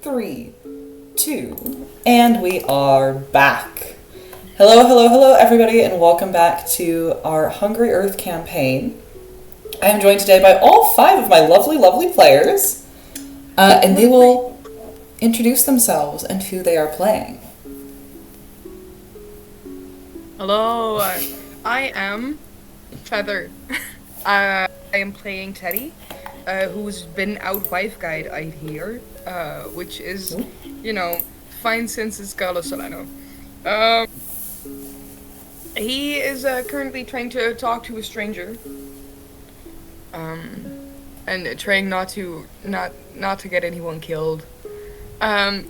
3, 2, and we are back. Hello, everybody, and welcome back to our Hungry Earth campaign. I am joined today by all 5 of my lovely players, and they will introduce themselves and who they are playing. Hello, I am Feather. I am playing Teddy, who's been out wife guide, I hear, which is, fine since it's Carlos Solano. He is currently trying to talk to a stranger, and trying not to get anyone killed. Thank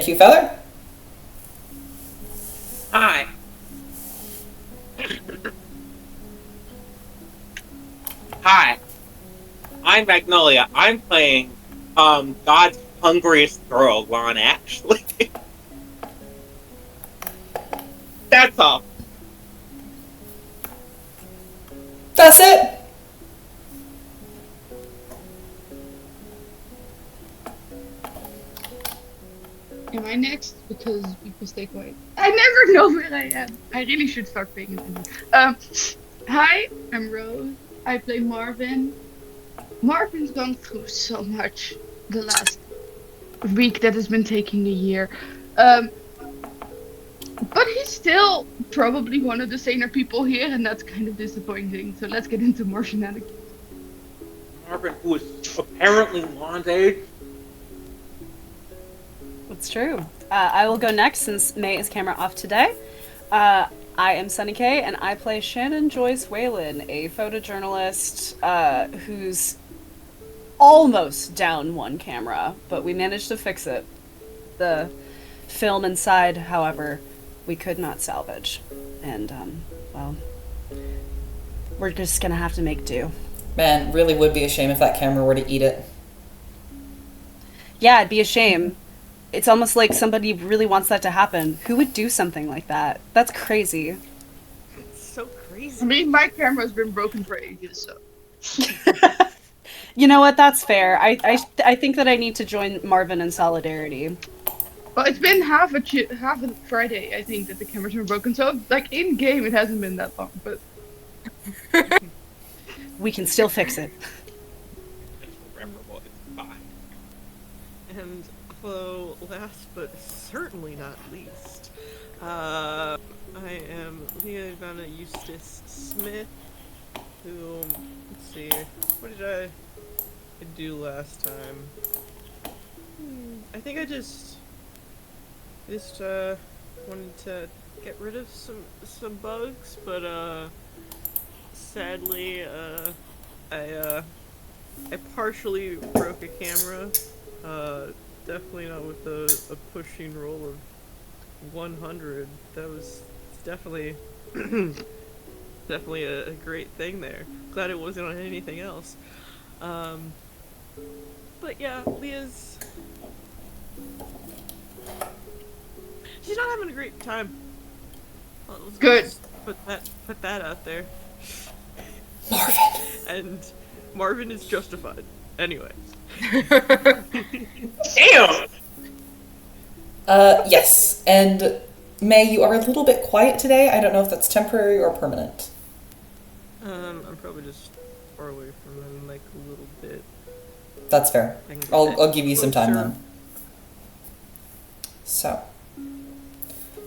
you, Feather. Hi. Hi. I'm Magnolia. I'm playing God's hungriest girl, Lahn Ashley. That's all. That's it. Am I next? Because people stay quiet. I never know where I am. I really should start paying attention. Hi, I'm Rose. I play Marvin. Marvin's gone through so much the last week that has been taking a year. But he's still probably one of the saner people here, and that's kind of disappointing. So let's get into more shenanigans. Marvin, who is apparently Lahn's age. That's true. I will go next since May is camera off today. I am Sunny K, and I play Shannon Joyce Whelan, a photojournalist who's almost down one camera, but we managed to fix it. The film inside, however, we could not salvage. And, we're just gonna have to make do. Man, really would be a shame if that camera were to eat it. Yeah, it'd be a shame. It's almost like somebody really wants that to happen. Who would do something like that? That's crazy. It's so crazy. I mean, my camera's been broken for ages, so. You know what? That's fair. I think that I need to join Marvin in solidarity. Well, it's been half a Friday, I think, that the cameras were broken. So, like, in game, it hasn't been that long, but We can still fix it. It's memorable. It's fine. And hello, last but certainly not least, I am Lia Ivana Eustace Smith, who, let's see, what did I do last time? I think I just wanted to get rid of some bugs, but sadly I partially broke a camera. Definitely not with a pushing roll of 100. That was definitely definitely a great thing there. Glad it wasn't on anything else. But yeah, Leah's, she's not having a great time. Let's good. just put that out there. Marvin. And Marvin is justified. Anyway. Damn! Yes, and May, you are a little bit quiet today. I don't know if that's temporary or permanent. I'm probably just far away from them, like a little bit. That's fair. I can get I'll give you some time closer. then. So,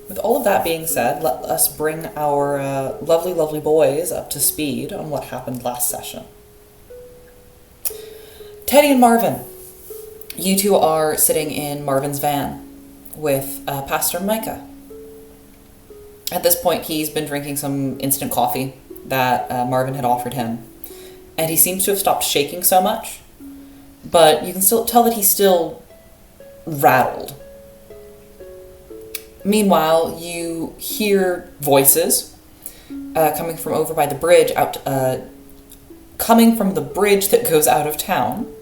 with all of that being said, let us bring our lovely boys up to speed on what happened last session. Teddy and Marvin, you two are sitting in Marvin's van with Pastor Micah. At this point, he's been drinking some instant coffee that Marvin had offered him, and he seems to have stopped shaking so much, but you can still tell that he's still rattled. Meanwhile, you hear voices coming from over by the bridge, coming from the bridge that goes out of town,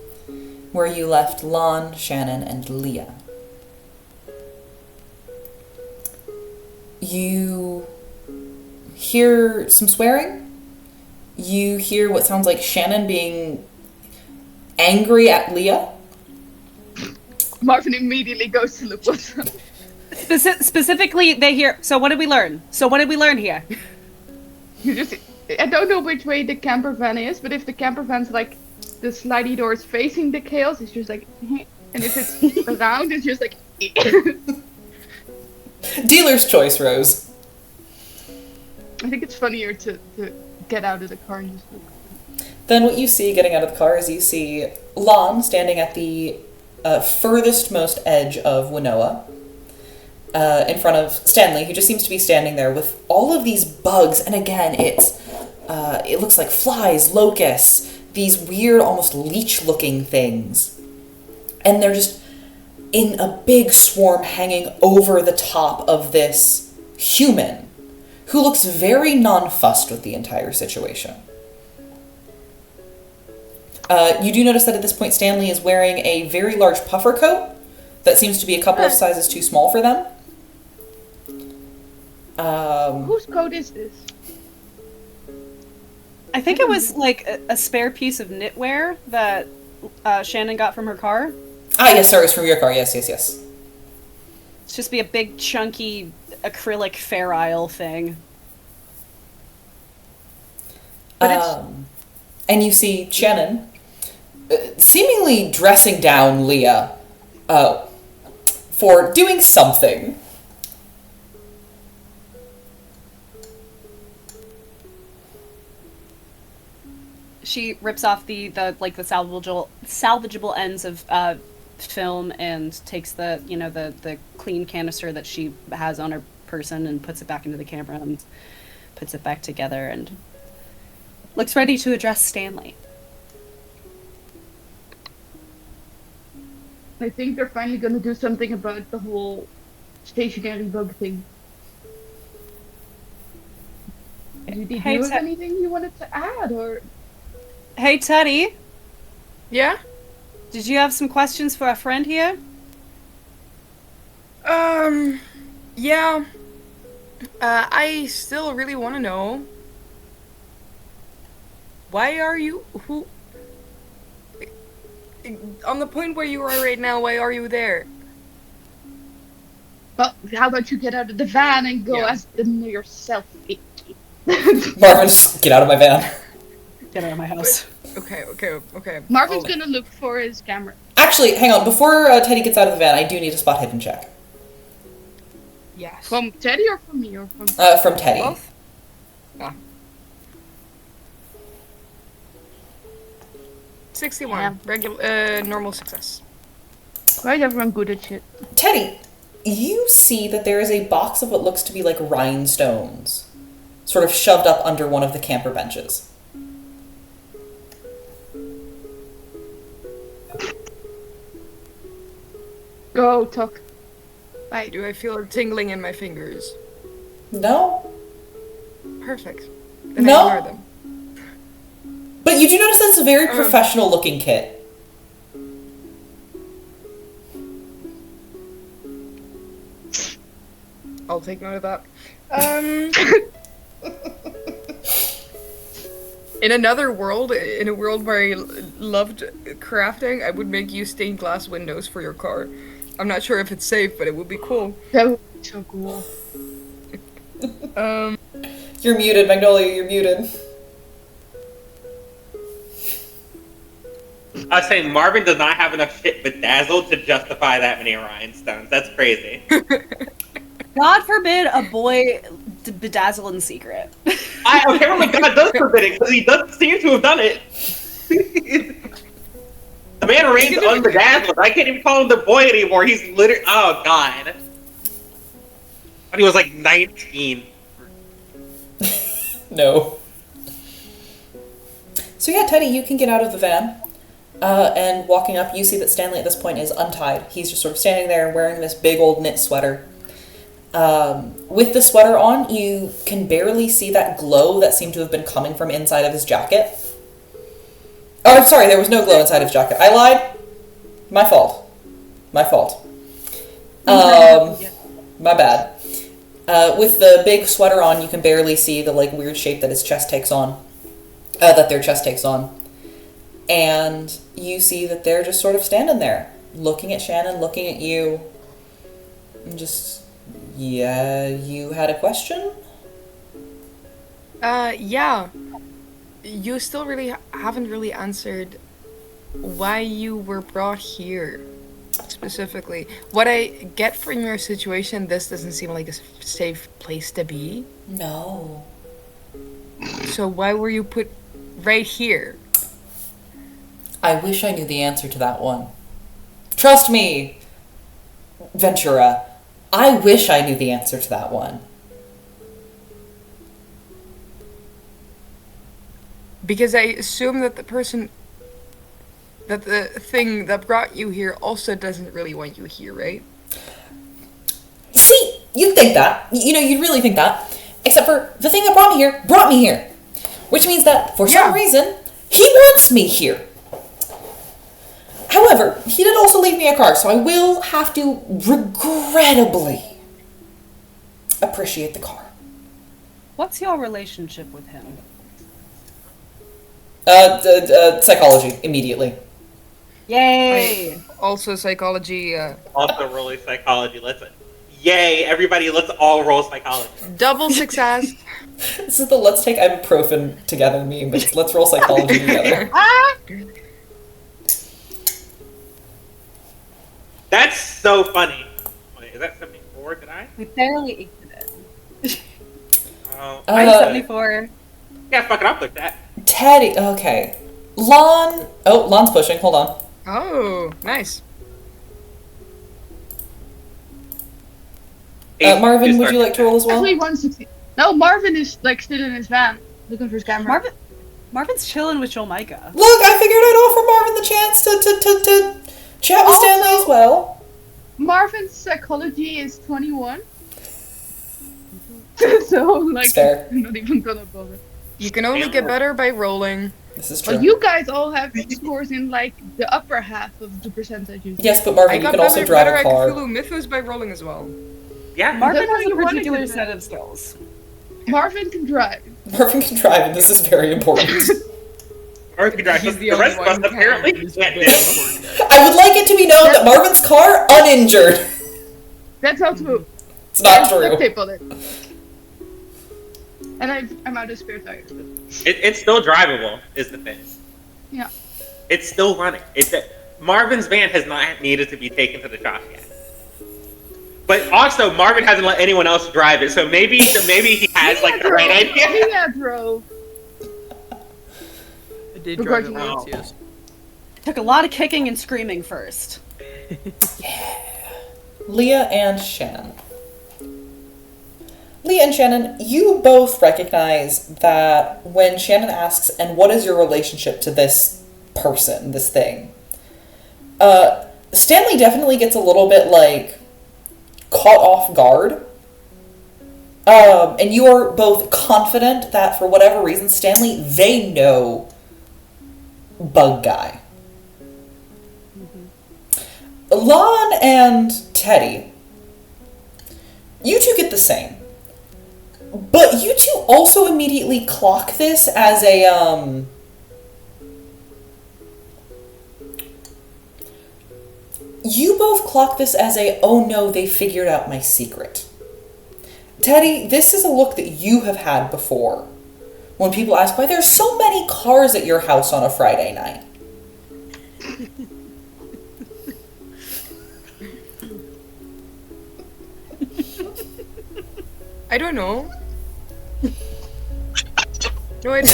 where you left Lahn, Shannon, and Lia. You hear some swearing. You hear what sounds like Shannon being angry at Lia. Marvin immediately goes to look what's up. Specifically, they hear. So what did we learn? Here? I don't know which way the camper van is, but if the camper van's like the slidey doors facing the chaos, it's just like, and if it's around, it's just like. Dealer's choice, Rose. I think it's funnier to get out of the car and just look. Then what you see getting out of the car is you see Lahn standing at the furthest most edge of Winoa, in front of Stanley, who just seems to be standing there with all of these bugs. And again, it looks like flies, locusts, these weird, almost leech-looking things. And they're just in a big swarm hanging over the top of this human, who looks very nonplussed with the entire situation. You do notice that at this point Stanley is wearing a very large puffer coat that seems to be a couple of sizes too small for them. Whose coat is this? I think it was like a spare piece of knitwear that Shannon got from her car. Ah, yes, sorry, it's from your car. Yes. It's just be a big, chunky, acrylic Fair Isle thing. And you see Shannon seemingly dressing down Lia for doing something. She rips off the salvageable ends of film and takes the clean canister that she has on her person and puts it back into the camera and puts it back together and looks ready to address Stanley. I think they're finally gonna do something about the whole stationary bug thing. Did you have anything you wanted to add, or? Hey, Teddy. Yeah? Did you have some questions for a friend here? Yeah. I still really want to know. Why are you... On the point where you are right now, why are you there? Well, how about you get out of the van and go ask them yourself, Vicky? Marvin, just get out of my van. Get out of my house. Okay. Marvin's gonna look for his camera. Actually, hang on. Before Teddy gets out of the van, I do need a spot hidden check. Yes. From Teddy or from me or from? From Teddy. Both? Ah. 61. Yeah. Regular, normal success. Why is everyone good at shit? Teddy, you see that there is a box of what looks to be like rhinestones, sort of shoved up under one of the camper benches. Go, talk. Bye. Do I feel a tingling in my fingers? No? Perfect. Then No. I ignore them. But you do notice that it's a very professional looking kit. I'll take note of that. In another world, in a world where I loved crafting, I would make you stained glass windows for your car. I'm not sure if it's safe, but it would be cool. That would be so cool. You're muted, Magnolia, you're muted. I was saying Marvin does not have enough shit bedazzled to justify that many rhinestones. That's crazy. God forbid a boy bedazzle in secret. Apparently God does forbid it, because he doesn't seem to have done it. The man reigns unbedazzled. I can't even call him the boy anymore. He's literally... Oh, God. But he was like 19. No. So yeah, Teddy, you can get out of the van. And walking up, you see that Stanley at this point is untied. He's just sort of standing there wearing this big old knit sweater. With the sweater on, you can barely see that glow that seemed to have been coming from inside of his jacket. Oh, I'm sorry, there was no glow inside his jacket. I lied. My fault. My bad. With the big sweater on, you can barely see the weird shape that his chest takes on. That their chest takes on. And you see that they're just sort of standing there, looking at Shannon, looking at you, and just, yeah, you had a question? Yeah. You still really haven't really answered why you were brought here, specifically. What I get from your situation, this doesn't seem like a safe place to be. No. So why were you put right here? I wish I knew the answer to that one. Trust me, Ventura. I wish I knew the answer to that one. Because I assume that the thing that brought you here also doesn't really want you here, right? See, you'd think that. You'd really think that. Except for the thing that brought me here. Which means that, for some reason, he wants me here. However, he did also leave me a car, so I will have to regrettably appreciate the car. What's your relationship with him? Psychology, immediately. Yay! Also psychology, Also rolling psychology. Yay! Everybody, let's all roll psychology. double success. This is the let's take ibuprofen together meme, but let's roll psychology together. That's so funny. Wait, is that 74? Did I? We barely eked it. Oh, I'm Uh, 74. yeah, fuck it, I'll click that. Teddy, okay. Lon's pushing, hold on. Oh, nice. Marvin, would you like to roll as well? Actually, 160. No, Marvin is like still in his van, looking for his camera. Marvin's chilling with Joel Micah. Look, I figured I'd offer Marvin the chance to chat with Stanley as well. Marvin's psychology is 21. So, like, It's fair. I'm not even gonna bother. You can only get better by rolling. This is true. But you guys all have scores in, like, the upper half of the percentages. Yes, but Marvin, you can also drive better a at car. Cthulhu Mythos by rolling as well. Yeah. Marvin That's how has a you wanted particular to set do. of skills. Marvin can drive. Marvin can drive, and this is very important. Or can drive. He's The the rest only of us one who apparently can. can't do it. I would like it to be known that Marvin's car, uninjured. That's how to It's not duct true. tape on it. And I'm out of spare tires. It's still drivable, is the thing. Yeah. It's still running. Marvin's van has not needed to be taken to the shop yet. But also, Marvin hasn't let anyone else drive it, so maybe he has like the right idea. Yeah, drove. I did drive it Begrudgingly. once, yes. Took a lot of kicking and screaming first. Lia and Shannon. Lia and Shannon, you both recognize that when Shannon asks, and what is your relationship to this person, this thing? Stanley definitely gets a little bit, like, caught off guard. And you are both confident that for whatever reason, Stanley, they know Bug Guy. Lahn and Teddy, you two get the same. But you two also immediately clock this as a, you both clock this as a, oh no, they figured out my secret. Teddy, this is a look that you have had before. When people ask why there's so many cars at your house on a Friday night. I don't know. No idea.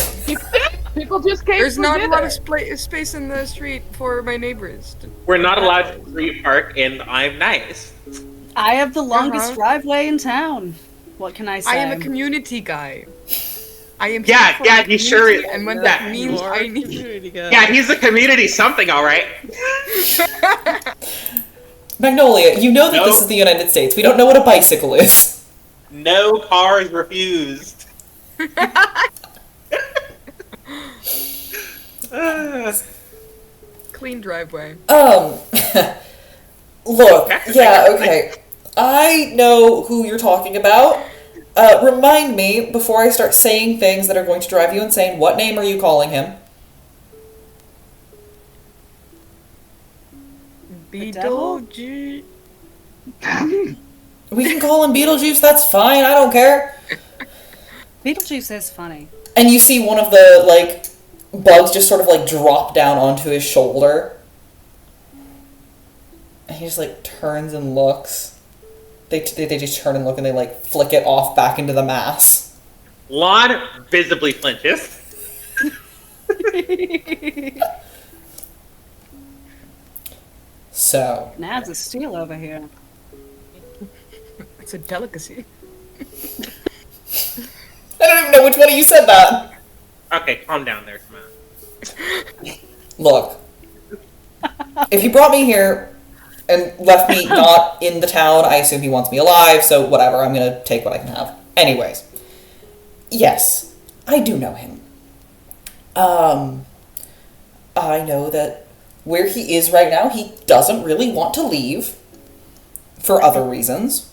People just came There's for not a dinner. lot of space in the street for my neighbors. We're not allowed to street park, and I'm nice. I have the longest Uh-huh. driveway in town. What can I say? I am a community guy. I am Yeah, here for yeah, the he sure community, is. And when Yeah, that you means You are I a need. community guy. Yeah, he's a community something, all right. Magnolia, you know that No. this is the United States. We don't know what a bicycle is. No cars refused. Clean driveway. Look, yeah, okay. I know who you're talking about. Remind me before I start saying things that are going to drive you insane. What name are you calling him? devil? Beetlejuice. We can call him Beetlejuice, that's fine, I don't care. Beetlejuice is funny. And you see one of the, like, bugs just sort of, like, drop down onto his shoulder. And he just, like, turns and looks. They just turn and look and they, like, flick it off back into the mass. Lahn visibly flinches. So. Nad's a steal over here. It's a delicacy. I don't even know which one of you said that. Okay, calm down there, Samantha. Look. If he brought me here and left me not in the town, I assume he wants me alive, so whatever, I'm gonna take what I can have. Anyways. Yes, I do know him. I know that where he is right now, he doesn't really want to leave for other reasons.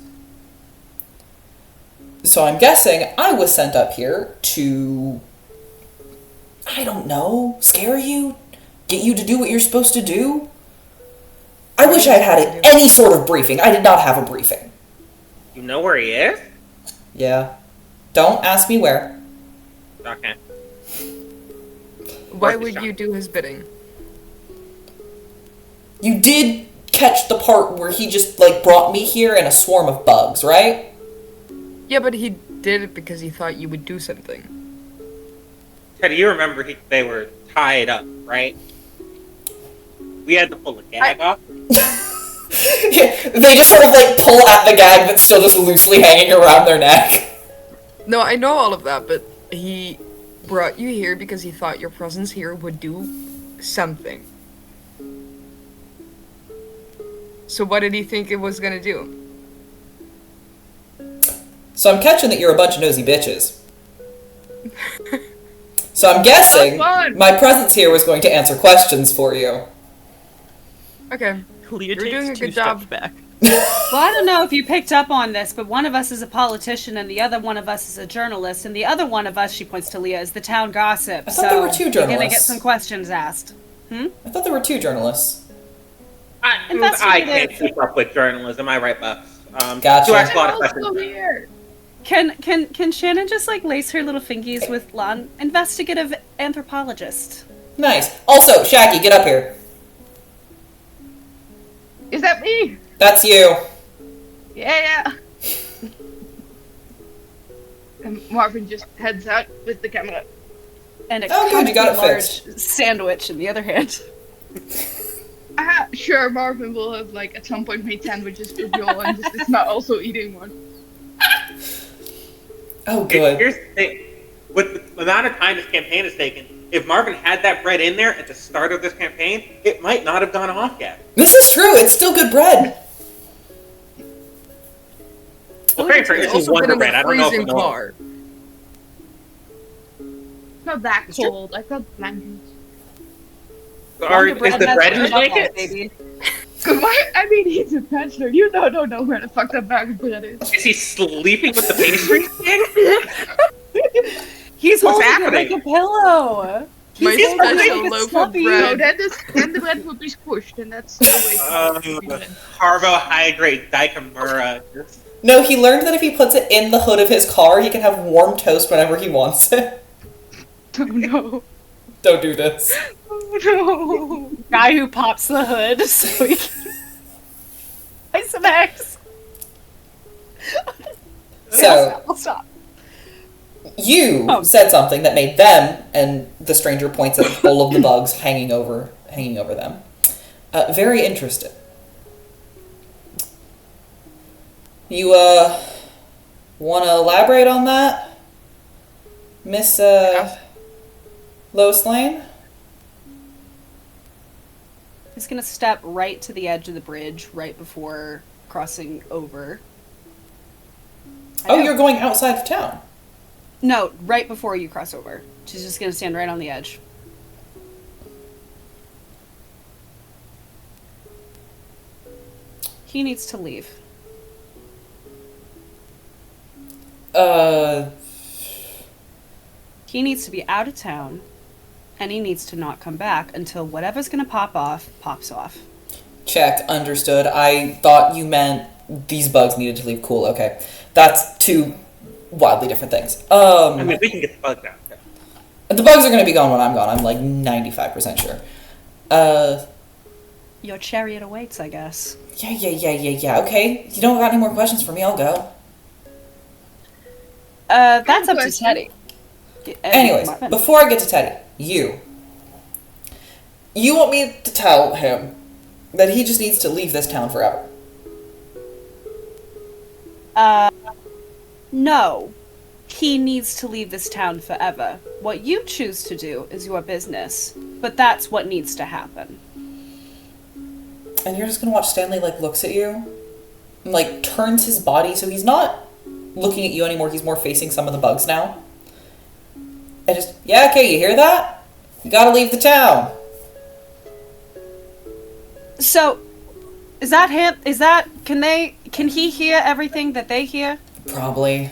So I'm guessing I was sent up here to, I don't know, scare you? Get you to do what you're supposed to do? I wish I had any sort of briefing. I did not have a briefing. You know where he is? Yeah. Don't ask me where. Okay. Why would you do his bidding? You did catch the part where he just, like, brought me here in a swarm of bugs, right? Yeah, but he did it because he thought you would do something. Teddy, you remember they were tied up, right? We had to pull the gag off. Yeah, they just sort of, like, pull at the gag that's still just loosely hanging around their neck. No, I know all of that, but he brought you here because he thought your presence here would do something. So what did he think it was gonna do? So I'm catching that you're a bunch of nosy bitches. So I'm guessing my presence here was going to answer questions for you. Okay. Lia You're doing takes a good 2 steps job. back. Well, I don't know if you picked up on this, but one of us is a politician and the other one of us is a journalist, and the other one of us, she points to Lia, is the town gossip. I thought there were 2 You're gonna get journalists. some questions asked. I thought there were 2 journalists. I can't keep up with journalism. I write books. Gotcha. You ask a lot of I'm also questions. here. Can Shannon just like lace her little fingies with Lahn, investigative anthropologist? Nice. Also, Shaggy, get up here. Is that me? That's you. Yeah. And Marvin just heads out with the camera. And a Oh, good, you got it large fixed. sandwich in the other hand. Sure, Marvin will have, like, at some point made sandwiches for Joel and just is not also eating one. Oh, good. Here's the thing. With the amount of time this campaign has taken, if Marvin had that bread in there at the start of this campaign, it might not have gone off yet. This is true. It's still good bread. Well, very fair. It's This is also been Wonder in Bread. I the don't know if freezing you know. car. It's not that cold. I got blankets. Is the bread in the blanket? Baby. Why? I mean, he's a bachelor. You don't know where the fuck that bag of bread is. Is he sleeping with the pastry thing? He's What's holding happening? it like a pillow. My He's holding it special like a loaf of sloppy. No, bread. then the bread will be squished, and that's the way it should be done. Carbohydrate dicamura. No, he learned that if he puts it in the hood of his car, he can have warm toast whenever he wants it. Oh no. Don't do this. Oh no. Guy who pops the hood so he can buy some eggs. So, I'll stop. you Oh. said something that made them, and the stranger points at all of the bugs hanging over them, very interested. You, want to elaborate on that, Miss, Lois Lane? He's gonna step right to the edge of the bridge right before crossing over. Oh, you're going outside of town. No, right before you cross over. She's just gonna stand right on the edge. He needs to leave. He needs to be out of town, and he needs to not come back until whatever's gonna pop off, pops off. Check. Understood. I thought you meant these bugs needed to leave. Cool. Okay. That's two wildly different things. I mean, we can get the bugs out. The bugs are going to be gone when I'm gone. I'm like 95% sure. Your chariot awaits, I guess. Yeah. Okay. You don't got any more questions for me? I'll go. That's up to question. Teddy. Anyways, before I get to Teddy, you want me to tell him that he just needs to leave this town forever? No. He needs to leave this town forever. What you choose to do is your business. But that's what needs to happen. And you're just gonna watch Stanley, like, looks at you and, like, turns his body so he's not looking at you anymore, he's more facing some of the bugs now. And just, yeah, okay, you hear that? You gotta leave the town. So, is that him? Can he hear everything that they hear? Probably.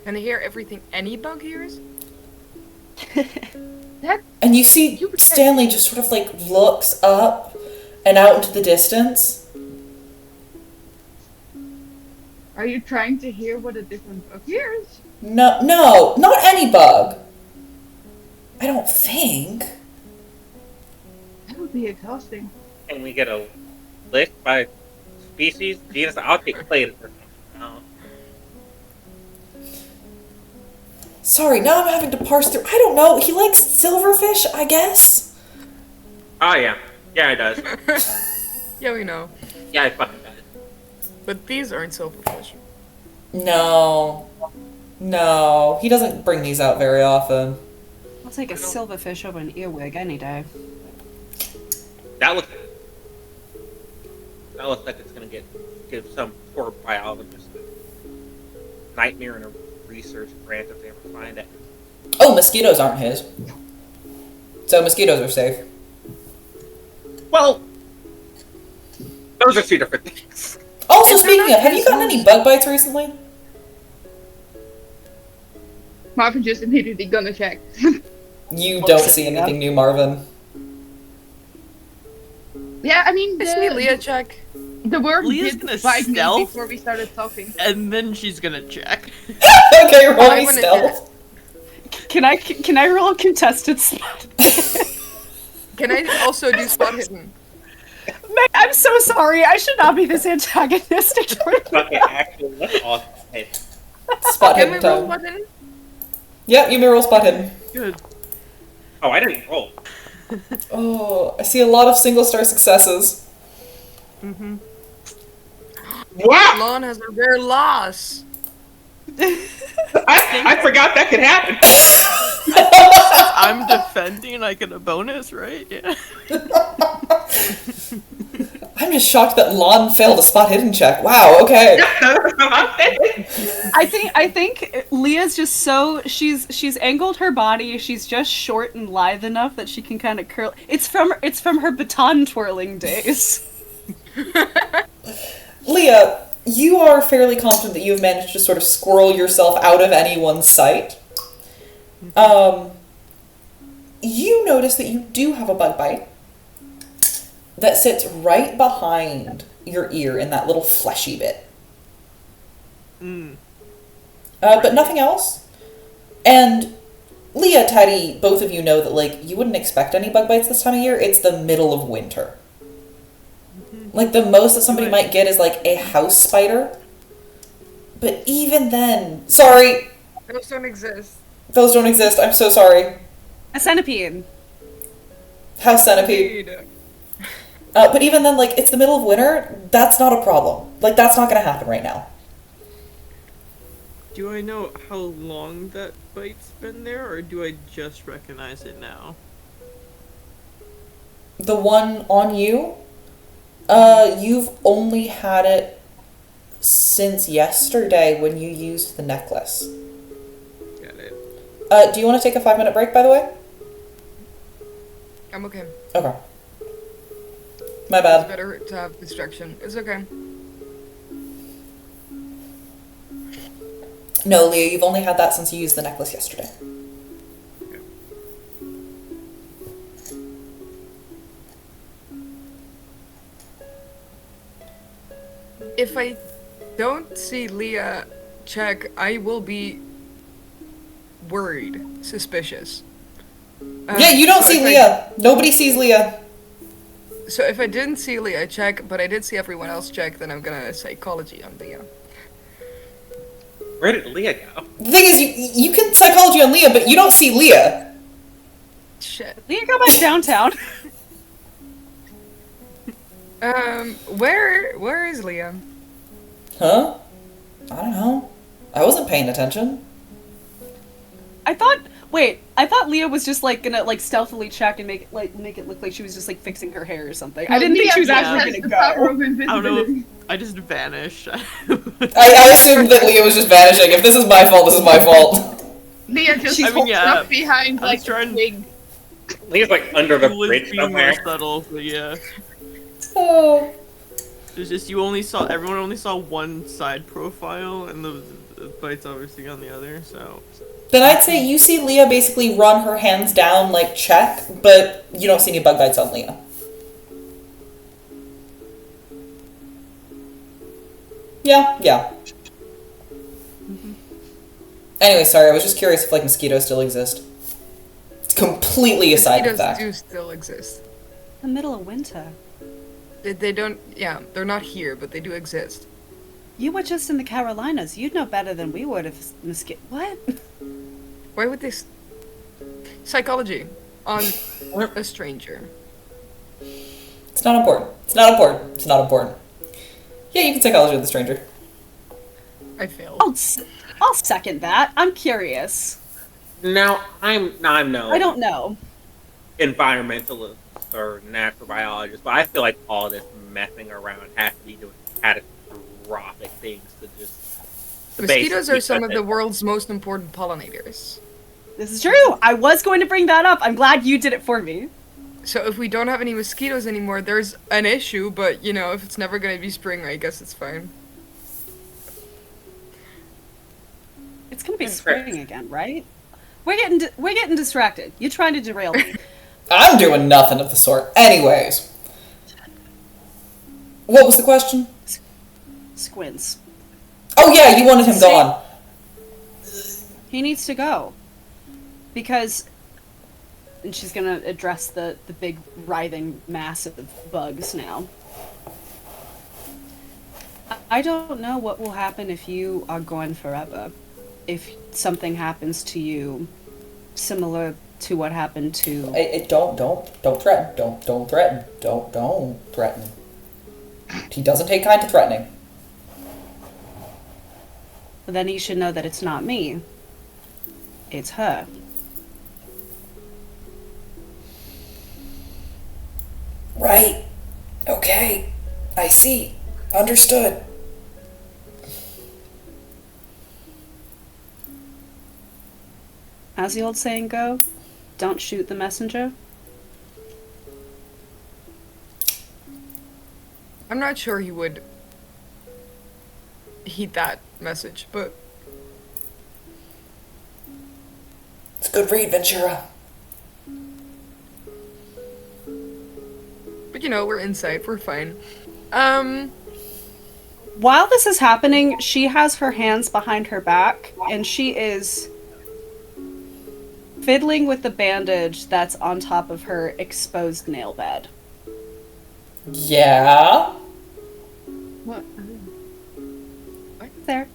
Can I hear everything any bug hears? And you see Stanley just sort of, like, looks up and out into the distance. Are you trying to hear what a different bug hears? No, not any bug. I don't think. That would be exhausting. Can we get a list by species? Genus? I'll take plate or something. No. Sorry, now I'm having to parse through. I don't know. He likes silverfish, I guess. Oh, yeah. Yeah, it does. Yeah, we know. Yeah, it fucking does. But these aren't silverfish. No, he doesn't bring these out very often. I'll take a silverfish over an earwig any day. That looks like it's gonna give some poor biologist a nightmare in a research grant if they ever find it. Oh, mosquitoes aren't his. So mosquitoes are safe. Well, those are two different things. Also, speaking of, have you gotten any bug bites recently? Marvin just immediately gonna check. You don't see anything new, Marvin. Yeah, I mean, It's me, Lia, check. the word Leah's did gonna bite me stealth. before we started talking. And then she's gonna check. Okay, roll I me wanna- stealth. Can I roll a contested spot? Can I also do spot hidden? I'm so sorry. I should not be this antagonistic toward you. Okay, actually, let's all hit. Spot Can we hidden roll time. what hidden? Yep, you may roll spot hidden. Good. Oh, I didn't roll. Oh, I see a lot of single star successes. Mm-hmm. Wow! Lahn has a rare loss. I forgot that could happen. I'm defending, I get a bonus, right? Yeah. I'm just shocked that Lahn failed a spot hidden check. Wow, okay. I think Leah's just so she's angled her body. She's just short and lithe enough that she can kind of curl. It's from her baton twirling days. Lia, you are fairly confident that you have managed to sort of squirrel yourself out of anyone's sight. You notice that you do have a bug bite that sits right behind your ear in that little fleshy bit. But nothing else. And Lia, Teddy, both of you know that, like, you wouldn't expect any bug bites this time of year. It's the middle of winter. Like, the most that somebody might get is, like, a house spider. But even then... Sorry, Those don't exist. those don't exist. I'm so sorry. A centipede. House centipede. But even then, like, it's the middle of winter. That's not a problem. Like, that's not going to happen right now. Do I know how long that bite's been there, or do I just recognize it now? The one on you, you've only had it since yesterday when you used the necklace. Got it. Do you want to take a 5-minute break, by the way? I'm okay. Okay. My It's bad. better to have distraction. It's okay. No, Leah, you've only had that since you used the necklace yesterday. If I don't see Lia check, I will be worried, suspicious. Yeah, you don't so see if Lia. Nobody sees Lia. So if I didn't see Lia check, but I did see everyone else check, then I'm gonna psychology on Lia. Where did Leah go? The thing is, you can psychology on Lia, but you don't see Lia. Shit. Leah, go back downtown. Where is Lia? Huh? I don't know. I wasn't paying attention. I thought Leah was just like gonna like stealthily check and make it look like she was just like fixing her hair or something. I didn't think she was actually gonna go. I don't know if I just vanished. I assumed that Lia was just vanishing. If this is my fault, this is my fault. Leah just I mean, holds yeah, up behind I like was trying- a big. Leah's like under the It was bridge being more somewhere. subtle, but yeah. Oh. It's just everyone only saw one side profile, and the fight's obviously on the other. So Then I'd say you see Lia basically run her hands down like check, but you don't see any bug bites on Lia. Yeah. Anyway, sorry, I was just curious if like mosquitoes still exist. It's completely aside from Mosquitoes that. do still exist. The middle of winter. They don't. Yeah, they're not here, but they do exist. You were just in the Carolinas. You'd know better than we would if mosquito. What? Why would they? Psychology on a stranger. It's not important. It's not important. It's not important. Yeah, you can psychology with a stranger. I failed. I'll second that. I'm curious. Now I'm no I don't know. environmentalist or natural biologist, but I feel like all this messing around has to be doing catastrophic things to just. to Mosquitoes are basically some of cut the it. world's most important pollinators. This is true. I was going to bring that up. I'm glad you did it for me. So if we don't have any mosquitoes anymore, there's an issue, but you know, if it's never gonna be spring, I guess it's fine. It's gonna be That's fair. spring again, right? We're getting distracted. You're trying to derail me. I'm doing nothing of the sort. Anyways. What was the question? Squints. Oh yeah, you wanted him gone. He needs to go. Because, and she's gonna address the big writhing mass of bugs now. I don't know what will happen if you are gone forever. If something happens to you similar to what happened to... Don't threaten. Don't threaten. Don't threaten. He doesn't take kind to threatening. Then he should know that it's not me. It's her. Right. Okay. I see. Understood. How's the old saying go? Don't shoot the messenger. I'm not sure he would heed that message, but It's a good read, Ventura. you know, we're inside, we're fine. While this is happening, she has her hands behind her back, and she is fiddling with the bandage that's on top of her exposed nail bed. Yeah? What? There.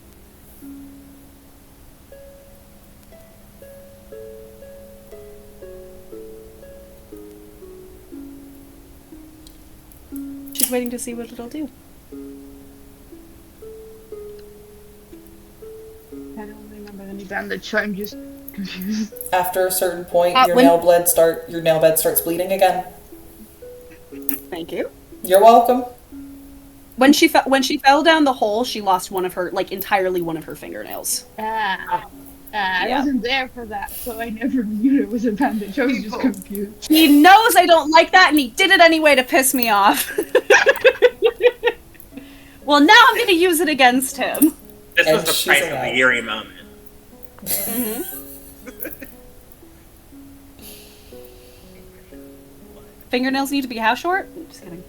She's waiting to see what it'll do. I don't remember any bandage, so I'm just confused. After a certain point, your when- nail bed starts bleeding again. Thank you. You're welcome. When she fell down the hole, she lost entirely one of her fingernails. I Yeah. wasn't there for that, so I never knew it was a bandage. I was just confused. He knows I don't like that, and he did it anyway to piss me off. Well, now I'm gonna use it against him. This And was the she's price of alive. the Yuri moment. Fingernails need to be how short? Just kidding.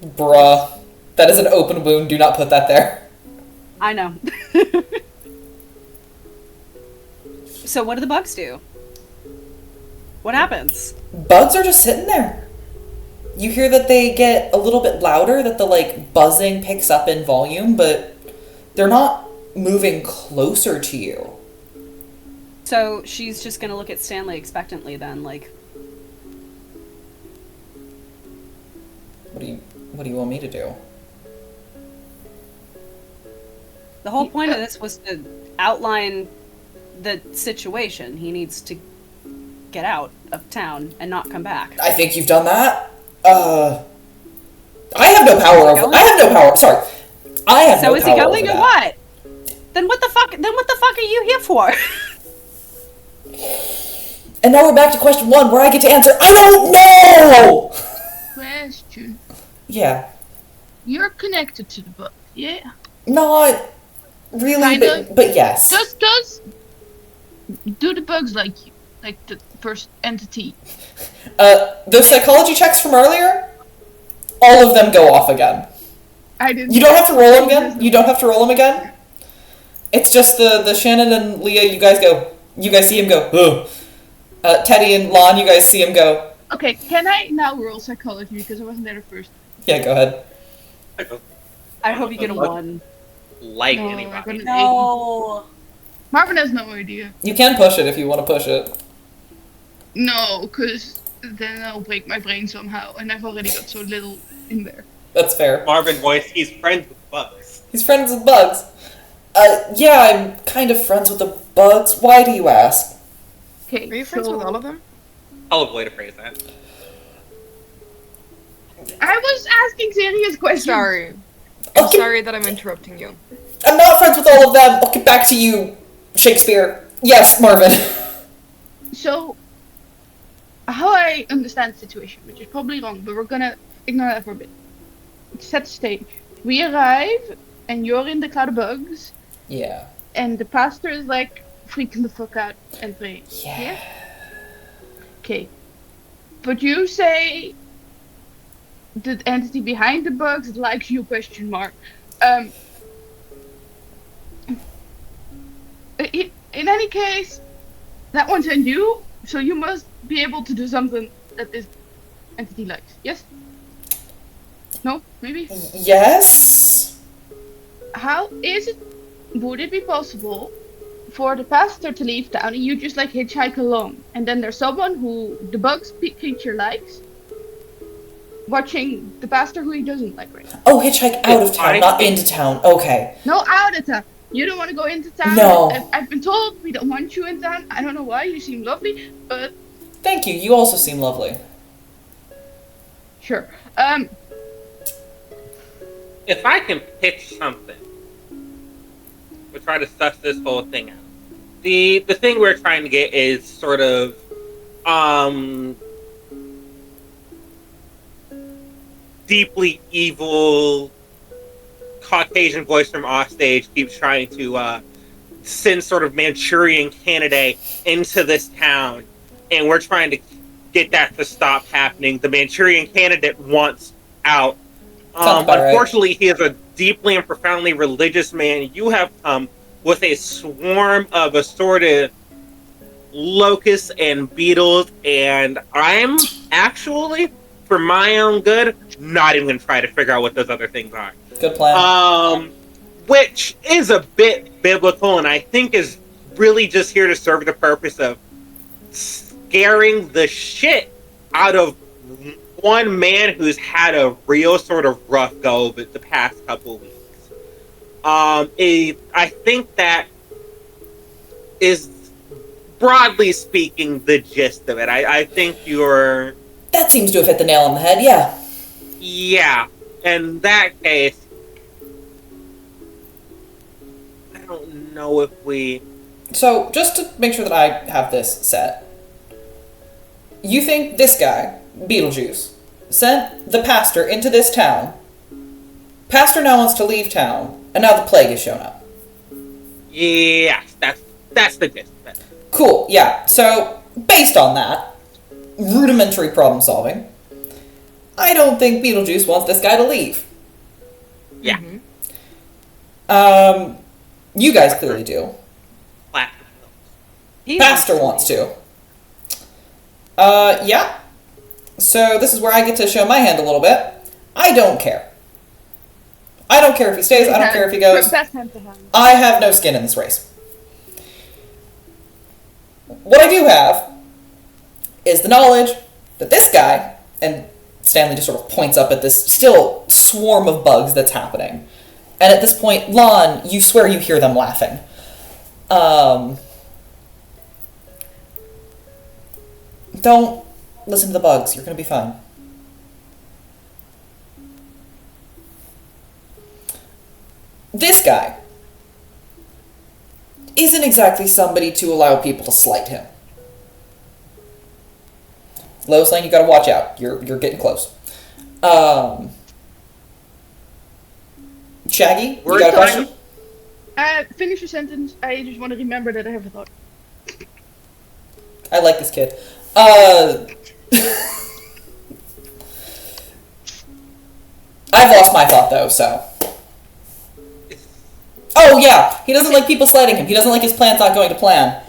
Bruh. That is an open wound. Do not put that there. I know. So what do the bugs do? What happens? Bugs are just sitting there. You hear that they get a little bit louder, that the, like, buzzing picks up in volume, but they're not moving closer to you. So she's just gonna look at Stanley expectantly then, like... What do you want me to do? The whole point of this was to outline the situation. He needs to get out of town and not come back. I think you've done that. I have no power over... I have no power... Sorry. I have no power over that. So is he going or what? Then what the fuck are you here for? And now we're back to question 1, where I get to answer, I don't know! Question. Yeah. You're connected to the book, yeah? Not really, but yes. Do the bugs like you? Like the first entity? Those psychology checks from earlier, all of them go off again. I didn't... You don't have to roll them again? You don't have to roll them again? It's just the Shannon and Lia, you guys see him go, ugh. Teddy and Lahn, you guys see him go. Okay, can I now roll psychology because I wasn't there at first? Yeah, go ahead. I hope you get a 1. Like No, anybody. I got an No. 80. Marvin has no idea. You can push it if you want to push it. No, because then I'll break my brain somehow, and I've already got so little in there. That's fair. Marvin Joyce, he's friends with bugs. He's friends with bugs. Yeah, I'm kind of friends with the bugs. Why do you ask? Okay, Are you friends with all of them? Hell of a way to phrase that. I was asking serious questions. Sorry. I'm Okay. sorry that I'm interrupting you. I'm not friends with all of them. I'll get back to you, Shakespeare. Yes, Marvin. So, how I understand the situation, which is probably wrong, but we're gonna ignore that for a bit. Set the stage. We arrive, and you're in the cloud of bugs, Yeah. and the pastor is like freaking the fuck out and praying. Yeah. Okay. But you say the entity behind the bugs likes you, question mark. In any case, that one's on you, so you must be able to do something that this entity likes. Yes? No? Maybe? Yes? How is it, would it be possible for the pastor to leave town and you just like hitchhike along, and then there's someone who the bugs creature likes watching the pastor who he doesn't like right now? Oh, hitchhike out of town, not into town. Okay. No, out of town. You don't want to go into town? No. I've been told we don't want you in town. I don't know why. You seem lovely, but Thank you. You also seem lovely. sure. If I can pitch something, we'll try to suss this whole thing out. The thing we're trying to get is sort of deeply evil Caucasian voice from offstage keeps trying to send sort of Manchurian candidate into this town, and we're trying to get that to stop happening. The Manchurian candidate wants out. Unfortunately, he is a deeply and profoundly religious man. You have come with a swarm of assorted locusts and beetles, and I'm actually, for my own good, not even going to try to figure out what those other things are. Good plan. Which is a bit biblical, and I think is really just here to serve the purpose of scaring the shit out of one man who's had a real sort of rough go of it the past couple of weeks. I think that is, broadly speaking, the gist of it. I think you're... That seems to have hit the nail on the head, yeah. Yeah. In that case, I don't know if we... So, just to make sure that I have this set, you think this guy, Beetlejuice, sent the pastor into this town. Pastor now wants to leave town, and now the plague has shown up. Yes, that's the gist of it. Cool, yeah. So, based on that, rudimentary problem solving, I don't think Beetlejuice wants this guy to leave. Yeah. You guys clearly do. Platinum. Pastor wants to. Yeah. So this is where I get to show my hand a little bit. I don't care. I don't care if he stays. I don't care if he goes. I have no skin in this race. What I do have is the knowledge that this guy, and Stanley just sort of points up at this still swarm of bugs that's happening. And at this point, Lahn, you swear you hear them laughing. Don't listen to the bugs. You're going to be fine. This guy isn't exactly somebody to allow people to slight him. Lois Lane, you got to watch out. You're getting close. Shaggy, you got a question? Finish your sentence. I just want to remember that I have a thought. I like this kid. I've lost my thought though, so. Oh yeah, he doesn't like people slighting him. He doesn't like his plan's not going to plan.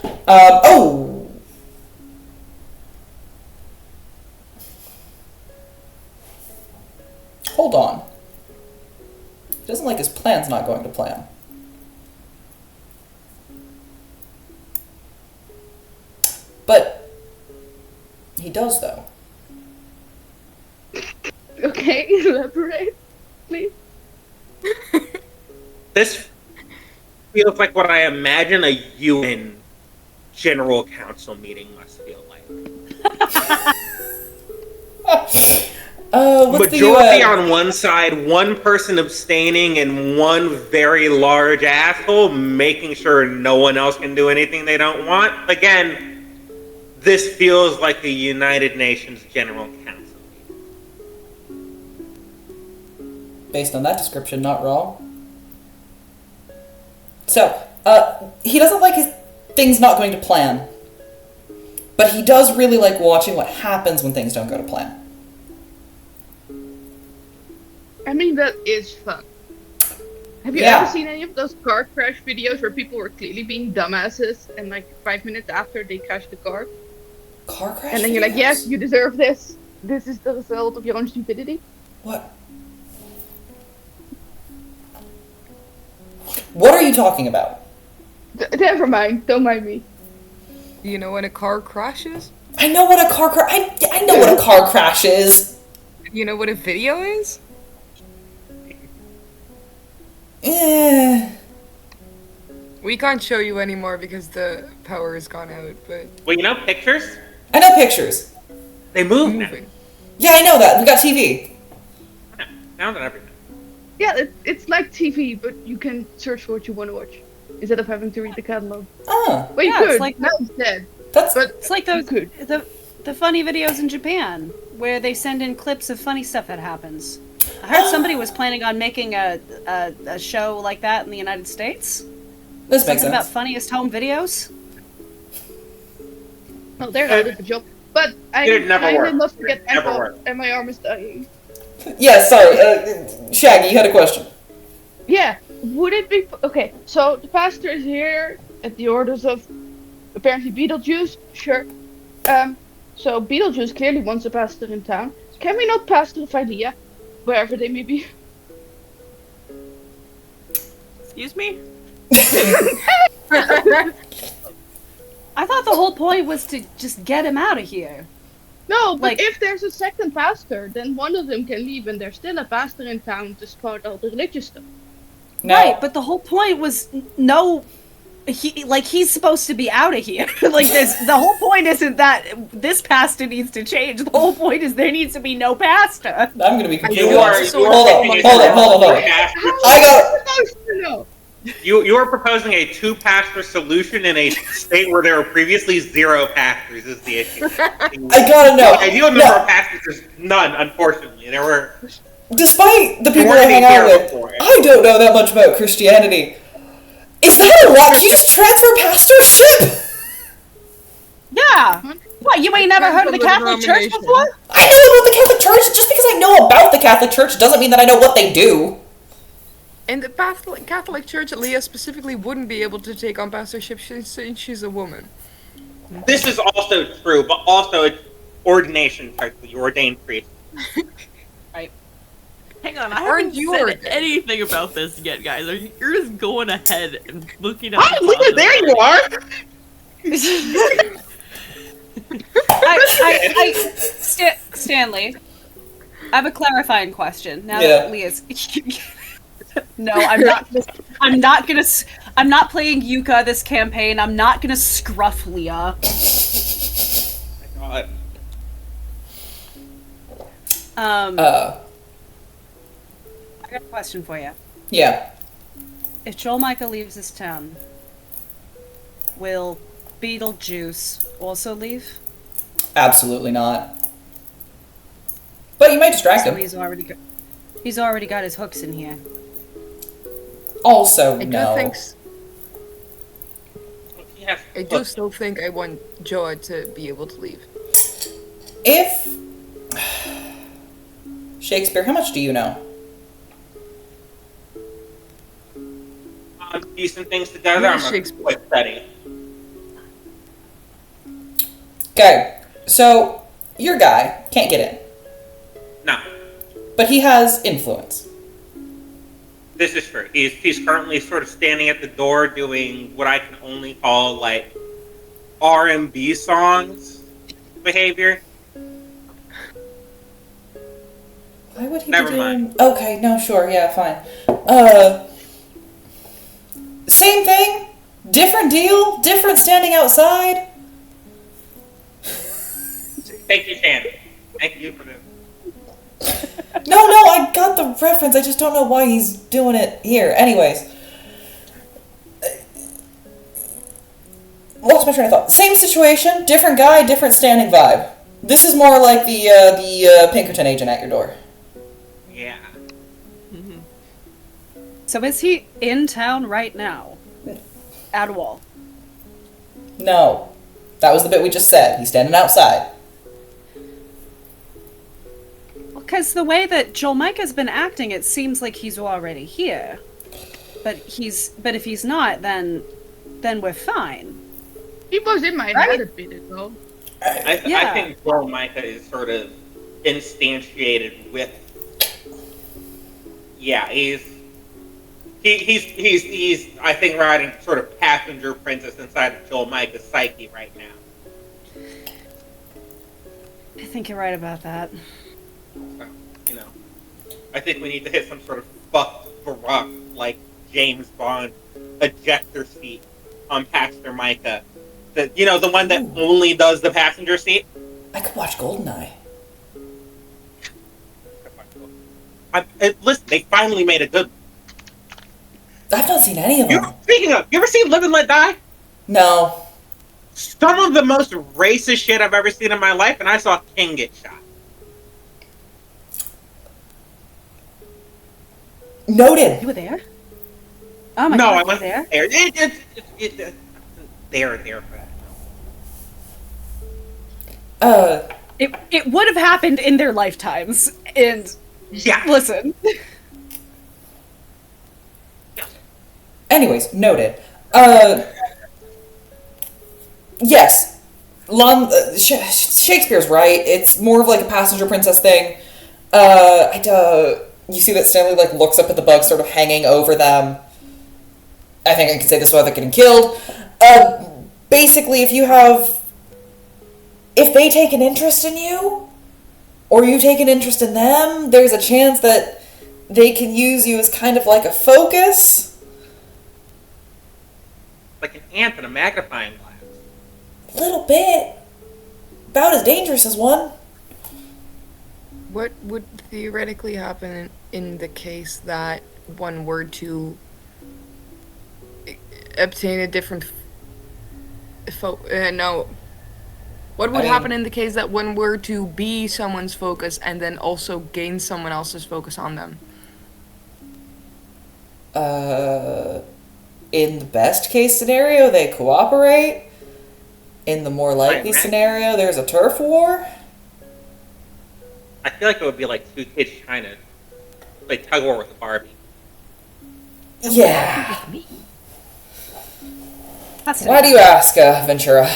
Hold on. He doesn't like his plan's not going to plan. But he does, though. Okay, elaborate, please. This feels like what I imagine a UN General Council meeting must feel like. What's Majority on one side, one person abstaining, and one very large asshole making sure no one else can do anything they don't want. Again, this feels like a United Nations General Council. Based on that description, not wrong. So, he doesn't like his things not going to plan. But he does really like watching what happens when things don't go to plan. I mean, that is fun. Have you ever seen any of those car crash videos where people were clearly being dumbasses and like 5 minutes after they crashed the car? Car crash And then you're like, yes, you deserve this. This is the result of your own stupidity. What? What are you talking about? Never mind. Don't mind me. You know when a car crashes? I know what a car crash. I know what a car crash is. You know what a video is? We can't show you anymore because the power has gone out, but... Well, you know pictures? I know pictures. They move now. Yeah, I know that. We got TV. Now that everything. Yeah, it's like TV, but you can search for what you want to watch instead of having to read the catalog. Oh. Well, you Yeah, could. it's like- Now it's dead. That's... But It's like the funny videos in Japan where they send in clips of funny stuff that happens. I heard somebody was planning on making a show like that in the United States. This makes Something about sense. funniest home videos. well, they're not a good job. But I It'd never work. enough to get It'd never ample, work. and my arm is dying. Yeah, sorry. Shaggy, you had a question. Yeah, would it be okay? So the pastor is here at the orders of apparently Beetlejuice. Sure. So Beetlejuice clearly wants a pastor in town. Can we not pastorify Lia, wherever they may be? Excuse me? I thought the whole point was to just get him out of here. No, but Like- if there's a second pastor, then one of them can leave, and there's still a pastor in town to start all the religious stuff. No. Right, but the whole point was he's supposed to be out of here. The whole point isn't that this pastor needs to change. The whole point is there needs to be no pastor. I'm gonna be completely You are- honest. you are Hold on. making I it got. Supposed to know. You are proposing a two-pastor solution in a state where there were previously 0 pastors is the issue. I gotta know. The ideal number of pastors is none, unfortunately. There were... Despite the people I Already hang out here with, before it. I don't know that much about Christianity. Is that a lot? Did you just transfer pastorship? Yeah. What, you ain't never heard of the Catholic Church before? I know about the Catholic Church. Just because I know about the Catholic Church doesn't mean that I know what they do. In the Catholic Church, Lia specifically wouldn't be able to take on pastorship since she's a woman. This is also true, but also it's ordination type. You ordained priest. Right. Hang on, I Aren't haven't you said ordained? anything about this yet, guys. You're just going ahead and looking at. Oh, Lia, there you are. Stanley, I have a clarifying question. Now Yeah. that Leah's, no, I'm not. I'm not playing Yuka this campaign. I'm not gonna scruff Leah. Oh my God. I got a question for you. Yeah. If Joel Micah leaves this town, will Beetlejuice also leave? Absolutely not. But you might distract So him. he's already got his hooks in here. Also, I do no. think Yes. I do still think I want Joa to be able to leave. If Shakespeare, how much do you know? Decent things together. Who's I'm a Shakespeare? quick study. Okay, so your guy can't get in, No, but he has influence. this is true. He's currently sort of standing at the door doing what I can only call like R&B songs behavior. Why would he Never be doing... mind. Okay, no, sure, yeah, fine. Same thing, different deal, different standing outside. Thank you, Shannon. Thank you for this. No, I got the reference, I just don't know why he's doing it here. Anyways. Lost my train of thought. Same situation, different guy, different standing vibe. This is more like the Pinkerton agent at your door. Yeah. So is he in town right now? At all? No. That was the bit we just said. He's standing outside. Because the way that Joel Micah's been acting, it seems like he's already here. But if he's not, then we're fine. He was in my head a bit ago. I Yeah. think Joel Micah is sort of instantiated with. Yeah, he's I think riding sort of passenger princess inside of Joel Micah's psyche right now. I think you're right about that. So, you know, I think we need to hit some sort of fucked Barack like James Bond ejector seat on Pastor Micah. The one that only does the passenger seat. I could watch Goldeneye. Listen, they finally made a good. I've not seen any of them. Speaking of, you ever seen Live and Let Die? No. Some of the most racist shit I've ever seen in my life, and I saw King get shot. Noted. You were there? Oh my No, god, I you were wasn't there? there. There for that. It would have happened in their lifetimes. And Yeah. listen. Anyways, noted. Yes. Shakespeare's right. It's more of like a passenger princess thing. You see that Stanley like looks up at the bug sort of hanging over them. I think I can say this without getting killed. Basically, if they take an interest in you, or you take an interest in them, there's a chance that they can use you as kind of like a focus. Like an ant in a magnifying glass. A little bit. About as dangerous as one. What would theoretically happen in the case that one were to obtain a different no. What would happen in the case that one were to be someone's focus and then also gain someone else's focus on them? In the best case scenario, they cooperate. In the more likely Right. scenario, there's a turf war. I feel like it would be like two kids trying to play tug of war with a Barbie. Yeah. That's Why do you ask, Ventura?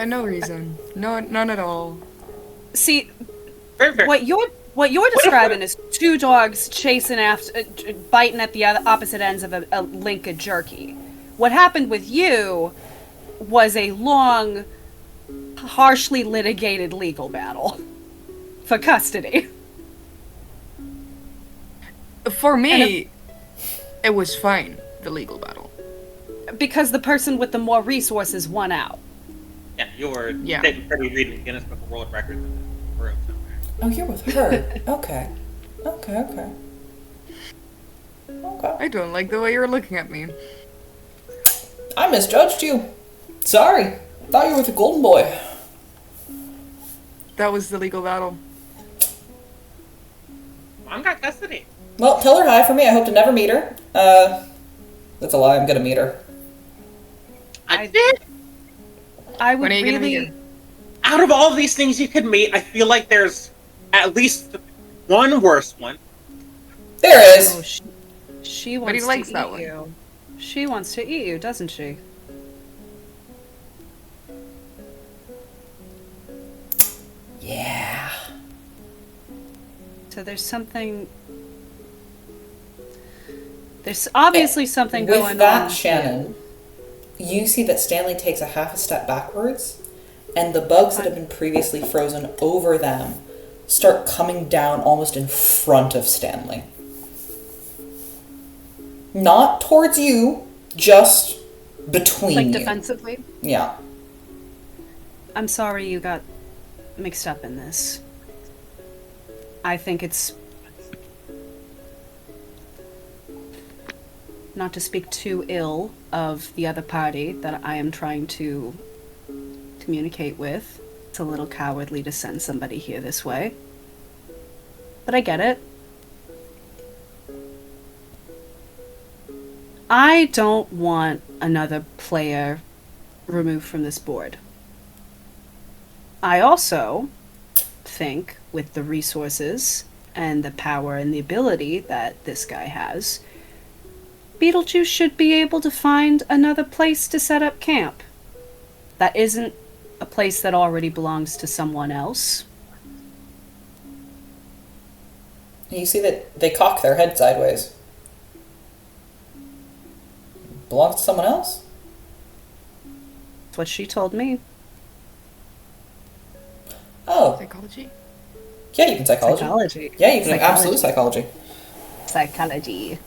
No reason. No, none at all. See, Very fair. what you're describing is two dogs chasing after, biting at the opposite ends of a link of jerky. What happened with you was a long, harshly litigated legal battle for custody. For me, it was fine, the legal battle. Because the person with the more resources won out. Yeah, you were Yeah. getting pretty reading Guinness Book of World Records in the room somewhere. Oh, you're with her. Okay. Okay. I don't like the way you're looking at me. I misjudged you. Sorry. Thought you were with the golden boy. That was the legal battle. Mom got custody. Well, tell her hi for me. I hope to never meet her. That's a lie. I'm gonna meet her. I did. I would When are you gonna meet really... her? Out of all these things you could meet, I feel like there's at least one worse one. There is. Oh, she But he wants likes to that eat one. you. She wants to eat you, doesn't she? Yeah. So there's something... There's obviously something With going that, on. Shannon, you see that Stanley takes a half a step backwards, and the bugs that have been previously frozen over them start coming down almost in front of Stanley. Not towards you, just between Like you. defensively? Yeah. I'm sorry you got mixed up in this. I think it's... Not to speak too ill of the other party that I am trying to communicate with. It's a little cowardly to send somebody here this way. But I get it. I don't want another player removed from this board. I also think with the resources and the power and the ability that this guy has, Beetlejuice should be able to find another place to set up camp. That isn't a place that already belongs to someone else. You see that they cock their head sideways. Belongs to someone else? That's what she told me. Oh, Psychology? yeah, you can psychology. Psychology. Yeah, you can absolute psychology. Psychology.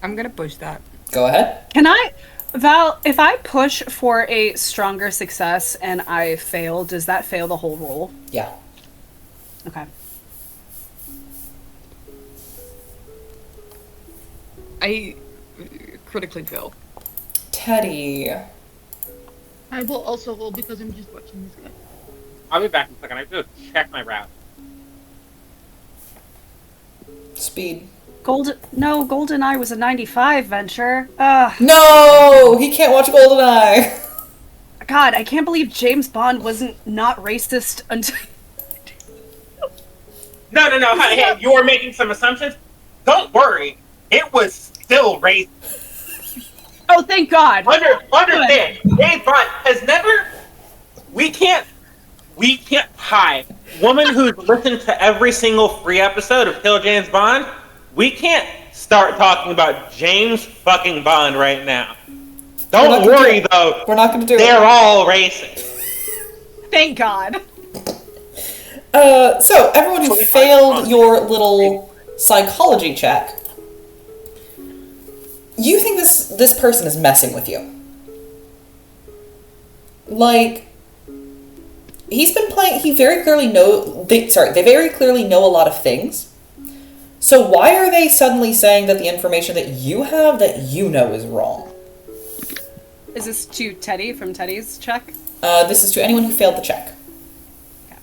I'm gonna push that. Go ahead. Can I, Val, if I push for a stronger success and I fail, does that fail the whole roll? Yeah. Okay. I critically fail. Teddy. I will also roll because I'm just watching this guy. I'll be back in a second. I have to go check my route. Speed. GoldenEye was a 95 venture. Ugh. No! He can't watch GoldenEye! God, I can't believe James Bond wasn't not racist until... No. Hey, you are making some assumptions. Don't worry. It was still racist. Oh, thank God. Understand. James Bond has never... We can't hide. Woman who's listened to every single free episode of Kill James Bond, we can't start talking about James fucking Bond right now. Don't worry, though. We're not going to do it. They're all racist. Thank God. So, everyone who failed your little psychology check, you think this person is messing with you. Like, he's been playing, they very clearly know a lot of things. So why are they suddenly saying that the information that you have that you know is wrong? Is this to Teddy from Teddy's check? This is to anyone who failed the check.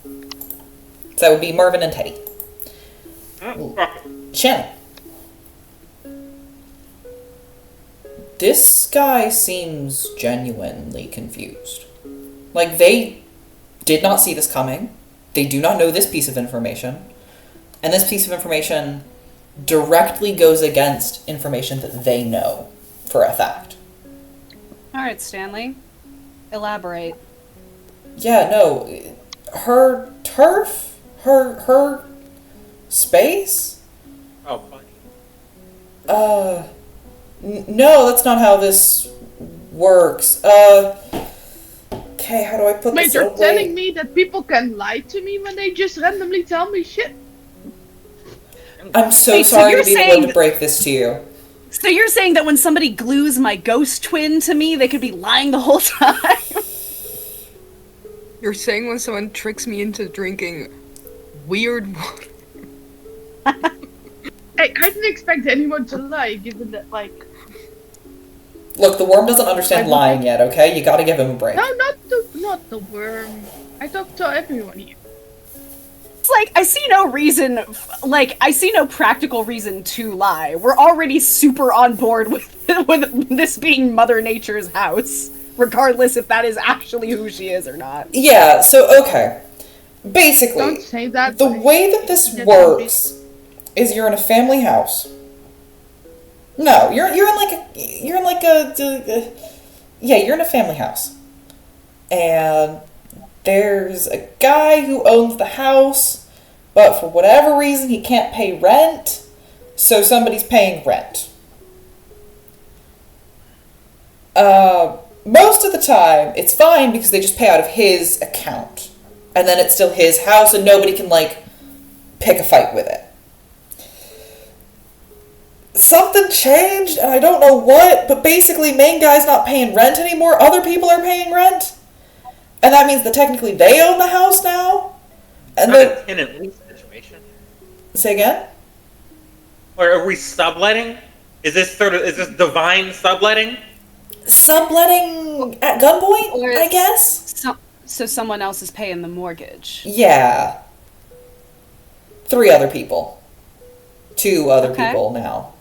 So that would be Marvin and Teddy. Shannon. This guy seems genuinely confused. Like, they did not see this coming. They do not know this piece of information. And this piece of information directly goes against information that they know for a fact. All right, Stanley. Elaborate. Yeah, no. Her turf? Her space? Oh, funny. No, that's not how this works. Okay, how do I put Wait, this you're away? telling me that people can lie to me when they just randomly tell me shit? I'm so Wait, so sorry you're to be the one saying to break this to you. So you're saying that when somebody glues my ghost twin to me, they could be lying the whole time? You're saying when someone tricks me into drinking weird water. I didn't expect anyone to lie, given that, like... Look, the worm doesn't understand lying yet, okay? You gotta give him a break. No, not the worm. I talk to everyone here. It's like, I see no reason, I see no practical reason to lie. We're already super on board with this being Mother Nature's house, regardless if that is actually who she is or not. Yeah, so, okay. Basically, Don't say that. the way that this works is you're in a family house. No, you're in a family house. And there's a guy who owns the house, but for whatever reason he can't pay rent, so somebody's paying rent. Most of the time, it's fine because they just pay out of his account. And then it's still his house and nobody can, pick a fight with it. Something changed, and I don't know what, but basically main guy's not paying rent anymore. Other people are paying rent. And that means that technically they own the house now. And Not a tenant lease situation. Say again? Or are we subletting? Is this divine subletting? Subletting at gunpoint, Or I guess? So someone else is paying the mortgage. Yeah. 3 other people. 2 other Okay. people now.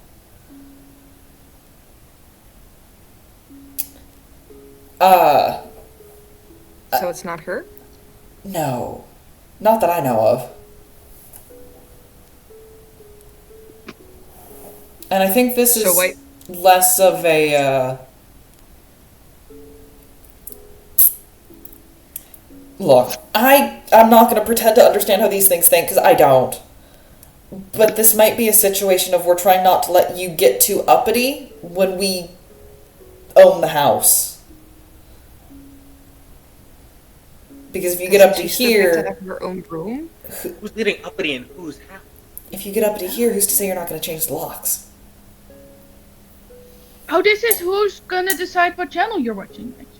So it's not her? No. Not that I know of. And I think this is So wait. less of a, Look, I'm not going to pretend to understand how these things think, because I don't. But this might be a situation of we're trying not to let you get too uppity when we own the house. Because if you get up to She still gets to here, have her own room? Who's getting uppity in whose house? if you get up to here, who's to say you're not going to change the locks? Oh, this is who's gonna decide what channel you're watching next.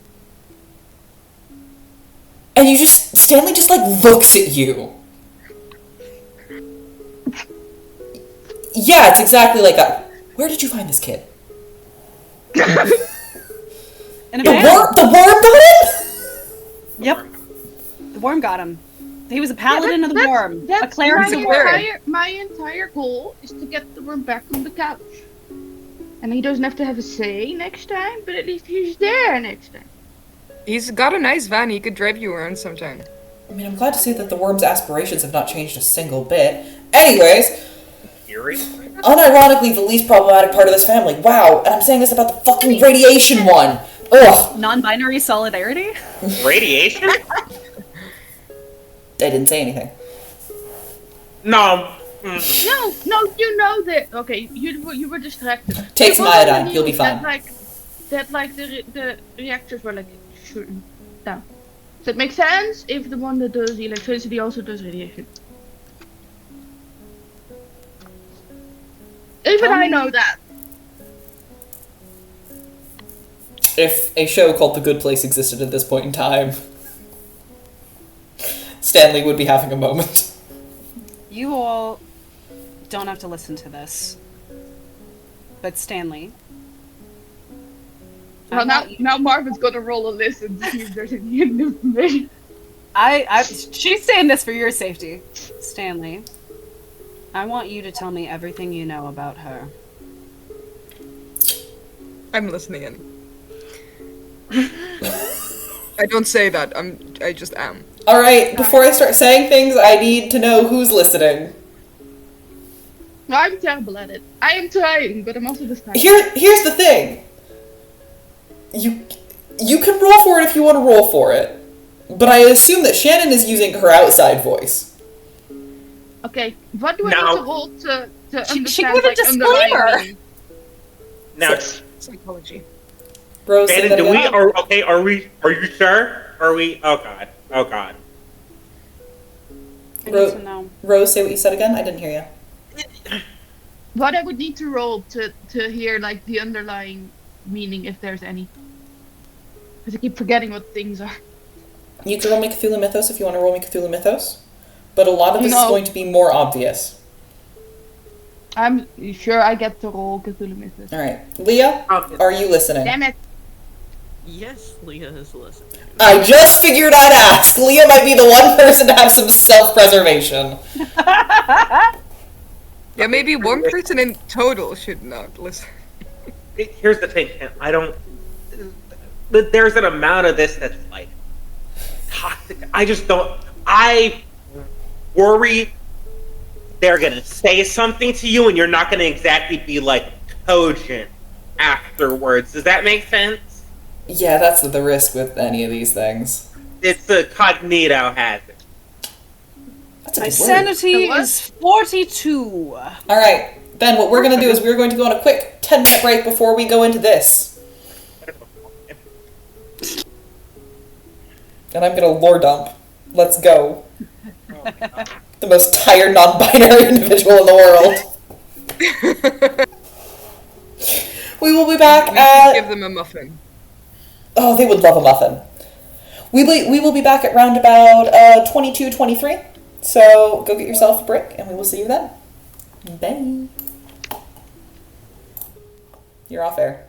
And Stanley just looks at you. Yeah, it's exactly like that. Where did you find this kid? In a The van. worm got him? Yep. The worm got him. He was a paladin of the worm. A That's cleric of the worm. my entire goal is to get the worm back on the couch. And he doesn't have to have a say next time, but at least he's there next time. He's got a nice van, he could drive you around sometime. I mean, I'm glad to see that the worm's aspirations have not changed a single bit. Anyways, Eerie? unironically, the least problematic part of this family. Wow, and I'm saying this about the fucking radiation one. Ugh. Non-binary solidarity? Radiation? They didn't say anything. No. No, you know that. Okay, you were distracted. Take You some already iodine, you'll be knew fine. That the reactors were shooting down. So it makes sense if the one that does the electricity also does radiation. Even I know that. If a show called The Good Place existed at this point in time, Stanley would be having a moment. You all don't have to listen to this. But Stanley. I Well, want you- now Marvin's gonna roll a listen to see if there's any information. she's saying this for your safety. Stanley, I want you to tell me everything you know about her. I'm listening in. I don't say that. I just am. All right, before I start saying things, I need to know who's listening. No, I'm terrible at it. I am trying, but I'm also distracted. Here's the thing. You can roll for it if you want to roll for it, but I assume that Shannon is using her outside voice. Okay, what do I Now- need to roll to understand, she put a like, underlying disclaimer. meaning? Now, Psychology. Rose, say Shannon, that again? are you sure? Are we? Oh God. I need to know. Rose, say what you said again. I didn't hear you. What I would need to roll to hear, like, the underlying meaning, if there's any. Because I keep forgetting what things are. You can roll me Cthulhu Mythos if you want to roll me Cthulhu Mythos, but a lot of this is No. going to be more obvious. I'm sure I get to roll Cthulhu Mythos. All right, Leah, Okay. are you listening? Damn it! Yes, Leah is listening. I just figured I'd ask. Leah might be the one person to have some self-preservation. Yeah, maybe one person in total should not listen. Here's the thing. I don't. There's an amount of this that's like toxic. I just don't. I worry they're gonna say something to you, and you're not gonna exactly be like cogent afterwards. Does that make sense? Yeah, that's the risk with any of these things. It's a cognito hazard. That's a My good word. sanity what? is 42. All right, Ben, what we're going to do is we're going to go on a quick 10-minute break before we go into this. And I'm going to lore dump. Let's go. The most tired, non-binary individual in the world. We will be back We should at... give them a muffin. Oh, they would love a muffin. We will be back at round about 22, 23. So go get yourself a brick, and we will see you then. Bye. You're off air.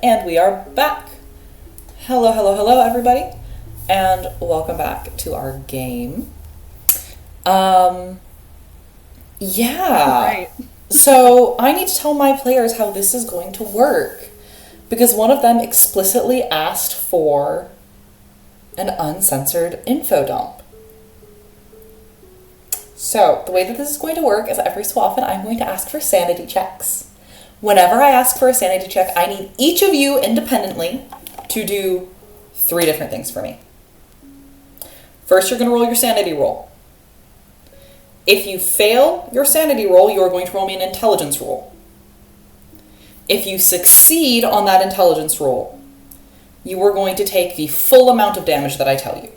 And we are back. Hello, everybody. And welcome back to our game. Yeah. Right. So I need to tell my players how this is going to work. Because one of them explicitly asked for an uncensored info dump. So the way that this is going to work is every so often I'm going to ask for sanity checks. Whenever I ask for a sanity check, I need each of you independently to do 3 different things for me. First, you're going to roll your sanity roll. If you fail your sanity roll, you are going to roll me an intelligence roll. If you succeed on that intelligence roll, you are going to take the full amount of damage that I tell you.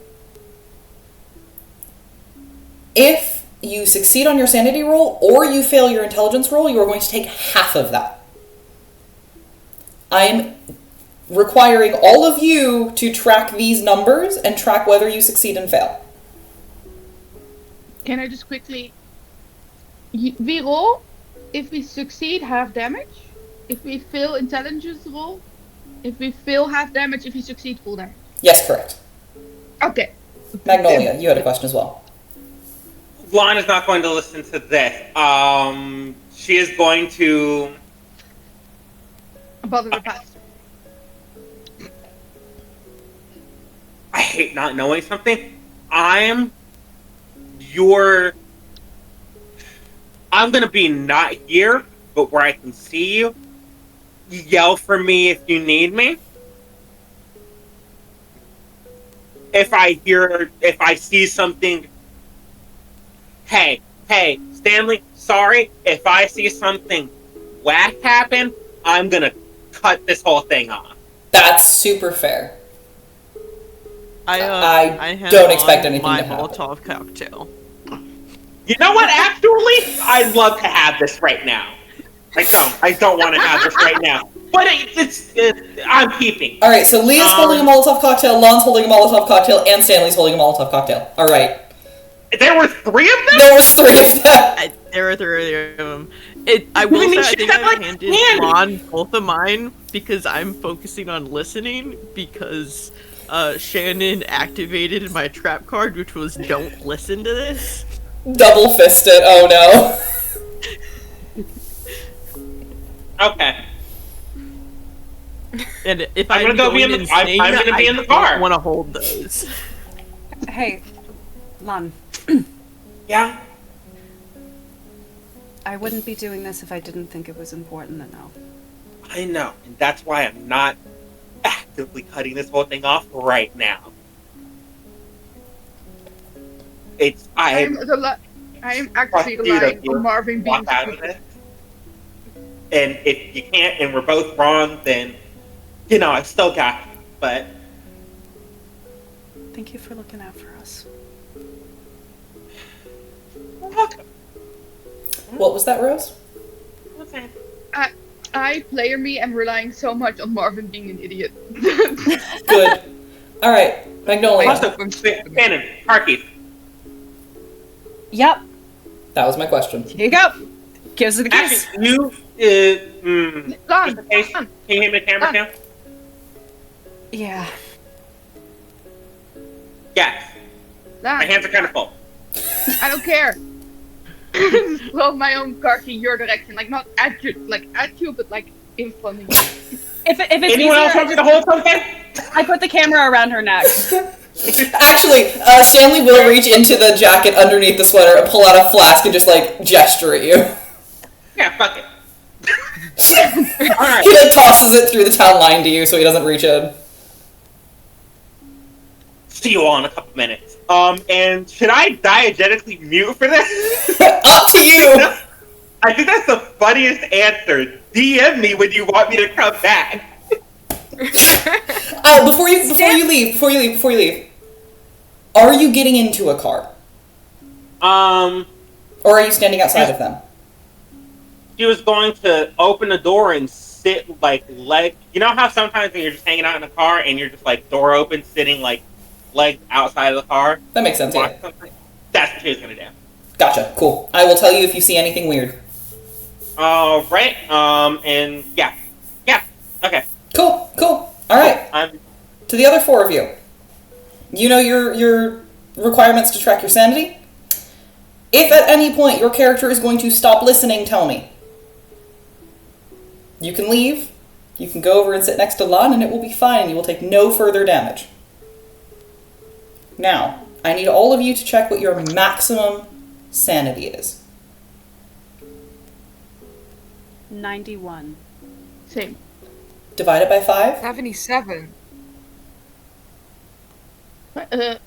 If you succeed on your sanity roll or you fail your intelligence roll, you are going to take half of that. I am requiring all of you to track these numbers and track whether you succeed and fail. Can I just quickly... We roll, if we succeed, half damage. If we fail intelligence roll, if we fail half damage, if we succeed, full damage. Yes, correct. Okay. Magnolia, you had a question as well. Lahn is not going to listen to this. She is going to... Bother the pastor. I hate not knowing something. I'm gonna be not here, but where I can see you. Yell for me if you need me. If I see something. Hey, Stanley, sorry. If I see something whack happen, I'm gonna cut this whole thing off. That's super fair. I I don't expect anything my to happen. Molotov cocktail. You know what? Actually, I'd love to have this right now. I don't want to have this right now. But I'm keeping. All right, so Lia's holding a Molotov cocktail, Lahn's holding a Molotov cocktail, and Stanley's holding a Molotov cocktail. All right. There were 3 of them? There was 3 of them. There are 3 of them. I will say I think I've handed Lahn both of mine because I'm focusing on listening because Shannon activated my trap card, which was don't listen to this. Double fisted. Oh no. Okay. And if I'm I'm gonna going be insane, I'm gonna be in the car. I want to hold those. Hey, Lahn, Yeah? I wouldn't be doing this if I didn't think it was important to know. I know, and that's why I'm not actively cutting this whole thing off right now. I am actually relying on Marvin being walk out of it. And if you can't, and we're both wrong, then I still got you. But Thank you for looking out for us. you're welcome. What was that, Rose? Okay. I, player me, am relying so much on Marvin being an idiot. Good. All right, Magnolia. Also, Shannon, Parky. Yep, That was my question. here you go. Give us the keys. Actually, you, Lahn, just in case, Lahn, can you hand me the camera now? Yeah. Yes. Lahn, My hands are kind of full. I don't care. Throw my own car in your direction, like not at you, but like in front of you. If it's Anyone else want me to hold something? I put the camera around her neck. Actually, Stanley will reach into the jacket underneath the sweater and pull out a flask and just gesture at you. Yeah, fuck it. Alright. He tosses it through the town line to you so he doesn't reach in. See you all in a couple minutes. And should I diegetically mute for this? Up to you! I think that's the funniest answer. DM me when you want me to come back. Before you leave, are you getting into a car? Or are you standing outside of them? She was going to open the door and sit leg. You know how sometimes when you're just hanging out in a car and you're just door open, sitting legs outside of the car? That makes sense, yeah. That's what she was gonna do. Gotcha, cool. I will tell you if you see anything weird. Alright, and yeah, okay. Cool. All right. I'm To the other four of you. You know your requirements to track your sanity? If at any point your character is going to stop listening, tell me. You can leave. You can go over and sit next to Lahn, and it will be fine, and you will take no further damage. Now, I need all of you to check what your maximum sanity is. 91. Same. Divide it by 5. 77. I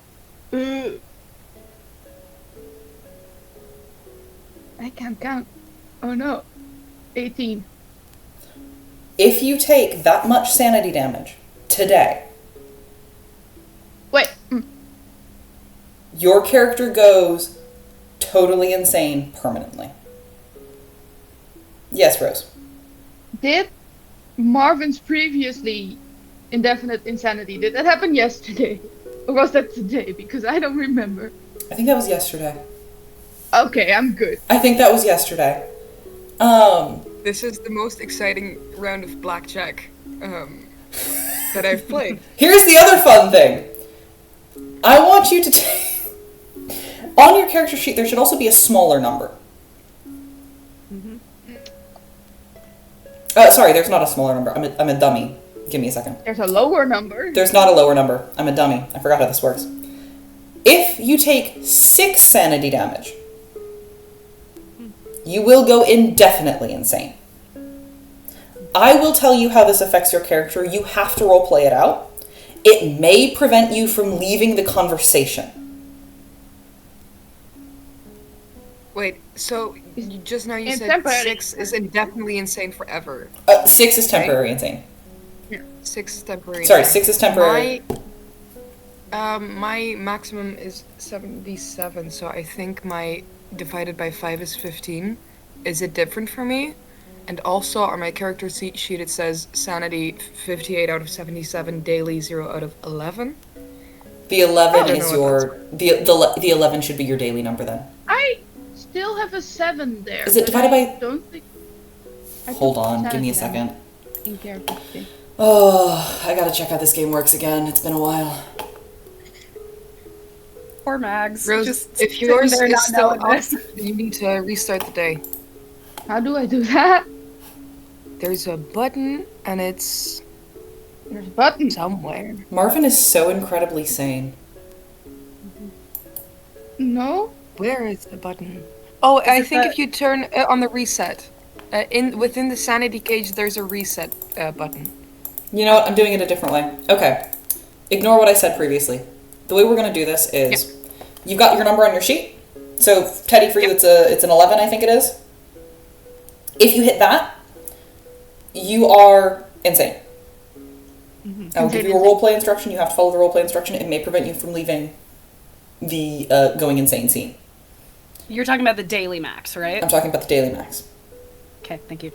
can't count. Oh no. 18. If you take that much sanity damage today, Wait. your character goes totally insane permanently. Yes, Rose. Did Marvin's previously indefinite insanity, did that happen yesterday? Or was that today? Because I don't remember. I think that was yesterday. Okay, I'm good. I think that was yesterday. This is the most exciting round of blackjack that I've played. Here's the other fun thing. I want you to take... On your character sheet, there should also be a smaller number. Sorry, there's not a smaller number. I'm a dummy. Give me a second. There's a lower number. There's not a lower number. I'm a dummy. I forgot how this works. If you take 6 sanity damage, you will go indefinitely insane. I will tell you how this affects your character. You have to roleplay it out. It may prevent you from leaving the conversation. Wait, so just now you It's said temporary. 6 is indefinitely insane forever. 6 is temporary insane. 6 is temporary. Sorry, 6 is temporary. My maximum is 77, so I think my divided by 5 is 15. Is it different for me? And also on my character sheet it says sanity 58 out of 77, daily 0 out of 11. The 11 don't is know what your... The 11 should be your daily number then. I still have a 7 there. Is it but divided I by- don't think... I Hold think on, it's give me a 7 second. in character sheet. Oh, I gotta check how this game works again. It's been a while. Poor Mags. Rose, just if sitting yours there is not still knowing up, this. then you need to restart the day. How do I do that? There's a button, and it's There's a button. somewhere. Marvin is so incredibly sane. No? Where is the button? Oh, I it think the- if you turn on the reset, within the sanity cage, there's a reset button. You know what? I'm doing it a different way. Okay. Ignore what I said previously. The way we're gonna do this is, you've got your number on your sheet. So Teddy, for you, it's an 11, I think it is. If you hit that, you are insane. I will give you a roleplay instruction. You have to follow the roleplay instruction. It may prevent you from leaving the going insane scene. You're talking about the daily max, right? I'm talking about the daily max. Okay, thank you.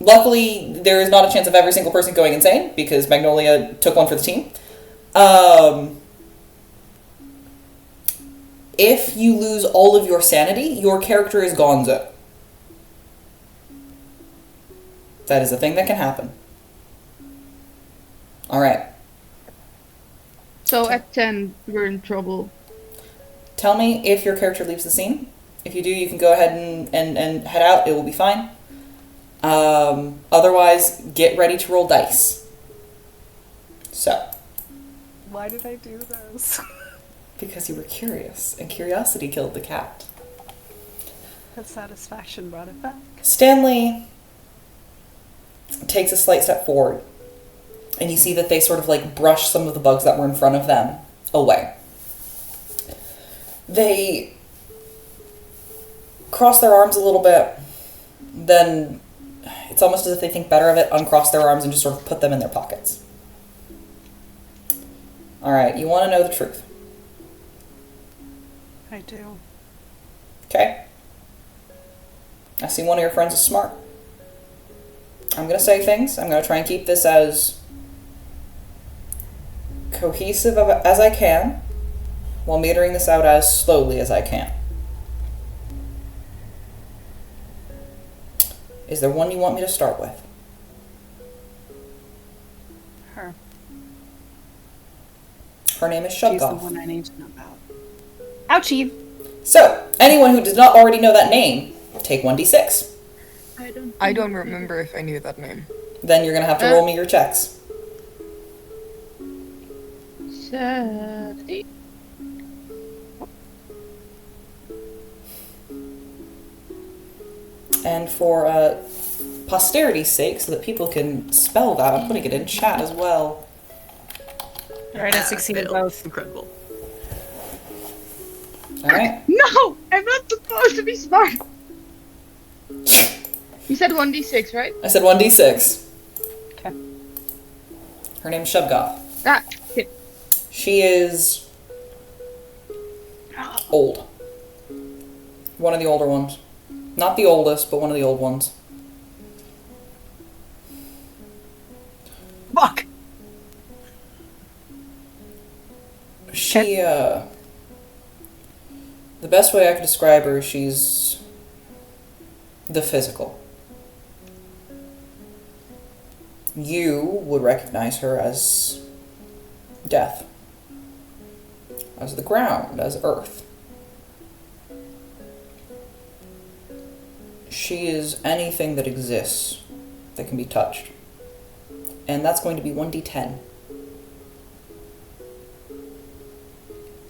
Luckily, there is not a chance of every single person going insane because Magnolia took one for the team. If you lose all of your sanity, your character is gonzo. That is a thing that can happen. Alright. So at 10, we're in trouble. Tell me if your character leaves the scene. If you do, you can go ahead and head out. It will be fine. Otherwise, get ready to roll dice. So. Why did I do this? Because you were curious, and curiosity killed the cat. That satisfaction brought it back. Stanley takes a slight step forward, and you see that they sort of like brush some of the bugs that were in front of them away. They cross their arms a little bit, then it's almost as if they think better of it, uncross their arms and just sort of put them in their pockets. Alright, you want to know the truth. I do. Okay? I see one of your friends is smart. I'm going to say things. I'm going to try and keep this as cohesive as I can, while metering this out as slowly as I can. Is there one you want me to start with? her. Her name is She's the Shubgoth. one I need to know about. Ouchie! So, anyone who does not already know that name, take 1d6. I don't remember if I knew that name. Then you're going to have to roll me your checks. 30. And for posterity's sake, so that people can spell that, I'm putting it in chat as well. Alright, I succeeded Failed. both. Incredible. Alright. No! I'm not supposed to be smart! You said 1d6, right? I said 1d6. Okay. Her name's Shubgoth. Ah, shit. She is old. One of the older ones. Not the oldest, but one of the old ones. Fuck! She, the best way I could describe her, she's the physical. You would recognize her as death, as the ground, as earth. She is anything that exists that can be touched. And that's going to be 1d10.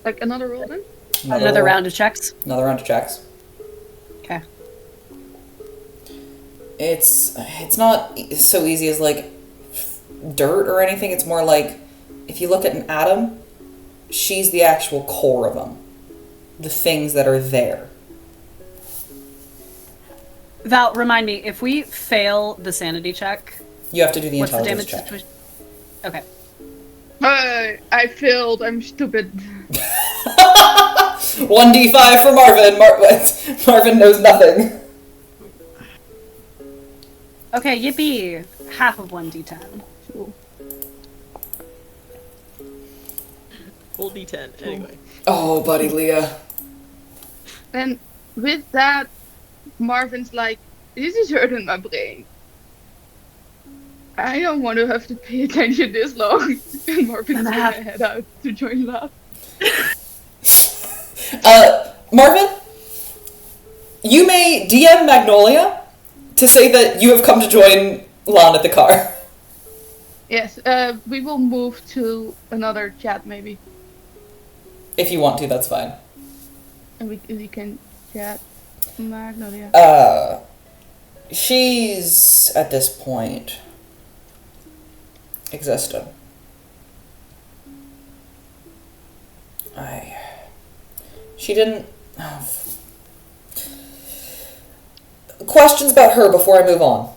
Like another roll then? Another round of checks? Another round of checks. Okay. It's not so easy as like dirt or anything. It's more like if you look at an atom, she's the actual core of them. The things that are there. Val, remind me, if we fail the sanity check, You have to do the what's the intelligence damage check. Okay. I failed. I'm stupid. 1d5 for Marvin. Marvin knows nothing. Okay, yippee! Half of 1d10. Full D10, anyway. Oh, buddy, Leah. And with that, Marvin's like, this is hurting my brain. I don't want to have to pay attention this long. And Marvin's gonna head out to join Lab. Marvin, you may DM Magnolia to say that you have come to join Lahn at the car. Yes, we will move to another chat maybe. If you want to, that's fine. And we can chat Magnolia. She's, at this point, existed. She didn't... Questions about her before I move on.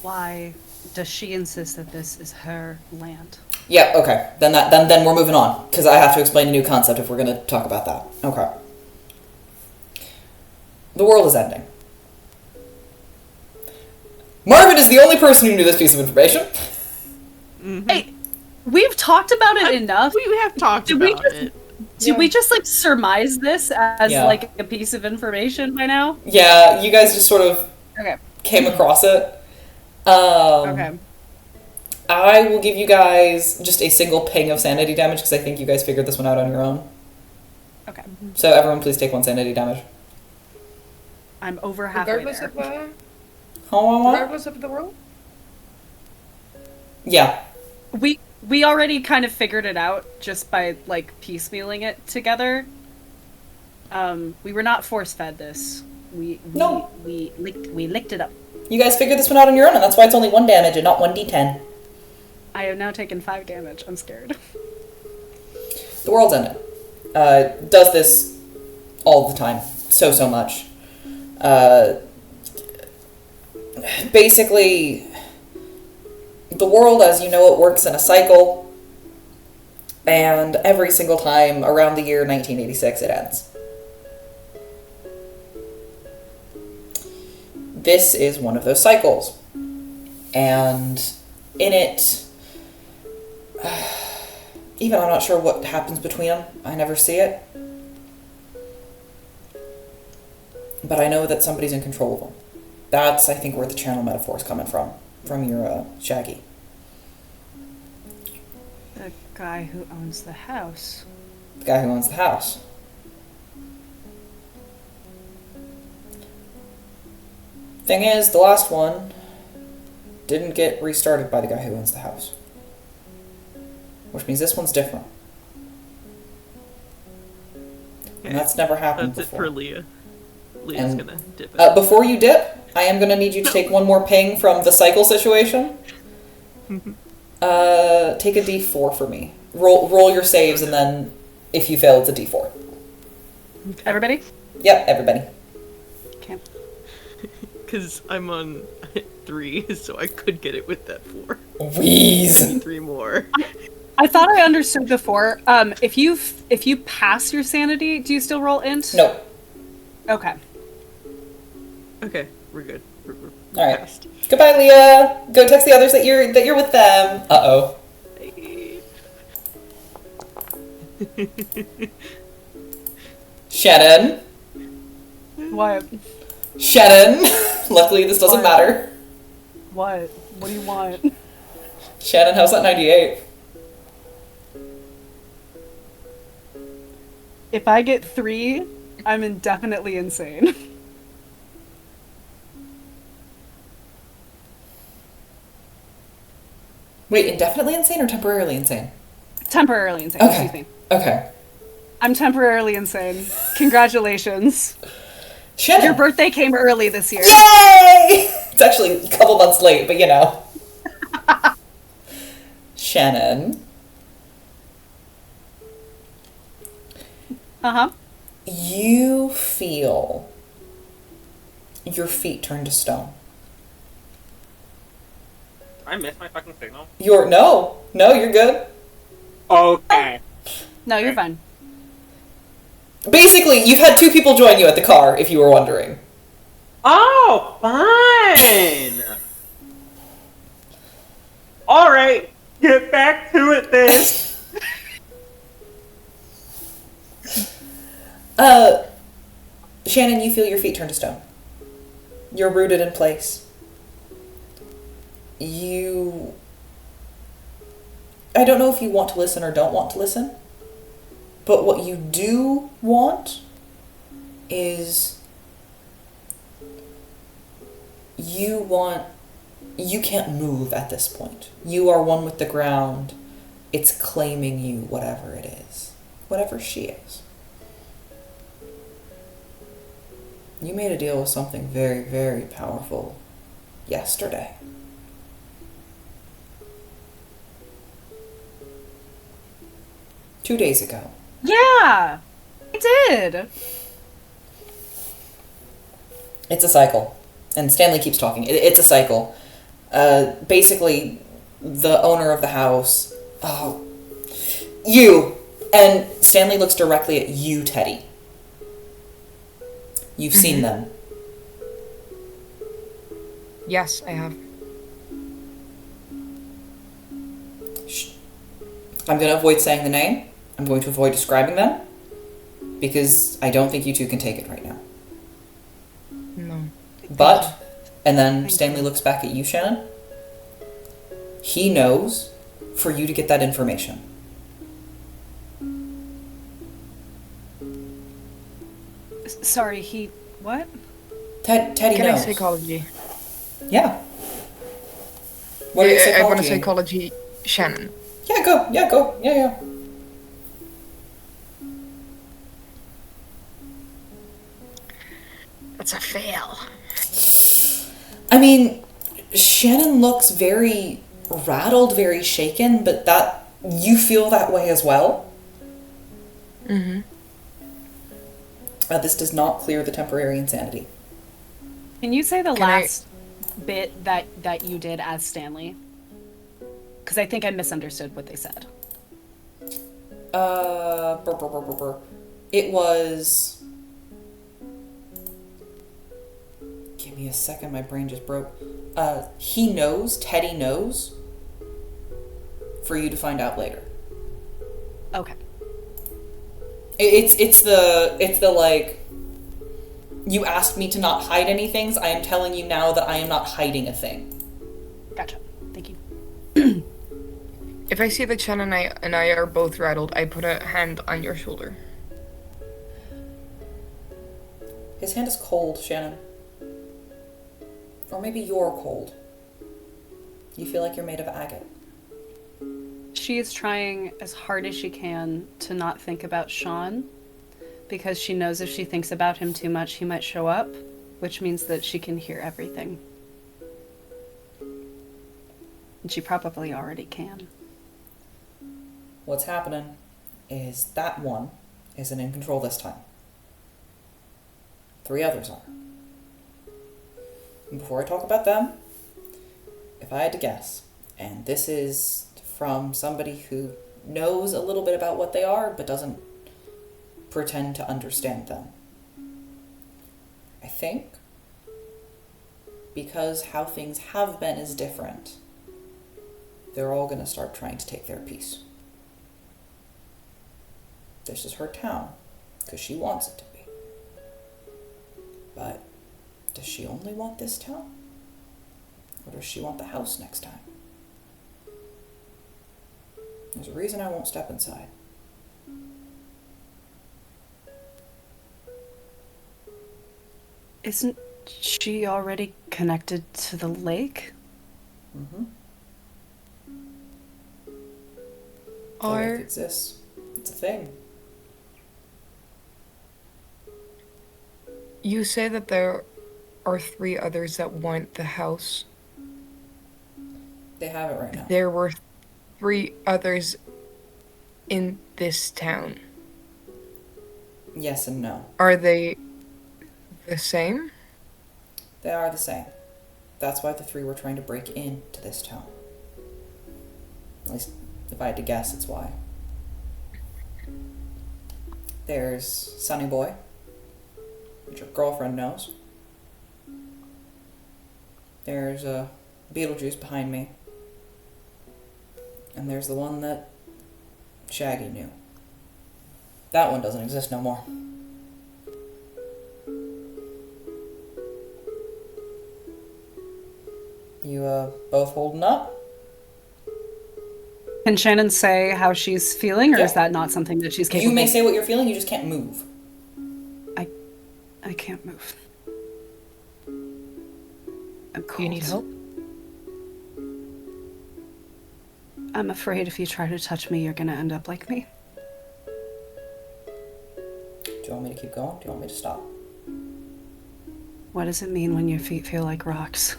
Why does she insist that this is her land? Yeah, okay. Then we're moving on, because I have to explain a new concept if we're going to talk about that. Okay. The world is ending. Marvin is the only person who knew this piece of information. Mm-hmm. Hey, we've talked about it enough. We have talked Did we about just- it. Did we just like surmise this as Yeah. like a piece of information by now? Yeah, you guys just sort of Okay. came across it. Okay. I will give you guys just a single ping of sanity damage, because I think you guys figured this one out on your own. Okay. So everyone please take 1 sanity damage. I'm over halfway Regardless there. regardless of the roll? Yeah. We already kind of figured it out just by like piecemealing it together. We were not force fed this. We licked it up. You guys figured this one out on your own, and that's why it's only 1 damage and not 1d10. I have now taken 5 damage. I'm scared. The world's ending. Does this all the time. So much. Basically, the world as you know it works in a cycle, and every single time around the year 1986 it ends. This is one of those cycles, and in it, even I'm not sure what happens between them. I never see it, but I know that somebody's in control of them. That's, I think, where the channel metaphor is coming from. from your Shaggy. The guy who owns the house. The guy who owns the house. Thing is, the last one didn't get restarted by the guy who owns the house. Which means this one's different. And that's never happened That's before. it for Lia. Lia's And, gonna dip it. Before you dip, I am going to need you to take one more ping from the cycle situation. Take a d4 for me. Roll your saves, and then if you fail, it's a d4. Everybody? Yep, everybody. Okay. Because I'm on 3, so I could get it with that 4. Wheeze! 3 more. I thought I understood before. If you pass your sanity, do you still roll int? Nope. Okay. Okay, we're good. We're All right. past. Goodbye, Leah. Go text the others that you're with them. Uh-oh. Shannon. What? Shannon. Luckily, this doesn't matter. What? What do you want? Shannon, how's that 98? If I get 3, I'm indefinitely insane. Wait, indefinitely insane or temporarily insane? Temporarily insane, Okay. excuse me. Okay. I'm temporarily insane. Congratulations. Shannon. Your birthday came early this year. Yay! It's actually a couple months late, but you know. Shannon. Uh-huh. You feel your feet turn to stone. I missed my fucking signal. No, you're good. Okay. No, you're fine. Basically, you've had 2 people join you at the car, if you were wondering. Oh, fine. All right, get back to it then. Shannon, you feel your feet turn to stone. You're rooted in place. I don't know if you want to listen or don't want to listen, but what you do want is you can't move at this point. You are one with the ground. It's claiming you, whatever it is. Whatever she is. You made a deal with something very, very powerful yesterday. Two days ago. Yeah! I did! It's a cycle. And Stanley keeps talking. It's a cycle. Basically, the owner of the house... Oh. You! And Stanley looks directly at you, Teddy. You've seen them. Yes, I have. Shh. I'm going to avoid saying the name. I'm going to avoid describing them. Because I don't think you two can take it right now. No. But, and then Stanley looks back at you, Shannon. He knows for you to get that information. Sorry, what? Teddy Can knows. I psychology? Yeah. What is I want to psychology? psychology Shannon. Yeah, go. Yeah. That's a fail. I mean, Shannon looks very rattled, very shaken, but that you feel that way as well. Mm-hmm. This does not clear the temporary insanity. Can you say the Can I- last bit that you did as Stanley? Because I think I misunderstood what they said. It was... Give me a second, my brain just broke. He knows, Teddy knows, for you to find out later. Okay. It's the like, you asked me to not hide any things. I am telling you now that I am not hiding a thing. Gotcha. Thank you. If I see that Shannon and I are both rattled, I put a hand on your shoulder. His hand is cold, Shannon. Or maybe you're cold. You feel like you're made of agate. She is trying as hard as she can to not think about Sean, because she knows if she thinks about him too much, he might show up, which means that she can hear everything. And she probably already can. What's happening is that one isn't in control this time. 3 others are. And before I talk about them, if I had to guess, and this is from somebody who knows a little bit about what they are, but doesn't pretend to understand them. I think because how things have been is different, they're all going to start trying to take their piece. This is her town, because she wants it to be. But does she only want this town? Or does she want the house next time? There's a reason I won't step inside. Isn't she already connected to the lake? Mm-hmm. The Are lake exists. It's a thing. you say that there are 3 others that want the house? They have it right now. There were 3 others in this town. Yes and no. Are they the same? They are the same. That's why the 3 were trying to break into this town. At least, if I had to guess, it's why. There's Sunny Boy, which your girlfriend knows. There's Beetlejuice behind me. And there's the one that Shaggy knew. That one doesn't exist no more. You both holding up? Can Shannon say how she's feeling, or Yeah. is that not something that she's capable You may of? say what you're feeling, you just can't move. I can't move. I'm cold. Do you need help? I'm afraid if you try to touch me, you're gonna end up like me. Do you want me to keep going? Do you want me to stop? What does it mean when your feet feel like rocks?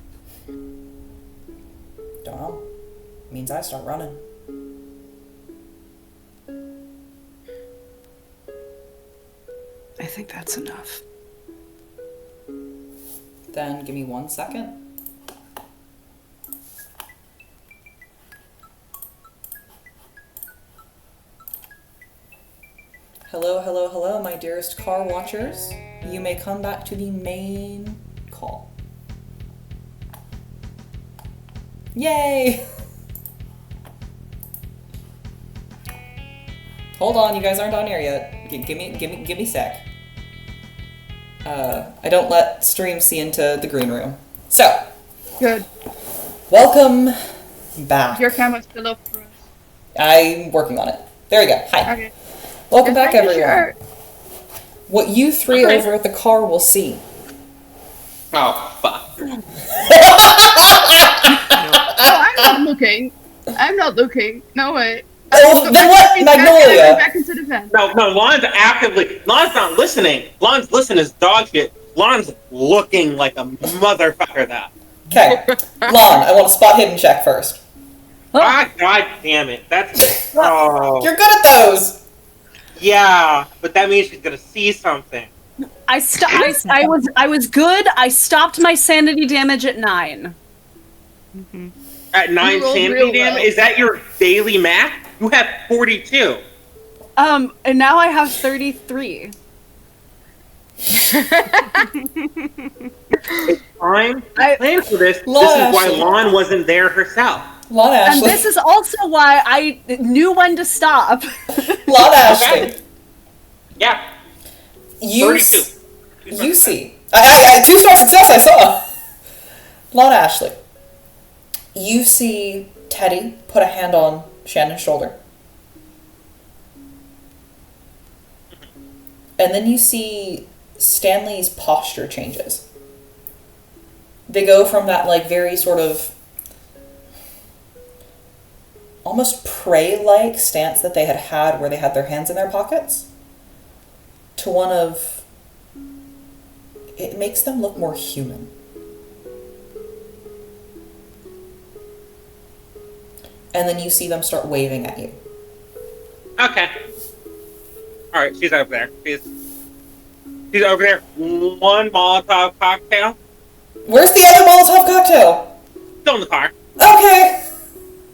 Don't know. It means I start running. I think that's enough. Then give me 1 second. Hello, hello, hello, my dearest car watchers. You may come back to the main call. Yay! Hold on, you guys aren't on air yet. Give me a sec. I don't let stream see into the green room. So, Good. welcome back. Your camera's still up for us. I'm working on it. There we go. Hi. Okay. Welcome Just back, making everyone. sure. What you 3 Okay. over at the car will see. Oh, fuck. Oh, I'm not looking. I'm not looking. No way. Oh, then what? I'm Magnolia! back into the vent. No, Lon's not listening. Lon's listening as dog shit. Lon's looking like a motherfucker, though. Okay. Lon, I want a spot hidden check first. Ah, god damn it. That's... Oh. You're good at those! Yeah, but that means she's gonna see something. I was good. I stopped my sanity damage at 9. At 9 You rolled sanity real damage? well. Is that your daily math? You have 42. And now I have 33. Fine. I- Plan for this. Lon This is why Ashley. Lon wasn't there herself. Lon And Ashley. this is also why I knew when to stop. Lon Ashley. Yeah, You 32. You see. I 2 star success, I saw. Lon Ashley. You see Teddy put a hand on Shannon's shoulder. And then you see Stanley's posture changes. They go from that like very sort of almost prey-like stance that they had where they had their hands in their pockets to one of, it makes them look more human. And then you see them start waving at you. Okay. Alright, she's over there. She's over there. One Molotov cocktail. Where's the other Molotov cocktail? Still in the car. Okay.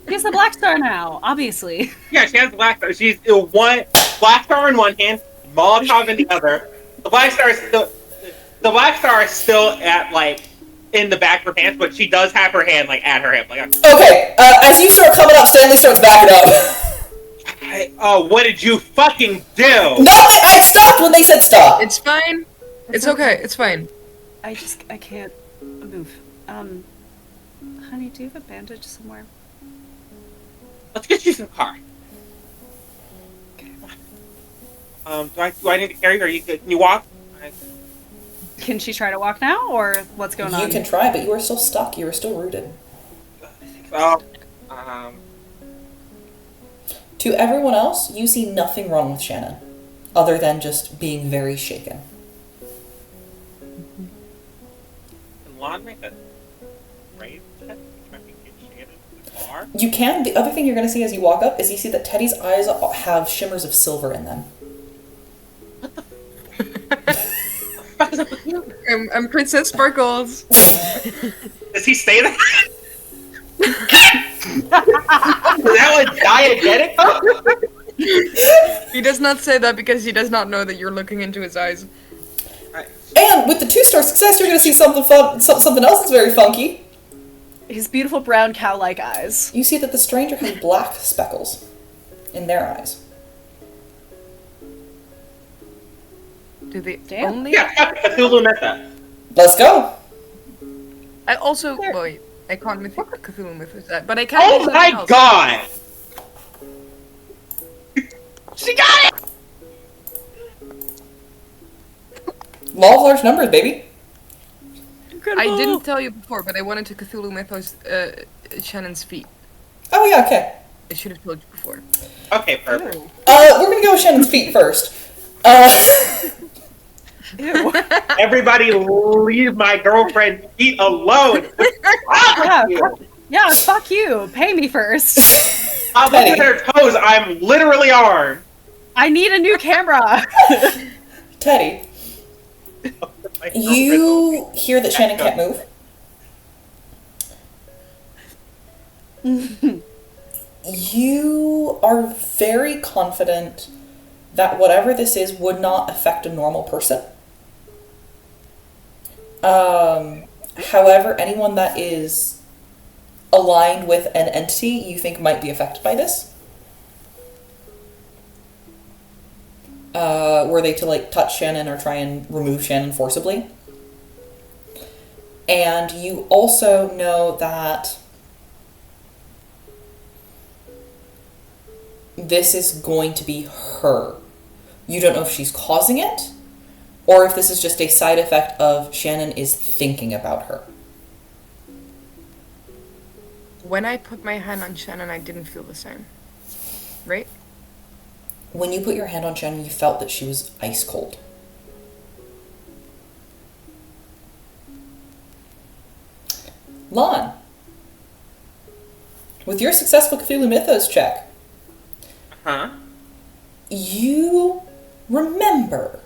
He's the Black Star now, obviously. Yeah, she has the Black Star. She's one Black Star in one hand, Molotov in the other. The Black Star is still at like in the back of her pants, but she does have her hand like at her hip. Like, okay. As you start coming up, Stanley starts backing up. What did you fucking do? No, I stopped when they said stop. It's fine. It's okay. It's fine. I can't move. Honey, do you have a bandage somewhere? Let's get you some car. Okay. Do I need to carry her? Can you walk? Can she try to walk now, or what's going on? You can try, but you are still stuck. You are still rooted. So, To everyone else, you see nothing wrong with Shannon, other than just being very shaken. can Lahn make a raise check trying to get Shannon to the car? You can. The other thing you're going to see as you walk up is you see that Teddy's eyes have shimmers of silver in them. I'm Princess Sparkles. Does he say that? Is that what diegetic? He does not say that because he does not know that you're looking into his eyes. And with the 2-star success, you're going to see something fun, something else that's very funky. His beautiful brown cow-like eyes. You see that the stranger has black speckles in their eyes. Do they Damn. only? Yeah, Cthulhu Meta. Let's go. I also wait. I can't myth Cthulhu myth that, but I can't. Oh my god! She got it! Law of large numbers, baby. Incredible. I didn't tell you before, but I wanted to Cthulhu mythos Shannon's feet. Oh yeah, okay. I should have told you before. Okay, perfect. We're going to go with Shannon's feet first. Ew. Everybody leave my girlfriend's feet alone! Yeah, fuck you. Pay me first. I'm looking at her toes, I'm literally armed! I need a new camera. Teddy, you hear that Shannon can't move. You are very confident that whatever this is would not affect a normal person. However, anyone that is aligned with an entity you think might be affected by this. Were they to like touch Shannon or try and remove Shannon forcibly. And you also know that this is going to be her. You don't know if she's causing it, or if this is just a side effect of Shannon is thinking about her. When I put my hand on Shannon, I didn't feel the same. Right? When you put your hand on Shannon, you felt that she was ice cold. Lahn, with your successful Cthulhu Mythos check, you remember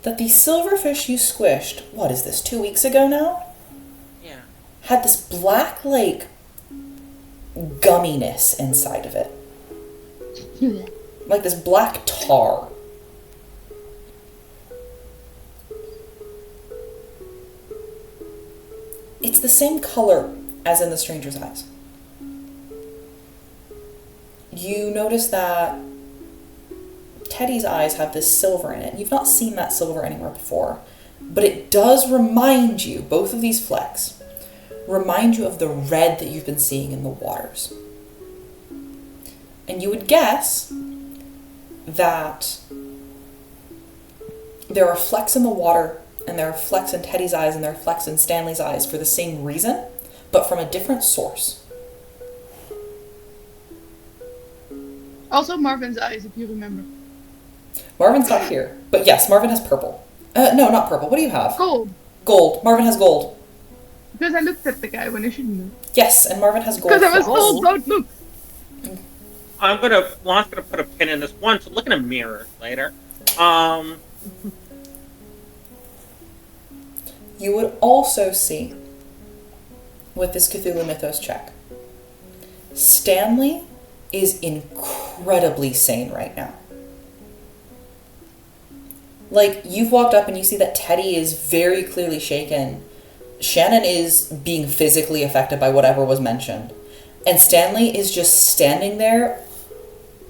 that the silverfish you squished, what is this, 2 weeks ago now? Yeah. Had this black, like, gumminess inside of it. Like this black tar. It's the same color as in the stranger's eyes. You notice that Teddy's eyes have this silver in it. You've not seen that silver anywhere before, but it does remind you, both of these flecks, remind you of the red that you've been seeing in the waters. And you would guess that there are flecks in the water, and there are flecks in Teddy's eyes, and there are flecks in Stanley's eyes for the same reason, but from a different source. Also Marvin's eyes, if you remember. Marvin's not here, but yes, Marvin has purple. No, not purple. What do you have? Gold. Gold. Marvin has gold. Because I looked at the guy when I shouldn't have. Yes, and Marvin has gold. Because I was flecks. told, don't look. Lon's gonna put a pin in this one to look in a mirror later. You would also see, with this Cthulhu Mythos check, Stanley is incredibly sane right now. Like, you've walked up and you see that Teddy is very clearly shaken. Shannon is being physically affected by whatever was mentioned. And Stanley is just standing there,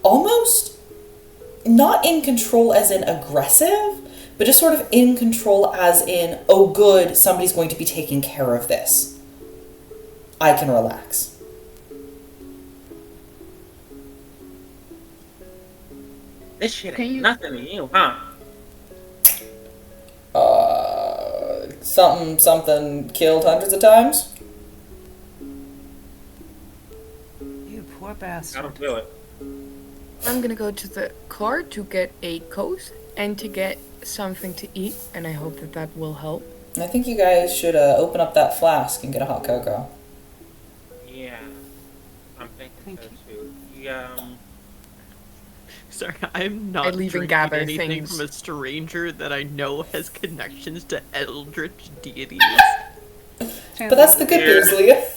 almost not in control as in aggressive, but just sort of in control as in, oh good, somebody's going to be taking care of this. I can relax. This shit Can ain't you- nothing to you, huh? Something killed hundreds of times? You poor I bastard. don't do it. I'm gonna go to the car to get a coat and to get something to eat, and I hope that that will help. I think you guys should open up that flask and get a hot cocoa. Yeah. I'm thinking Thank so you. too. Sorry, I'm not I leave and drinking gather anything things. from a stranger that I know has connections to eldritch deities. But that's the good news, Leah.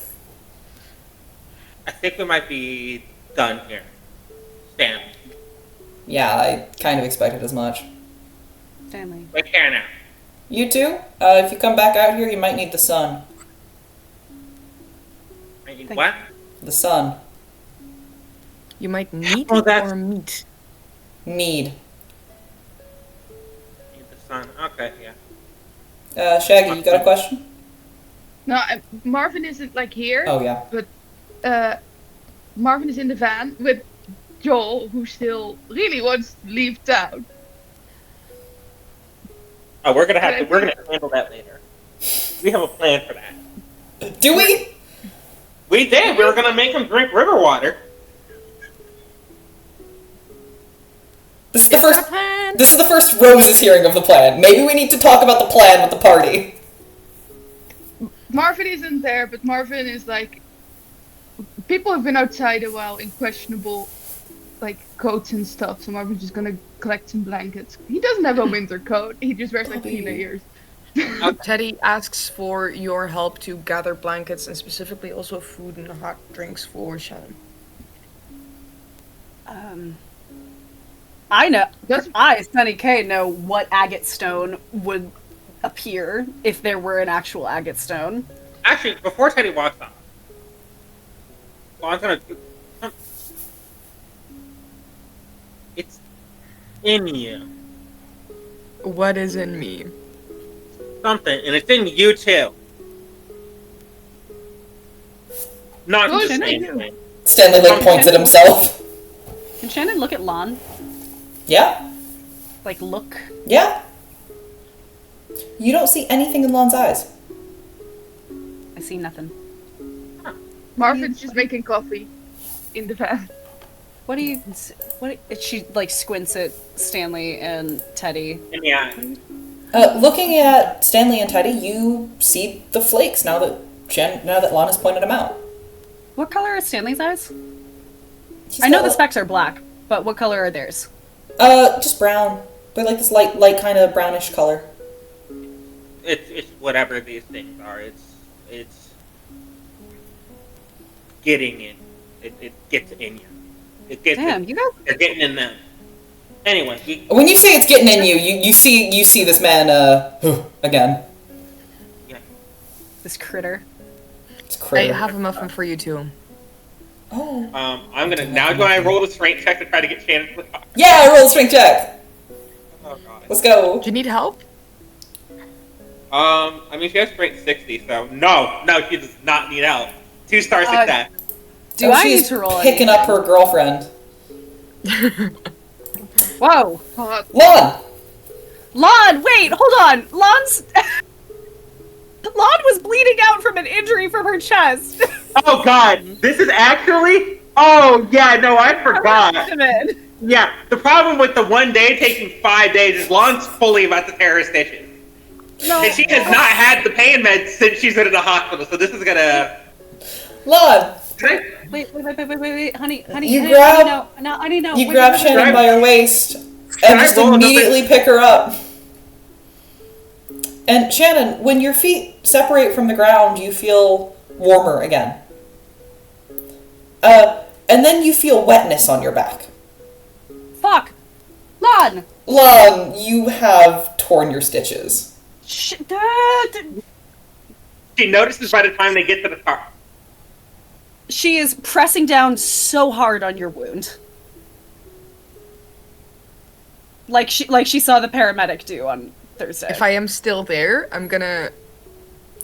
I think we might be done here. Stan, Yeah, I kind of expected as much. Stanley. take care now. You too? If you come back out here, you might need the sun. I need Thank what? The sun. You might need Oh, that's- or meat. Need. Need the sun. Okay, yeah. Shaggy, you got a question? No, Marvin isn't like here. Oh, yeah. Marvin is in the van with Joel, who still really wants to leave town. Oh, we're gonna handle that later. We have a plan for that. Do we? We did. We were gonna make him drink river water. This is the first Rose's hearing of the plan. Maybe we need to talk about the plan with the party. Marvin isn't there, but Marvin is like, people have been outside a while in questionable, like, coats and stuff, so Marvin's just gonna collect some blankets. He doesn't have a winter coat, he just wears like Bobby. Tina ears. Teddy asks for your help to gather blankets and specifically also food and hot drinks for Shannon. I know. That's- I, Sunny K, know what agate stone would appear if there were an actual agate stone. Actually, before Teddy walks off, Lon's gonna. It's in you. What is in me? Something, and it's in you too. Not What the is in same you? thing. Stanley, like, points at himself. Can Shannon look at Lahn? Yeah? Like, look? Yeah? You don't see anything in Lon's eyes. I see nothing. Marvin's just making coffee in the van. What do you... What? She, like, squints at Stanley and Teddy. In the eye. Looking at Stanley and Teddy, you see the flakes now that Lon has pointed them out. What color are Stanley's eyes? He's I know got the specs are black, but what color are theirs? Just brown. They're like this light kind of brownish color. It's whatever these things are. It's getting in. It gets in you. It gets. Damn, you guys... They're getting in them. Anyway, When you say it's getting in you, you see this man again. This critter. It's I crazy. have a muffin for you too. Oh. I'm gonna now. Do I roll the strength check to try to get Shannon to talk? Yeah, roll a strength check. Oh god. Let's go. Do you need help? I mean, she has strength 60, so no, she does not need help. 2-star success. Do I need she's to roll picking up her girlfriend. Whoa. Lahn! Lahn, wait, hold on. Lahn's... Lahn was bleeding out from an injury from her chest. Oh god, this is actually... Oh, yeah, no, I forgot. Yeah, the problem with the 1 day taking 5 days is Lahn's fully about to tear her stitches. No. And she has not had the pain meds since she's been in the hospital, so this is gonna... Lahn! Wait, honey, You I grab- need to know. You Wait, grab wait, Shannon wait. by her waist I and just roll another- immediately pick her up. And Shannon, when your feet separate from the ground, you feel warmer again. And then you feel wetness on your back. Fuck! Lahn! Lahn, you have torn your stitches. She notices by the time they get to the car. She is pressing down so hard on your wound. Like she saw the paramedic do on Thursday. If I am still there, I'm gonna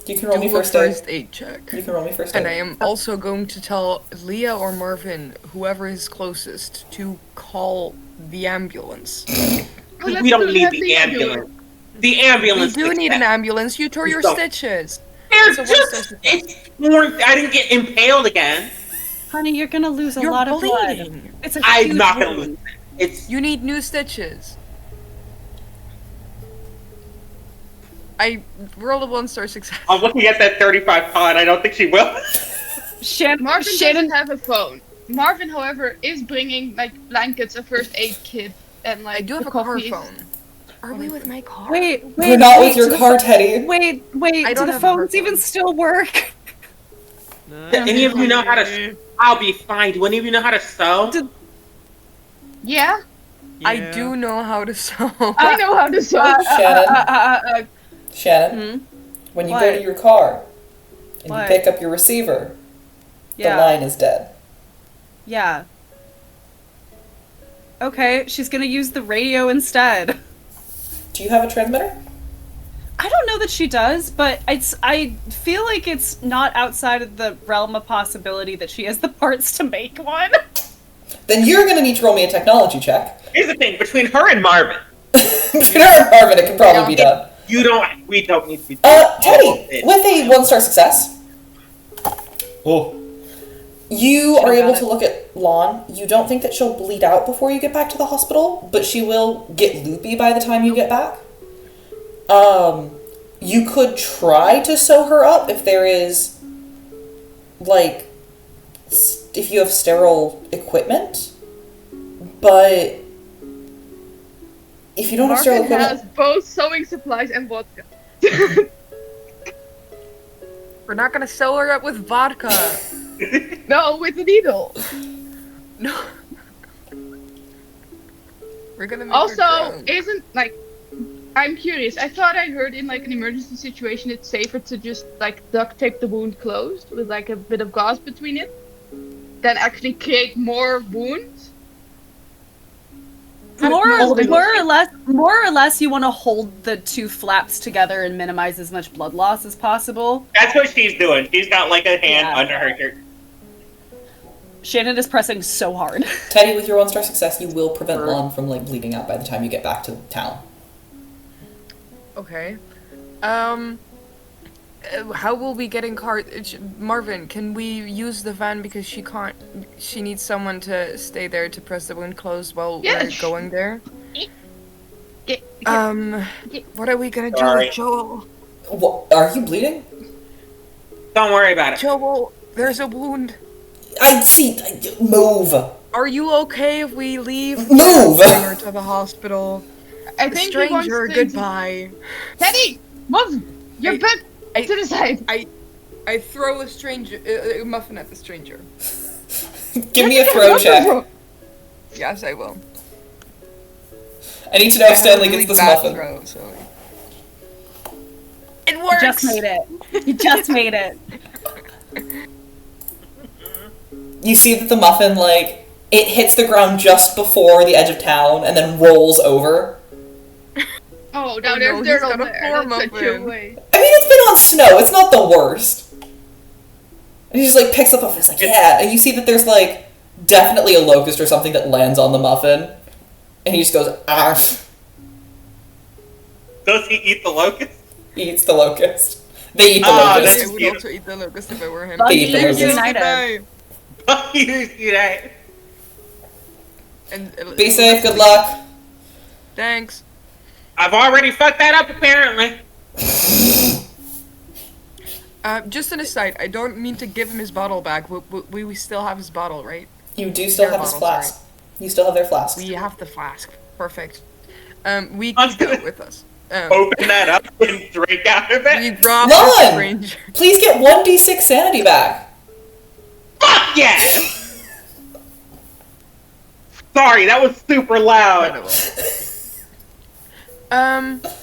You can roll me do a first aid. first aid check. You can roll me first aid. And I am also going to tell Lia or Marvin, whoever is closest, to call the ambulance. We don't need the ambulance. The You ambulance. do need an ambulance. You tore We your don't. stitches. It's So what's just, this? it's more, I didn't get impaled again. Honey, you're gonna lose a You're lot of blood. bleeding. It's a I'm huge not gonna wound. lose it. It's, You need new stitches. I rolled a 1-star success. I'm looking at that 35 pod, I don't think she will. Marvin Shannon, doesn't have a phone. Marvin, however, is bringing like blankets, a first aid kit, and like I do have the a car coffee. phone. Are we with my car? wait, We're not with do your the car, pho- Teddy. Wait, I do don't the have a phones phone. even still work? Do any of you know how to... I'll be fine. Do any of you know how to sew? Yeah, I do know how to sew. I know how to sew. Shannon, Shannon, when you go to What? your car and What? you pick up your receiver, Yeah. the line is dead. Yeah. Okay, she's gonna use the radio instead. Do you have a transmitter? I don't know that she does, but I feel like it's not outside of the realm of possibility that she has the parts to make one. Then you're going to need to roll me a technology check. Here's the thing, between her and Marvin, Between her and Marvin, it can probably be done. we don't need to be... Teddy, with a 1-star success, you are able to look at Lahn. You don't think that she'll bleed out before you get back to the hospital, but she will get loopy by the time you get back. You could try to sew her up if there is, like, if you have sterile equipment, but if you don't have sterile Marvin equipment... has both sewing supplies and vodka. We're not gonna sew her up with vodka. No, with a needle. No. We're gonna make her Also, drown. isn't like, I'm curious. I thought I heard in like an emergency situation, it's safer to just like duct tape the wound closed with like a bit of gauze between it, than actually create more wounds. More More or less, you want to hold the two flaps together and minimize as much blood loss as possible. That's what she's doing. She's got like a hand Yeah. under her shirt. Shannon is pressing so hard. Teddy, with your 1-star success, you will prevent Lahn from like bleeding out by the time you get back to town. Okay. How will we get in car? Marvin, can we use the van because she can't? She needs someone to stay there to press the wound closed while Yes. we're going there. Get- What are we gonna do Sorry. with Joel? What, are you bleeding? Don't worry about it. Joel, there's a wound. I see. Move. Are you okay if we leave? Move! Bring her to the hospital. I think he wants Stranger, to- goodbye. Teddy, move! You're I- back I- to the side. I throw a stranger, a muffin at the stranger. Give me a throw check. Yes, I will. I need to know I if have Stanley a really gets this bad muffin. throw, so. It works. You just made it. You just made it. You see that the muffin, like, it hits the ground just before the edge of town and then rolls over. Oh Oh, now Oh, there's no, dirt he's on got a there. floor That's such a muffin. waste. I mean, it's been on snow. It's not the worst. And he just like picks up a muffin. It's like, yeah. And you see that there's like definitely a locust or something that lands on the muffin. And he just goes, arf. Does he eat the locust? He eats the locust. They eat the Oh, locust. that's- I would also eat the locust if I were him. Bug They eat the eaters locust. united. Right. And, Be safe. Good luck. Thanks. I've already fucked that up, apparently. Just an aside, I don't mean to give him his bottle back. We still have his bottle, right? You do still Their have his bottle, flask. You still have their flask. We have the flask. Perfect. We I was keep gonna- it with us. Open that up and drink out of We it. drop Lahn! the stranger. Please get 1d6 sanity back. Fuck yes! Sorry, that was super loud.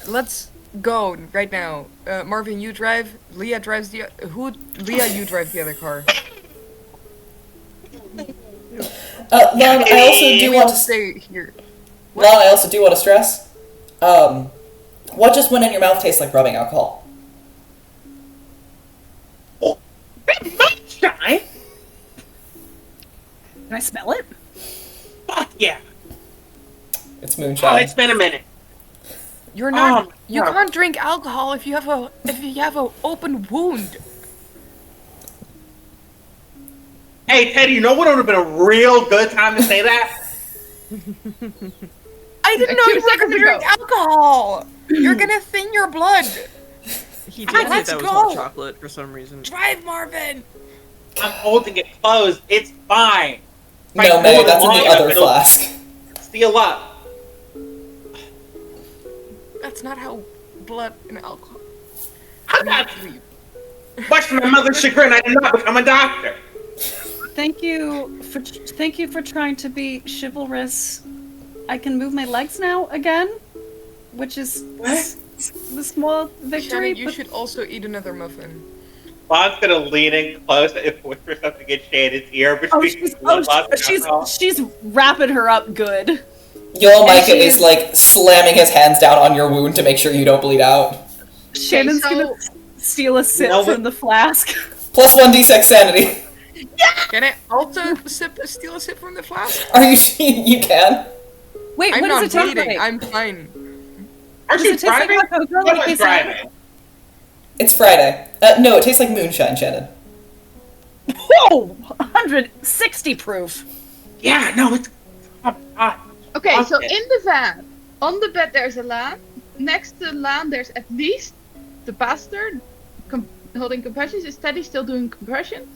Let's go right now. Marvin, you drive. Lia drives the. Lia, you drive the other car. Lahn, I also do We want all to. stay here. Lahn, I also do want to stress. What just went in your mouth tastes like rubbing alcohol. Moonshine? Can I smell it? Fuck yeah. It's Oh, moonshine. it's been a minute. You're not. You no. can't drink alcohol if you have a open wound. Hey, Teddy, you know what would have been a real good time to say that? I didn't Like know 2 you were seconds gonna drink ago. alcohol. You're gonna thin your blood. He did say Let's that was go. hot chocolate for some reason. Drive, Marvin. I'm holding it closed. It's fine. If I No, May, hold it that's in long the enough, other it'll flask. Seal up. That's not how blood and alcohol. I'm not. Much to my mother's chagrin, I did not become a doctor. Thank you for trying to be chivalrous. I can move my legs now again, which is What? the small victory. Shannon, you but- should also eat another muffin. Lon's gonna lean in close and whisper something in Shannon's ear Oh, between she's wrapping her up good. Yo, Micah she is is- like slamming his hands down on your wound to make sure you don't bleed out. Shannon's so- gonna steal a sip know what- from the flask. Plus 1d6 sanity. Can I also steal a sip from the flask? Are you sure you can? Wait, I'm what not does it taste bleeding. like? I'm fine. Aren't Does you it taste like driving? hot cocoa, What like was they said? driving? It's Friday. No, it tastes like moonshine, Shannon. Whoa! 160 proof. Yeah, no, it's hot. Okay, so Okay. in the van, on the bed there's a lamp. Next to the lamp there's at least the pastor holding compressions. Is Teddy still doing compressions?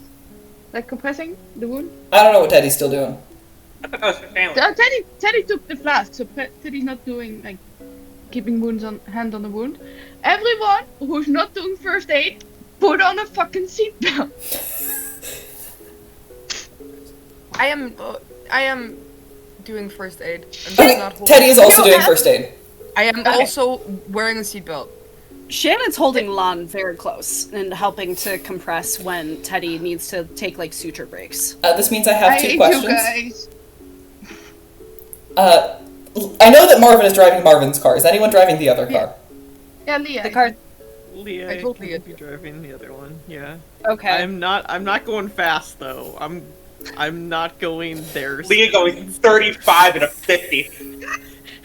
Like compressing the wound? I don't know what Teddy's still doing. I thought that was for Stanley. Teddy took the flask, so Teddy's not doing like keeping wounds on hand on the wound. Everyone who's not doing first aid, put on a fucking seatbelt. I am doing first aid. I'm just Okay, not holding. Teddy is also You doing have- first aid. I am Okay. also wearing a seatbelt. Shannon's holding Lahn very close and helping to compress when Teddy needs to take like suture breaks. This means I have I two hate questions. you guys. I know that Marvin is driving Marvin's car. Is anyone driving the other car? Yeah, Leah. The car. Leah, I told Leah be driving the other one. Yeah. Okay. I'm not going fast though. I'm not going there. Leah going 35 and a 50.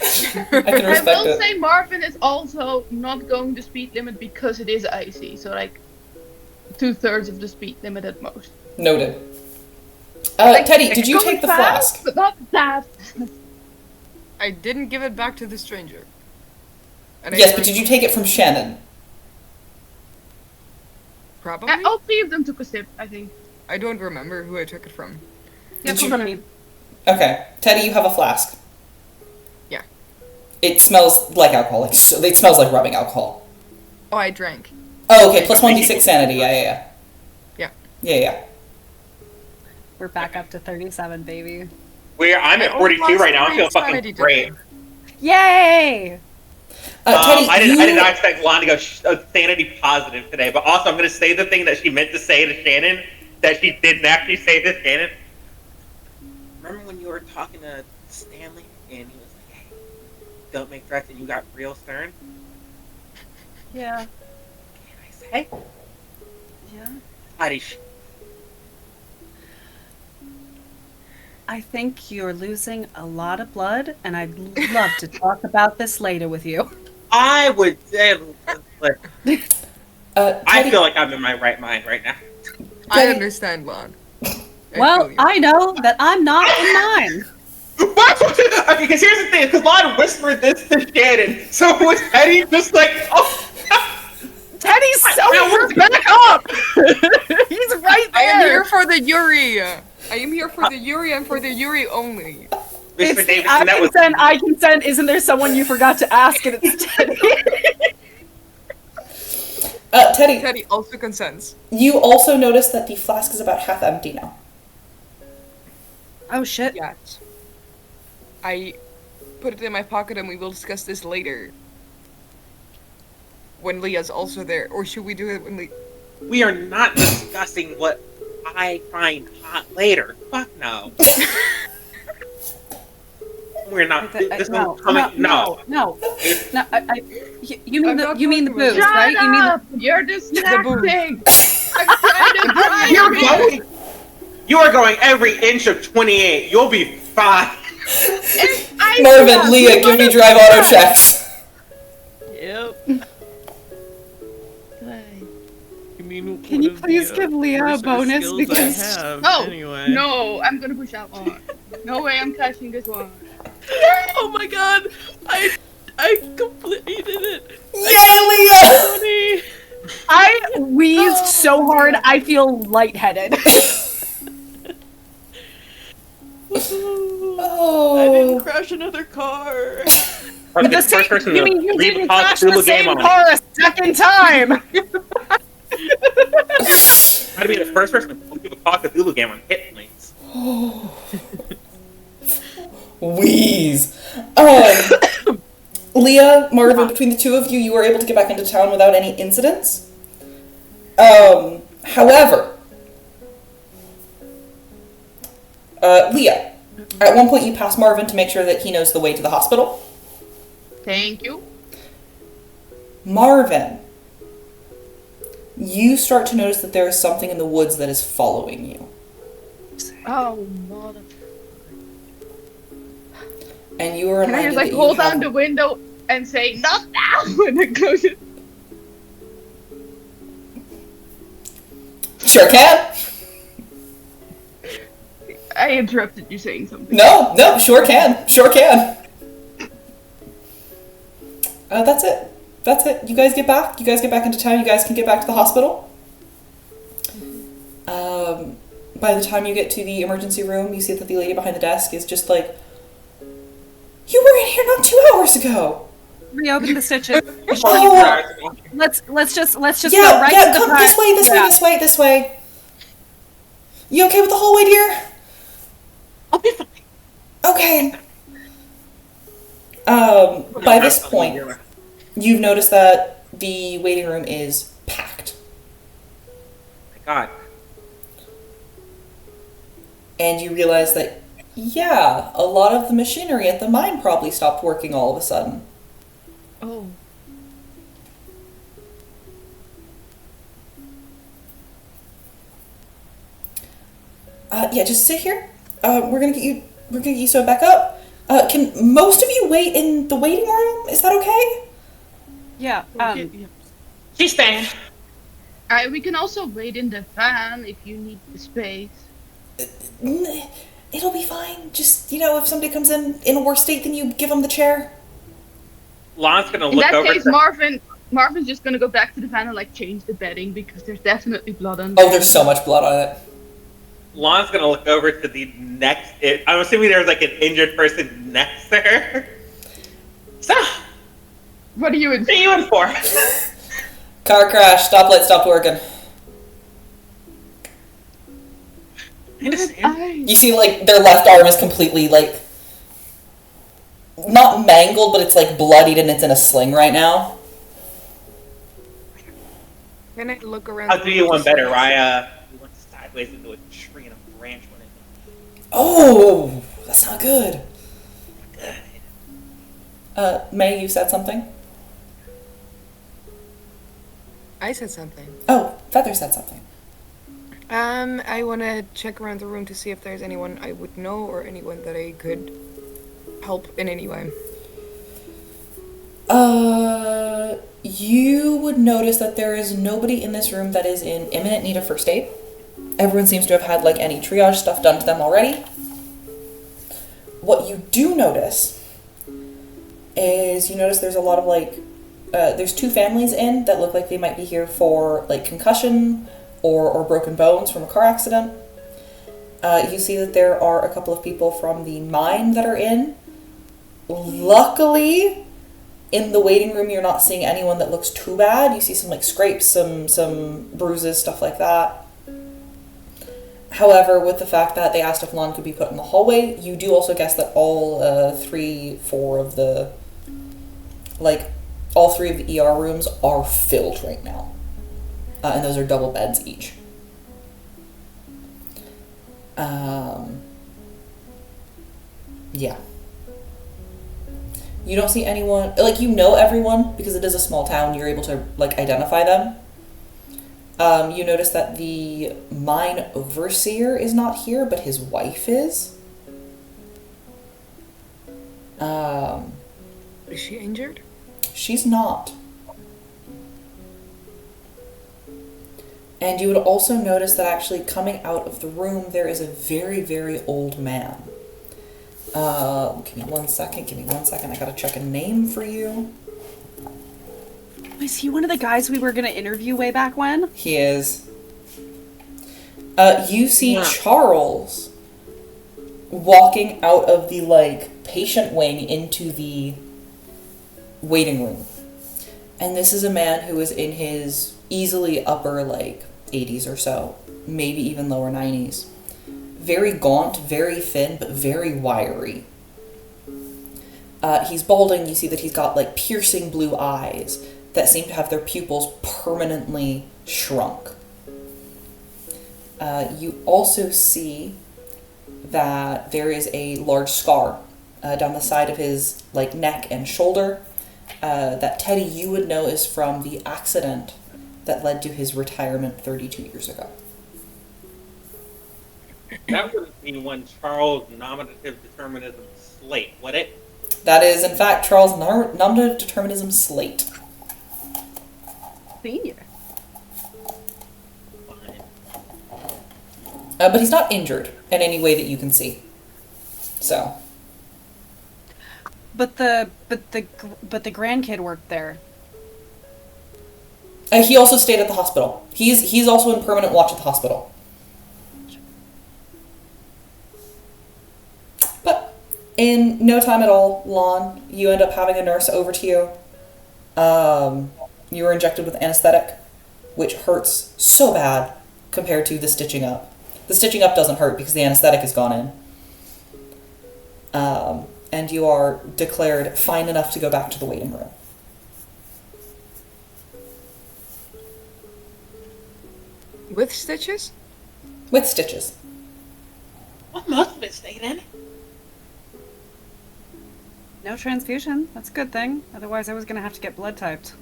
I can I respect will it. say Marvin is also not going the speed limit because it is icy, so like 2/3 of the speed limit at most. Noted. Like, Teddy, did you going take the fast, flask? But not that. I didn't give it back to the stranger. And I Yes, but drank- did you take it from Shannon? Probably. All 3 of them took a sip, I think. I don't remember who I took it from. Did Hold you? on me. Okay, Teddy, you have a flask. Yeah. It smells like alcohol. Like it smells like rubbing alcohol. Oh, I drank. Oh, okay. Plus 1d6 sanity. Yeah. Yeah. Yeah. We're back up to 37, baby. I'm at I 42 lost right now. I feel 3 sanity fucking great. today. Yay! Teddy, I did you- not expect Lon to go sanity positive today, but also I'm going to say the thing that she meant to say to Shannon that she didn't actually say to Shannon. Remember when you were talking to Stanley and he was like, "Hey, don't make threats and you got real stern. Yeah. Can I say? Yeah. Bloody sh- I think you're losing a lot of blood, and I'd love to talk about this later with you. I would say, I Teddy, feel like I'm in my right mind right now. I understand, Lahn. Well, I know that I'm not in mine. Okay, because here's the thing, because Lon whispered this to Shannon, so was Teddy just like, oh, Teddy's so back up! He's right I am there! here for the Yuri. I am here for the Yuri and for the Yuri only. Mr. Davieson, I that was consent, I consent. Isn't there someone you forgot to ask and it's Teddy? Teddy, Teddy also consents. you also notice that the flask is about half empty now. Oh shit. Yes. I put it in my pocket and we will discuss this later. When Leah's also there. Or should we do it when we are not discussing what I find hot later. Fuck no. We're not. This No, one's coming. No. You mean I'm you mean the not talking booze, about- right? You mean Up! You're distracting! I'm trying to You're drive it. going. You are going every inch of 28. You'll be fine. If I Marvin, stop, Leah, you're give me gonna drive auto crash. checks. Yep. I mean, Can one you of please the, give Leah a resource bonus skills because- I have, No, anyway. No, I'm gonna push that one. No way I'm catching this one. Oh my god! I completed it! Yay, Leah! Funny! I wheezed so hard I feel lightheaded. I didn't crash another car! I'm The the same, first person you to mean you leave didn't the crash the Cthulhu game same on. car a second time? I'd be the first person to leave a Cthulhu game on hit points. Wheeze. Leah, Marvin, between the two of you, you were able to get back into town without any incidents. However, Leah, at one point you pass Marvin to make sure that he knows the way to the hospital. Thank you. Marvin, you start to notice that there is something in the woods that is following you. Oh, mother. And you are Can I reminded just like that hold you have... down the window and say, not now, when I close it? Sure can. I interrupted you saying something. No, sure can. Sure can. That's it. That's it. You guys get back. You guys get back into town. You guys can get back to the hospital. By the time you get to the emergency room, you see that the lady behind the desk is just like, "You were in here not 2 hours ago." Reopen the stitches. Oh, Let's just yeah, go right yeah. to the Come front. this way. This way. This way. This way. You okay with the hallway, dear? I'll be fine. Okay. By this point, you've noticed that the waiting room is packed. My God. And you realize that, yeah, a lot of the machinery at the mine probably stopped working all of a sudden. Oh. Yeah, just sit here. We're gonna get you sewed back up. Can most of you wait in the waiting room? Is that okay? Yeah. She's staying. We can also wait in the van if you need the space. It'll be fine. Just, if somebody comes in a worse state than you, give them the chair. Lon's gonna In look that over case, to... Marvin's just gonna go back to the van and like change the bedding because there's definitely blood on Oh, there's so much blood on it. Lon's gonna look over to the next... I'm assuming there's like an injured person next to her. So, What are you in? what are you in for? Car crash. Stoplight stopped working. I understand. You see, like, their left arm is completely, like, not mangled, but it's, like, bloodied and it's in a sling right now. Can I look around? I'll do you one better. I went sideways into a tree and a branch went in. Oh, that's not good. May, you said something? I said something. Oh, Feather said something. I want to check around the room to see if there's anyone I would know or anyone that I could help in any way. You would notice that there is nobody in this room that is in imminent need of first aid. Everyone seems to have had, like, any triage stuff done to them already. What you do notice is you notice there's a lot of, like, there's 2 families in that look like they might be here for, like, concussion or broken bones from a car accident. You see that there are a couple of people from the mine that are in. Luckily, in the waiting room, you're not seeing anyone that looks too bad. You see some, like, scrapes, some bruises, stuff like that. However, with the fact that they asked if Lahn could be put in the hallway, you do also guess that all 3 of the ER rooms are filled right now. And those are double beds each. Yeah. You don't see anyone, like, you know everyone, because it is a small town, you're able to, like, identify them. You notice that the mine overseer is not here, but his wife is. Is she injured? She's not. And you would also notice that actually coming out of the room, there is a very, very old man. Give me one second. I gotta check a name for you. Is he one of the guys we were going to interview way back when? He is. You see Charles walking out of the, like, patient wing into the waiting room. And this is a man who is in his easily upper, like, 80s or so, maybe even lower 90s. Very gaunt, very thin, but very wiry. He's balding. You see that he's got, like, piercing blue eyes that seem to have their pupils permanently shrunk. You also see that there is a large scar down the side of his, like, neck and shoulder that, Teddy, you would know is from the accident that led to his retirement 32 years ago. That wouldn't be one Charles Nominative Determinism Slate, would it? That is, in fact, Charles Nominative Determinism Slate. Senior. But he's not injured in any way that you can see. So. But the grandkid worked there. He also stayed at the hospital. He's also in permanent watch at the hospital. But in no time at all, Lahn, you end up having a nurse over to you. You were injected with anesthetic, which hurts so bad compared to the stitching up. The stitching up doesn't hurt because the anesthetic has gone in. And you are declared fine enough to go back to the waiting room. With stitches? With stitches. Well, most of it stayed in. No transfusion. That's a good thing. Otherwise, I was going to have to get blood typed.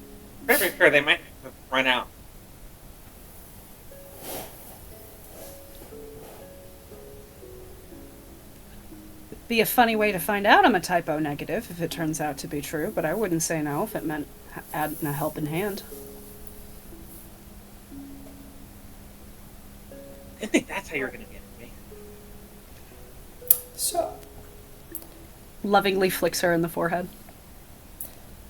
Very sure they might have run out. It'd be a funny way to find out I'm a typo negative if it turns out to be true, but I wouldn't say no if it meant adding a helping hand. I think that's how you're going to get me. So, Lovingly flicks her in the forehead.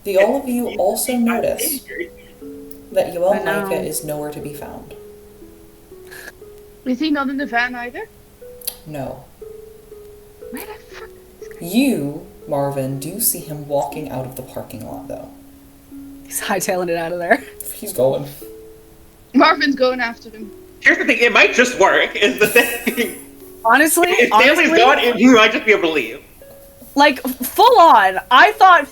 all of you also notice that Yoel I know. Micah is nowhere to be found. Is he not in the van either? No. Where the fuck? You, Marvin, do see him walking out of the parking lot, though. He's hightailing it out of there. He's going. Marvin's going after him. Here's the thing, it might just work, is the thing. Honestly, If Stanley's gone, you might just be able to leave. like, full on, I thought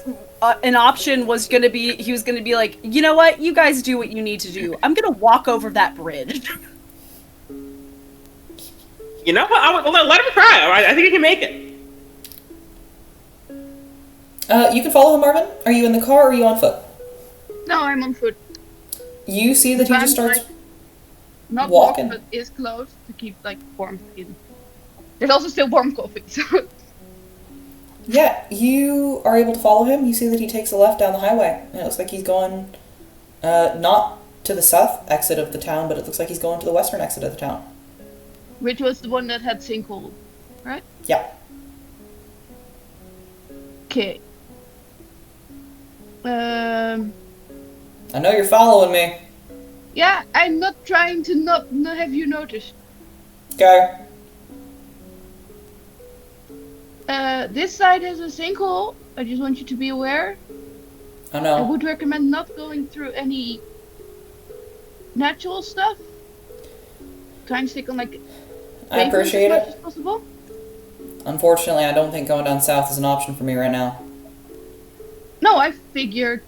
an option was going to be, he was going to be like, you know what, you guys do what you need to do. I'm going to walk over that bridge. You know what? Let him try. I think he can make it. You can follow him, Marvin. Are you in the car or are you on foot? No, I'm on foot. You see that he just starts Not walking. walk, but is close to keep like warmth in. There's also still warm coffee, so Yeah, you are able to follow him. You see that he takes a left down the highway. And it looks like he's going not to the south exit of the town, but it looks like he's going to the western exit of the town. which was the one that had sinkhole, right? Yeah. Okay. I know you're following me. Yeah, I'm not trying to not have you noticed. Okay. This side has a sinkhole. I just want you to be aware. I I know. would recommend not going through any natural stuff. Try and stick on like I appreciate as much it. as possible. Unfortunately, I don't think going down south is an option for me right now. No, I figured.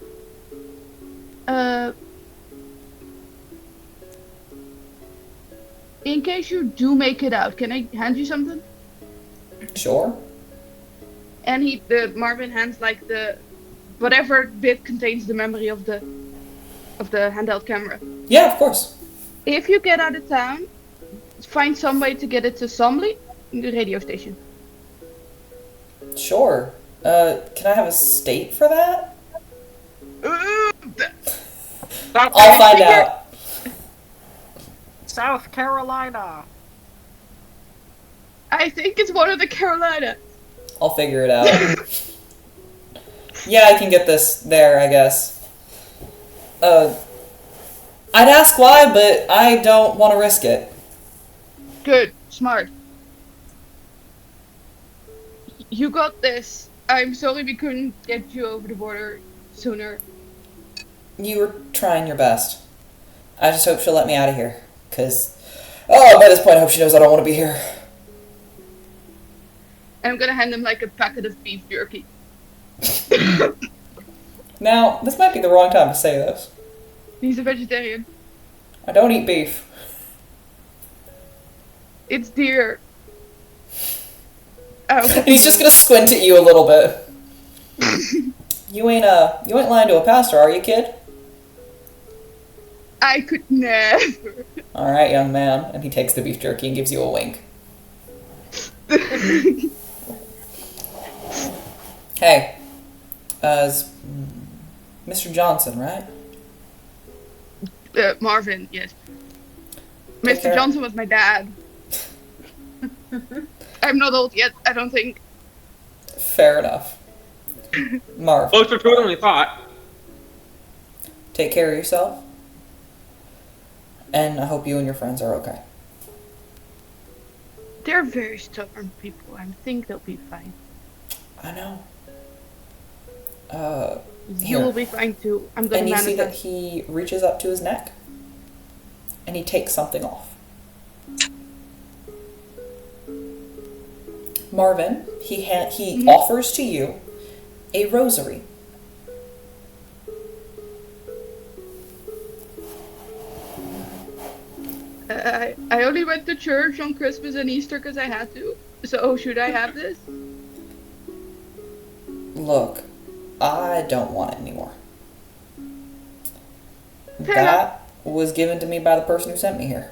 In case you do make it out, can I hand you something? Sure. And Marvin hands like the whatever bit contains the memory of the handheld camera. Yeah, of course. If you get out of town, find some way to get it to Somley, the radio station. Sure. Can I have a state for that? I'll find out. South Carolina. I think it's one of the Carolina. I'll figure it out. Yeah, I can get this there, I guess. I'd ask why, but I don't want to risk it. Good, smart. You got this. I'm sorry we couldn't get you over the border sooner. You were trying your best. I just hope she'll let me out of here. Because, by this point I hope she knows I don't want to be here. I'm gonna hand him like a packet of beef jerky. Now, this might be the wrong time to say this. He's a vegetarian. I don't eat beef. It's deer. And Oh, he's just gonna squint at you a little bit. You ain't lying to a pastor, are you, kid? I could never. Alright, young man. And he takes the beef jerky and gives you a wink. Hey. Mr. Johnson, right? Marvin, yes. Take Mr. care. Johnson was my dad. I'm not old yet, I don't think. Fair enough. Marv, Closer to it than we thought. take care of yourself. And I hope you and your friends are okay. They're very stubborn people. I think they'll be fine. I know. You Here. will be fine too. I'm gonna And you see that manifest. he reaches up to his neck. And he takes something off. Marvin, he offers to you a rosary. I only went to church on Christmas and Easter because I had to. So should I have this? Look, I don't want it anymore. Fair That was given to me by the person who sent me here.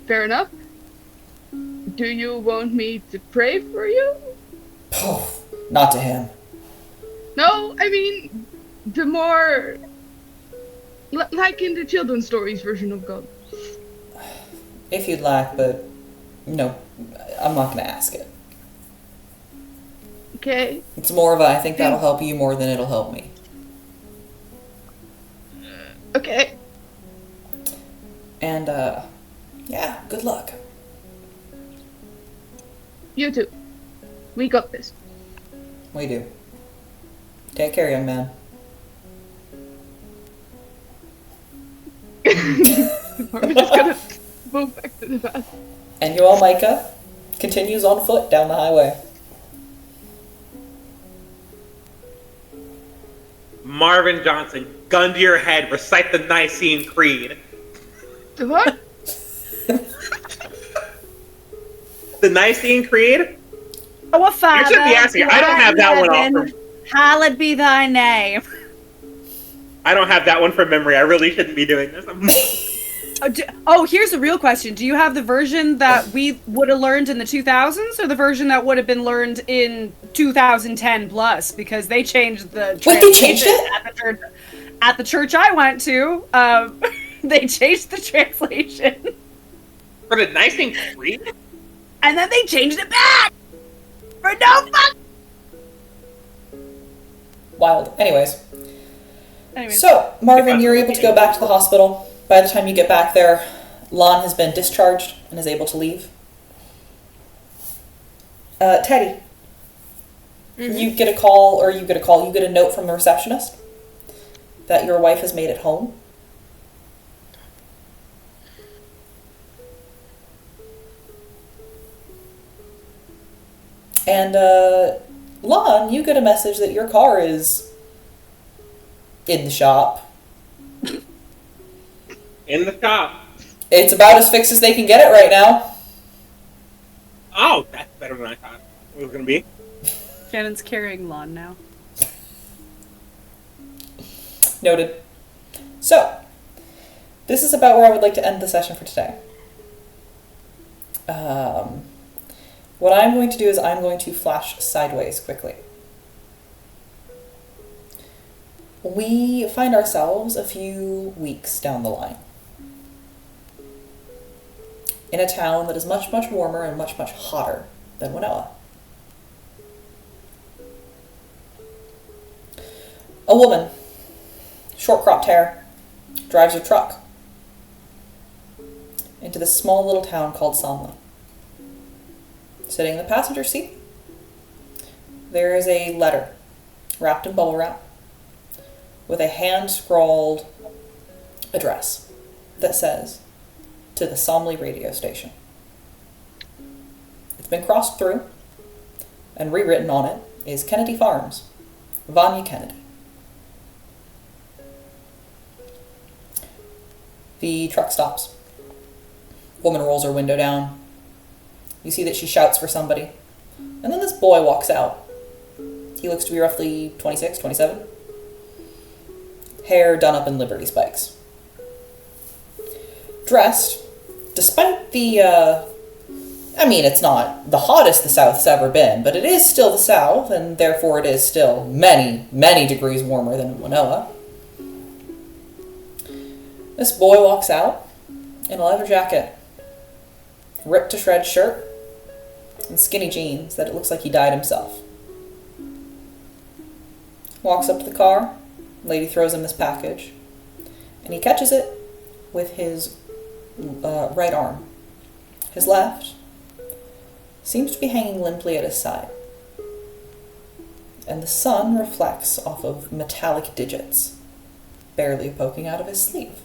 Fair enough. Do you want me to pray for you? Not to him. No, I mean, the more... like in the children's stories version of God. If you'd like, but no, I'm not going to ask it. Okay. It's more of a, I think that'll help you more than it'll help me. Okay. And, yeah, good luck. You too. We got this. We do. Take care, young man. We're just gonna move back to the van. And Yoel Micah continues on foot down the highway. Marvin Johnson, gun to your head, recite the Nicene Creed. The what? The Nicene Creed? Our Father, You should be asking. I don't have that one off. heaven, hallowed be thy name. I don't have that one from memory. I really shouldn't be doing this. Here's a real question. Do you have the version that we would have learned in the 2000s or the version that would have been learned in 2010 plus? Because they changed the Wait, they changed it? At the church I went to. They changed the translation. For the nice thing free? And then they changed it back! For no fuck! Wild. Anyways. So, Marvin, you're able to go back to the hospital. By the time you get back there, Lahn has been discharged and is able to leave. Teddy, you get a note from the receptionist that your wife has made it home. And, Lahn, you get a message that your car is in the shop. In the shop. It's about as fixed as they can get it right now. Oh, that's better than I thought it was going to be. Shannon's carrying Lahn now. Noted. So, this is about where I would like to end the session for today. What I'm going to do is I'm going to flash sideways quickly. We find ourselves a few weeks down the line in a town that is much, much warmer and much, much hotter than Winoa. A woman, short cropped hair, drives her truck into this small little town called Stanley. Sitting in the passenger seat, there is a letter wrapped in bubble wrap with a hand-scrawled address that says, to the Somley radio station. It's been crossed through, and rewritten on it is Kennedy Farms, Vanya Kennedy. The truck stops. Woman rolls her window down. You see that she shouts for somebody. And then this boy walks out. He looks to be roughly 26, 27. Hair done up in Liberty spikes. Dressed, despite the, it's not the hottest the South's ever been, but it is still the South, and therefore it is still many, many degrees warmer than in Winoa. This boy walks out in a leather jacket, ripped to shreds shirt, and skinny jeans that it looks like he dyed himself. Walks up to the car, lady throws him this package, and he catches it with his right arm. His left seems to be hanging limply at his side, and the sun reflects off of metallic digits, barely poking out of his sleeve.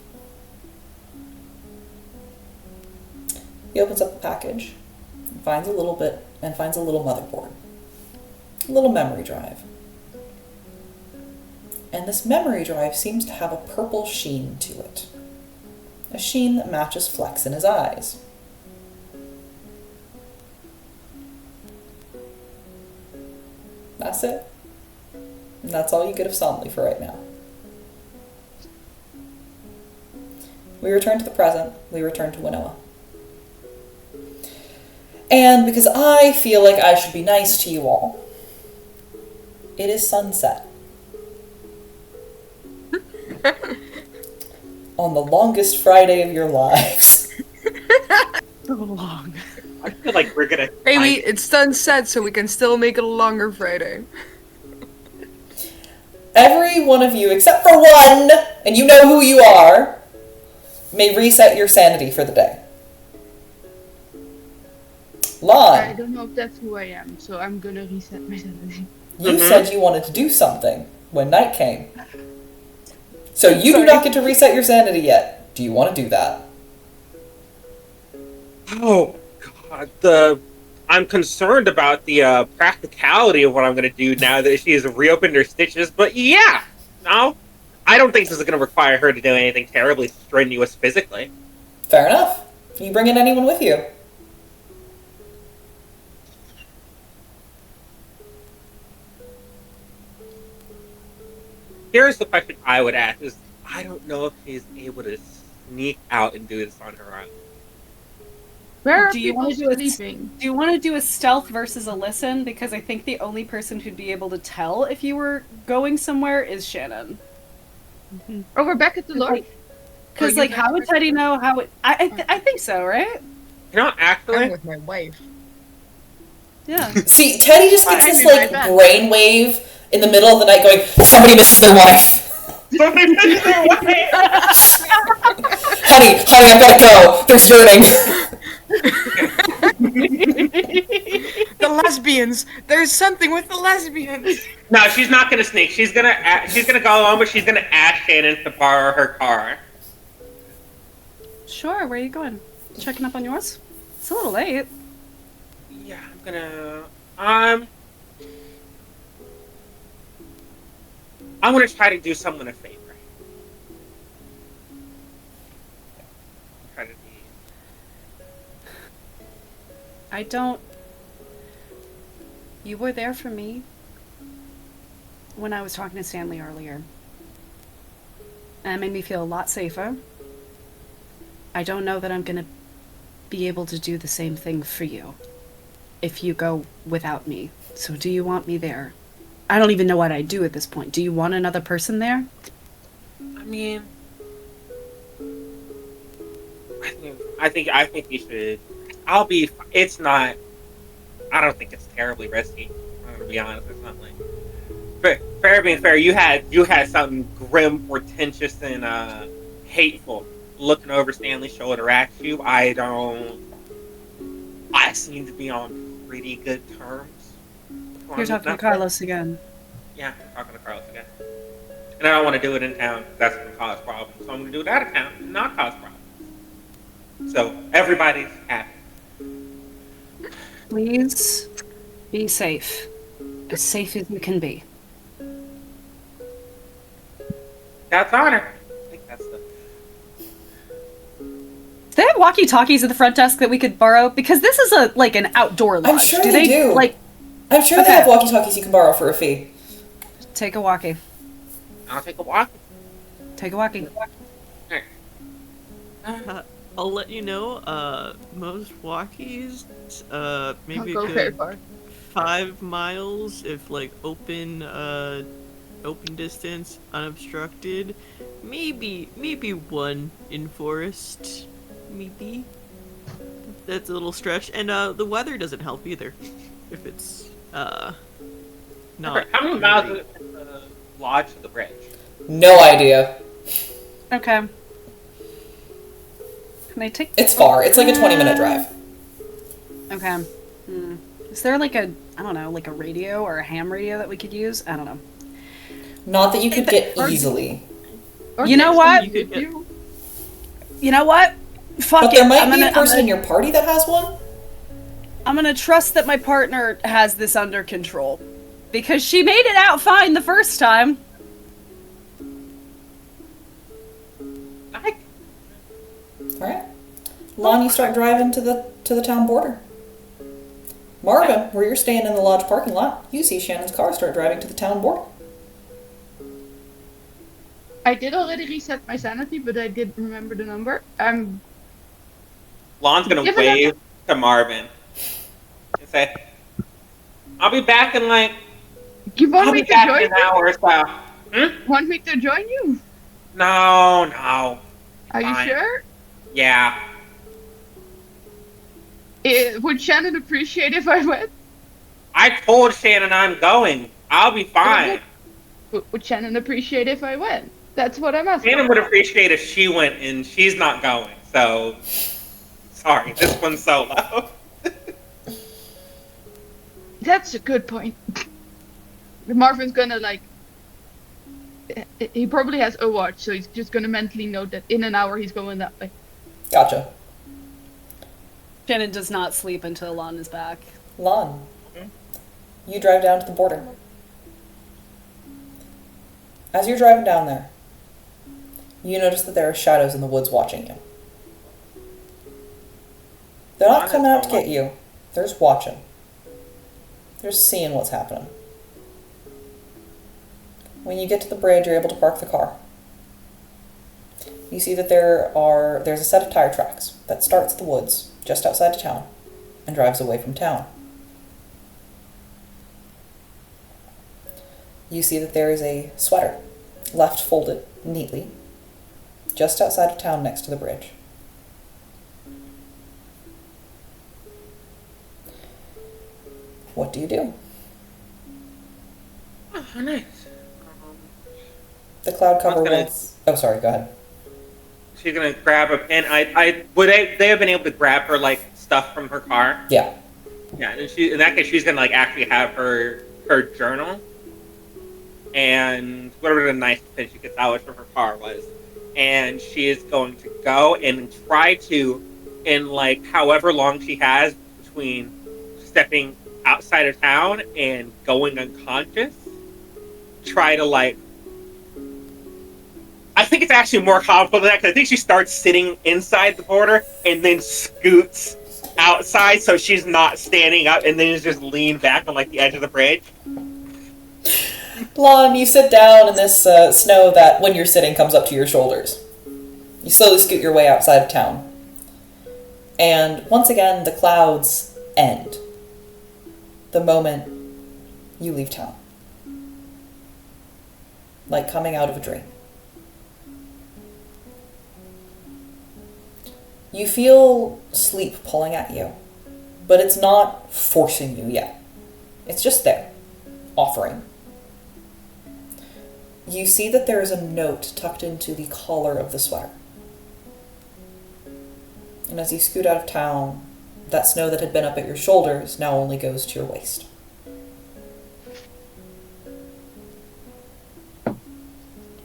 He opens up the package and finds a little motherboard, a little memory drive. And this memory drive seems to have a purple sheen to it. A sheen that matches Flex in his eyes. That's it. And that's all you get of Somley for right now. We return to the present. We return to Winoa. And because I feel like I should be nice to you all, it is sunset. On the longest Friday of your lives. So long. I feel like we're gonna... Amy, it's sunset, so we can still make it a longer Friday. Every one of you, except for one, and you know who you are, may reset your sanity for the day. Lahn. I don't know if that's who I am, so I'm gonna reset my sanity. You said you wanted to do something when night came. So you do not get to reset your sanity yet. Do you want to do that? Oh, God. I'm concerned about the practicality of what I'm going to do now that she has reopened her stitches, but yeah. No. I don't think this is going to require her to do anything terribly strenuous physically. Fair enough. Can you bring in anyone with you? Here's the question I would ask: is I don't know if she's able to sneak out and do this on her own. Where are Do you people want to do a sleeping? Do you want to do a stealth versus a listen? Because I think the only person who'd be able to tell if you were going somewhere is Shannon. Oh, we're back at the lodge. Because, like, how would Teddy know how it... I think so, right? You know, I'm actually, with my wife. Yeah. See, Teddy just gets Why? this, I mean, like, my bad. brainwave in the middle of the night going, somebody misses their wife. Honey, I've gotta go. They're flirting. The lesbians. There's something with the lesbians. no, she's not gonna sneak. She's gonna go along, but she's gonna ask Shannon to borrow her car. Sure, where are you going? Checking up on yours? It's a little late. Yeah, I'm gonna. I'm gonna try to do someone a favor. Try to be. I don't... You were there for me when I was talking to Stanley earlier. And it made me feel a lot safer. I don't know that I'm gonna be able to do the same thing for you if you go without me. So do you want me there? I don't even know what I'd do at this point. Do you want another person there? I mean, I think you should. I'll be. It's not. I don't think it's terribly risky. I'm gonna be honest. It's not like. Fair being fair, you had something grim, portentous, and hateful looking over Stanley's shoulder at you. I seem to be on pretty good terms. You're talking to Carlos again. Yeah, I'm talking to Carlos again. And I don't want to do it in town. That's going to cause problems. So I'm going to do it out of town and not cause problems. So everybody's happy. Please be safe. As safe as you can be. That's honor. I think that's the... Do they have walkie-talkies at the front desk that we could borrow? Because this is an outdoor lodge. I'm sure they do. Like, I'm sure Okay. they have walkie-talkies you can borrow for a fee. take a walkie. I'll take a walk. Take a walkie. I'll let you know, most walkies, maybe Don't a go very good far. 5 miles if, like, open distance, unobstructed. Maybe 1 in forest. Maybe. That's a little stretch. And, the weather doesn't help either. If it's, not... How many miles is it from the lodge to the bridge? No idea. Okay. Can I take... It's far. It's like a 20-minute drive. Okay. Is there like a, I don't know, like a radio or a ham radio that we could use? I don't know. Not that you could get easily. Or You know take what? somebody with you. You know what? Fuck But it. there might I'm be gonna, a person I'm in gonna, your party that has one. I'm gonna trust that my partner has this under control. Because she made it out fine the first time. Alright. Lahn, you start driving to the town border. Marvin, where you're staying in the lodge parking lot, you see Shannon's car start driving to the town border. I did already reset my sanity, but I did remember the number. Lon's gonna Give it wave to Marvin and say, "I'll be back in like. You want I'll me be to back join in an you? hour or so." Want me to join you? No. Are you Fine. sure? Yeah. Would Shannon appreciate if I went? I told Shannon I'm going. I'll be fine. Would Shannon appreciate if I went? That's what I'm asking. Shannon would appreciate if she went, and she's not going. So, sorry, this one's solo. That's a good point. Marvin's gonna he probably has a watch, so he's just gonna mentally note that in an hour he's going that way. Gotcha. Shannon does not sleep until Lahn is back. Lahn, you drive down to the border. As you're driving down there, you notice that there are shadows in the woods watching you. They're not coming out to get you. They're just watching. They're just seeing what's happening. When you get to the bridge, you're able to park the car. You see that there's a set of tire tracks that starts the woods just outside of town and drives away from town. You see that there is a sweater left folded neatly just outside of town next to the bridge. What do you do? Oh, nice. The cloud cover gonna- once... Oh, sorry, go ahead. She's gonna grab a pen. Would they have been able to grab her like stuff from her car? Yeah. Yeah, and in that case, she's gonna like actually have her journal and whatever the nice pen she could salvage from her car was, and she is going to go and try to, in like however long she has between stepping outside of town and going unconscious, try to like. I think it's actually more complicated than that, because I think she starts sitting inside the border and then scoots outside so she's not standing up and then is just lean back on like the edge of the bridge. Lahn, you sit down in this snow that, when you're sitting, comes up to your shoulders. You slowly scoot your way outside of town. And once again, the clouds end the moment you leave town. Like coming out of a dream. You feel sleep pulling at you, but it's not forcing you yet. It's just there, offering. You see that there is a note tucked into the collar of the sweater. And as you scoot out of town, that snow that had been up at your shoulders now only goes to your waist.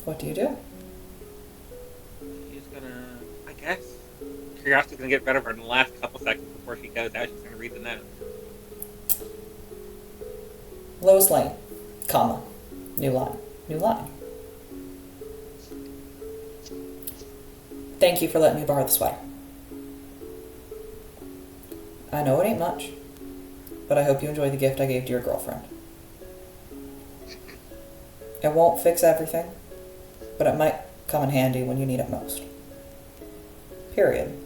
What do you do? She's gonna, I guess, curiosity's gonna get better for her in the last couple seconds before she goes out. She's gonna read the note. Lois Lane, comma, new line, new line. Thank you for letting me borrow the sweater. I know it ain't much, but I hope you enjoy the gift I gave to your girlfriend. It won't fix everything, but it might come in handy when you need it most. Period.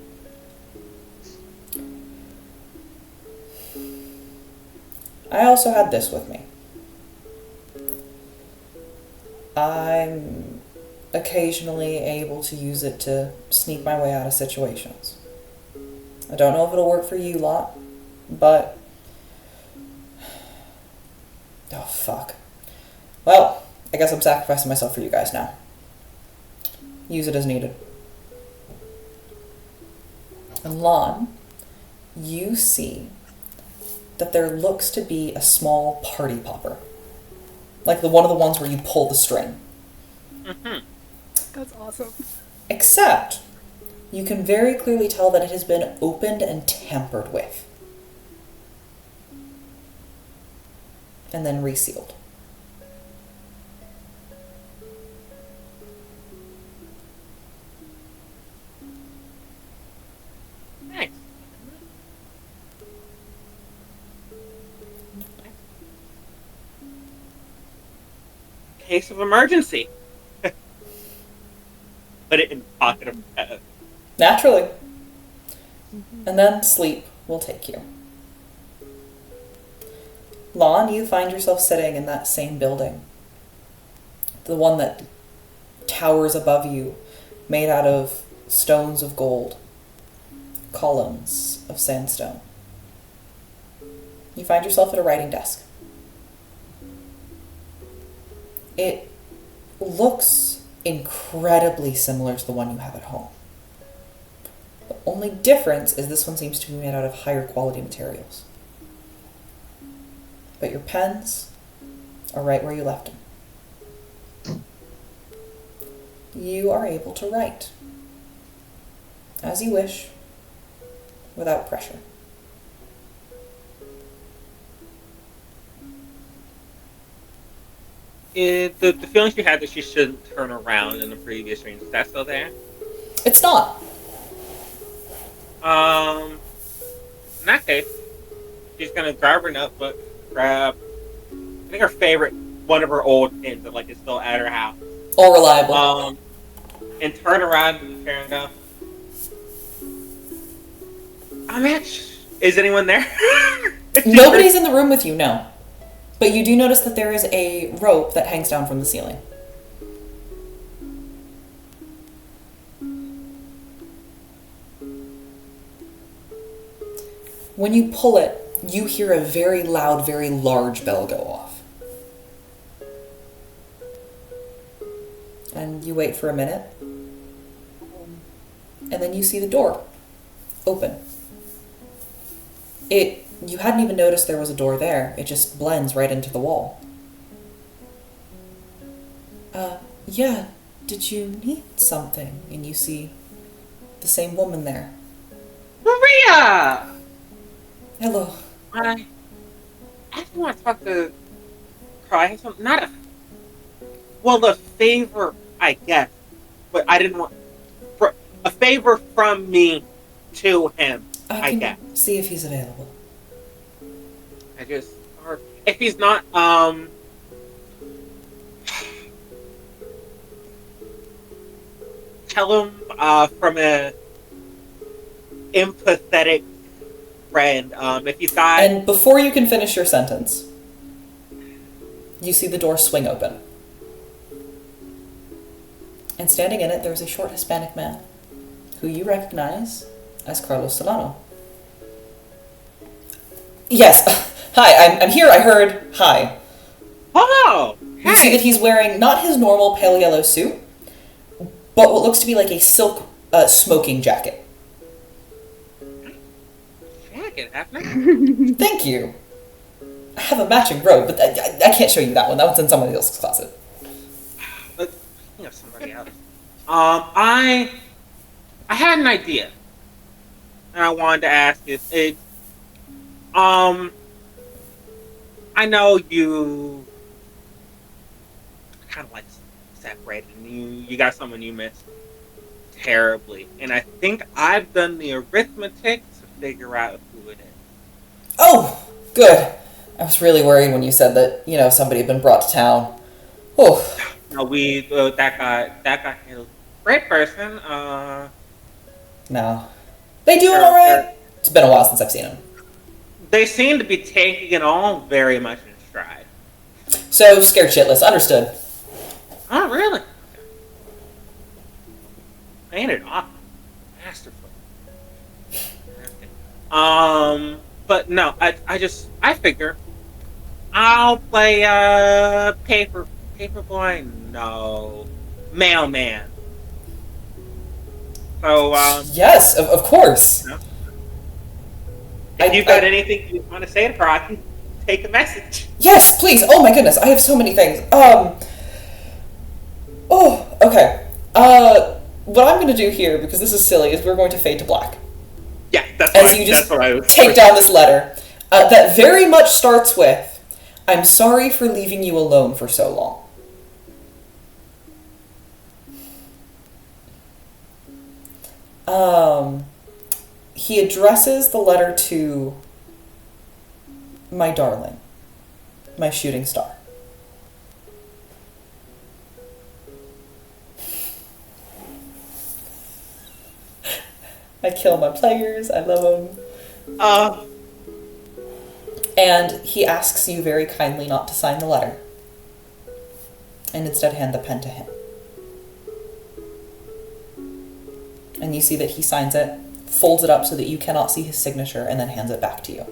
I also had this with me. I'm occasionally able to use it to sneak my way out of situations. I don't know if it'll work for you lot, but... Oh, fuck. Well, I guess I'm sacrificing myself for you guys now. Use it as needed. And Lahn, you see that there looks to be a small party popper. Like one of the ones where you pull the string. Mm-hmm. That's awesome. Except, you can very clearly tell that it has been opened and tampered with. And then resealed. Nice. Case of emergency. Put it in the pocket of Naturally. And then sleep will take you. Lahn, you find yourself sitting in that same building. The one that towers above you, made out of stones of gold, columns of sandstone. You find yourself at a writing desk. It looks incredibly similar to the one you have at home. The only difference is this one seems to be made out of higher quality materials. But your pens are right where you left them. You are able to write as you wish, without pressure. The feeling she had that she shouldn't turn around in the previous dreams, is that still there? It's not. In that case, she's gonna grab her notebook, I think her favorite, one of her old pins that like is still at her house. All reliable. And turn around to the chair and go, Mitch, is anyone there? Nobody's in the room with you, no. But you do notice that there is a rope that hangs down from the ceiling. When you pull it, you hear a very loud, very large bell go off. And you wait for a minute. And then you see the door open. You hadn't even noticed there was a door there. It just blends right into the wall. Yeah, did you need something? And you see the same woman there. Maria! Hello. I just want to talk to Carl. I have some, not a, well, a favor, I guess, but I didn't want, for a favor from me to him, I guess. I can see if he's available. I just, or if he's not, tell him, from a empathetic friend, if he's got... And before you can finish your sentence, you see the door swing open. And standing in it, there's a short Hispanic man, who you recognize as Carlos Solano. Yes. Hi, I'm here. I heard. Hi. Oh! Hey. You see that he's wearing not his normal pale yellow suit, but what looks to be like a silk smoking jacket. Jacket, happening? Thank you. I have a matching robe, but I can't show you that one. That one's in somebody else's closet. But speaking of somebody else, I had an idea, and I wanted to ask you. I know you kind of like separated, and you got someone you missed terribly, and I think I've done the arithmetic to figure out who it is. Oh, good. I was really worried when you said that, somebody had been brought to town. Oh. No, that got handled. Great person. No. They doing all right? It's been a while since I've seen them. They seem to be taking it all very much in stride. So, scared shitless. Understood. Oh, really? Ain't it awful? Masterful. But no, I figure I'll play, paperboy? No. Mailman. So, Yes, of course. You know, if you've got anything you want to say to her, I can take a message. Yes, please. Oh my goodness, I have so many things. Oh, okay. What I'm going to do here, because this is silly, is we're going to fade to black. Yeah, that's what I was take down this letter that very much starts with, "I'm sorry for leaving you alone for so long." He addresses the letter to my darling, my shooting star. I kill my players, I love them. And he asks you very kindly not to sign the letter, and instead hand the pen to him. And you see that he signs it, folds it up so that you cannot see his signature, and then hands it back to you.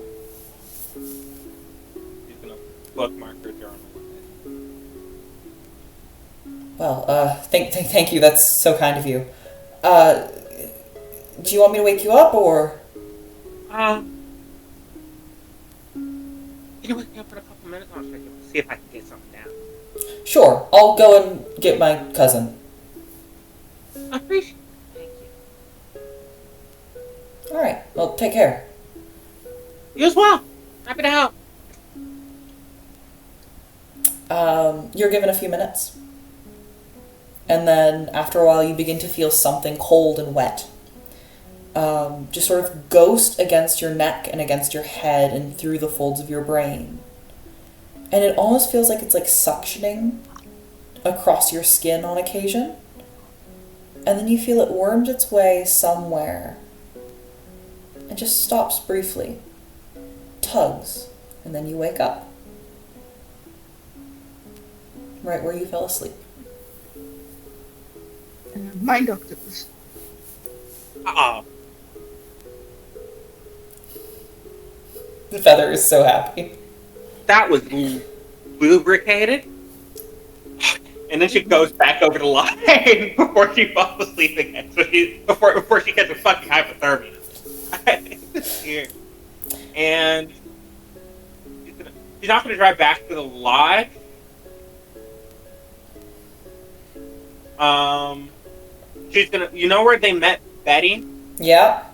He's gonna bookmark her journal. Well, thank you. That's so kind of you. Do you want me to wake you up, or? Can you wake me up for a couple minutes? I'll check it, see if I can get something down. Sure, I'll go and get my cousin. I appreciate it. Thank you. All right. Well, take care. You as well. Happy to help. You're given a few minutes. And then after a while you begin to feel something cold and wet. Just sort of ghost against your neck and against your head and through the folds of your brain. And it almost feels like it's like suctioning across your skin on occasion. And then you feel it worms its way somewhere. It just stops briefly. Tugs. And then you wake up. Right where you fell asleep. Mind octopus. Uh-oh. The feather is so happy. That was lubricated. And then she goes back over the line before she falls asleep again. So before she gets a fucking hypothermia. Here. And she's not going to drive back to the lodge. She's gonna. You know where they met Betty? Yeah.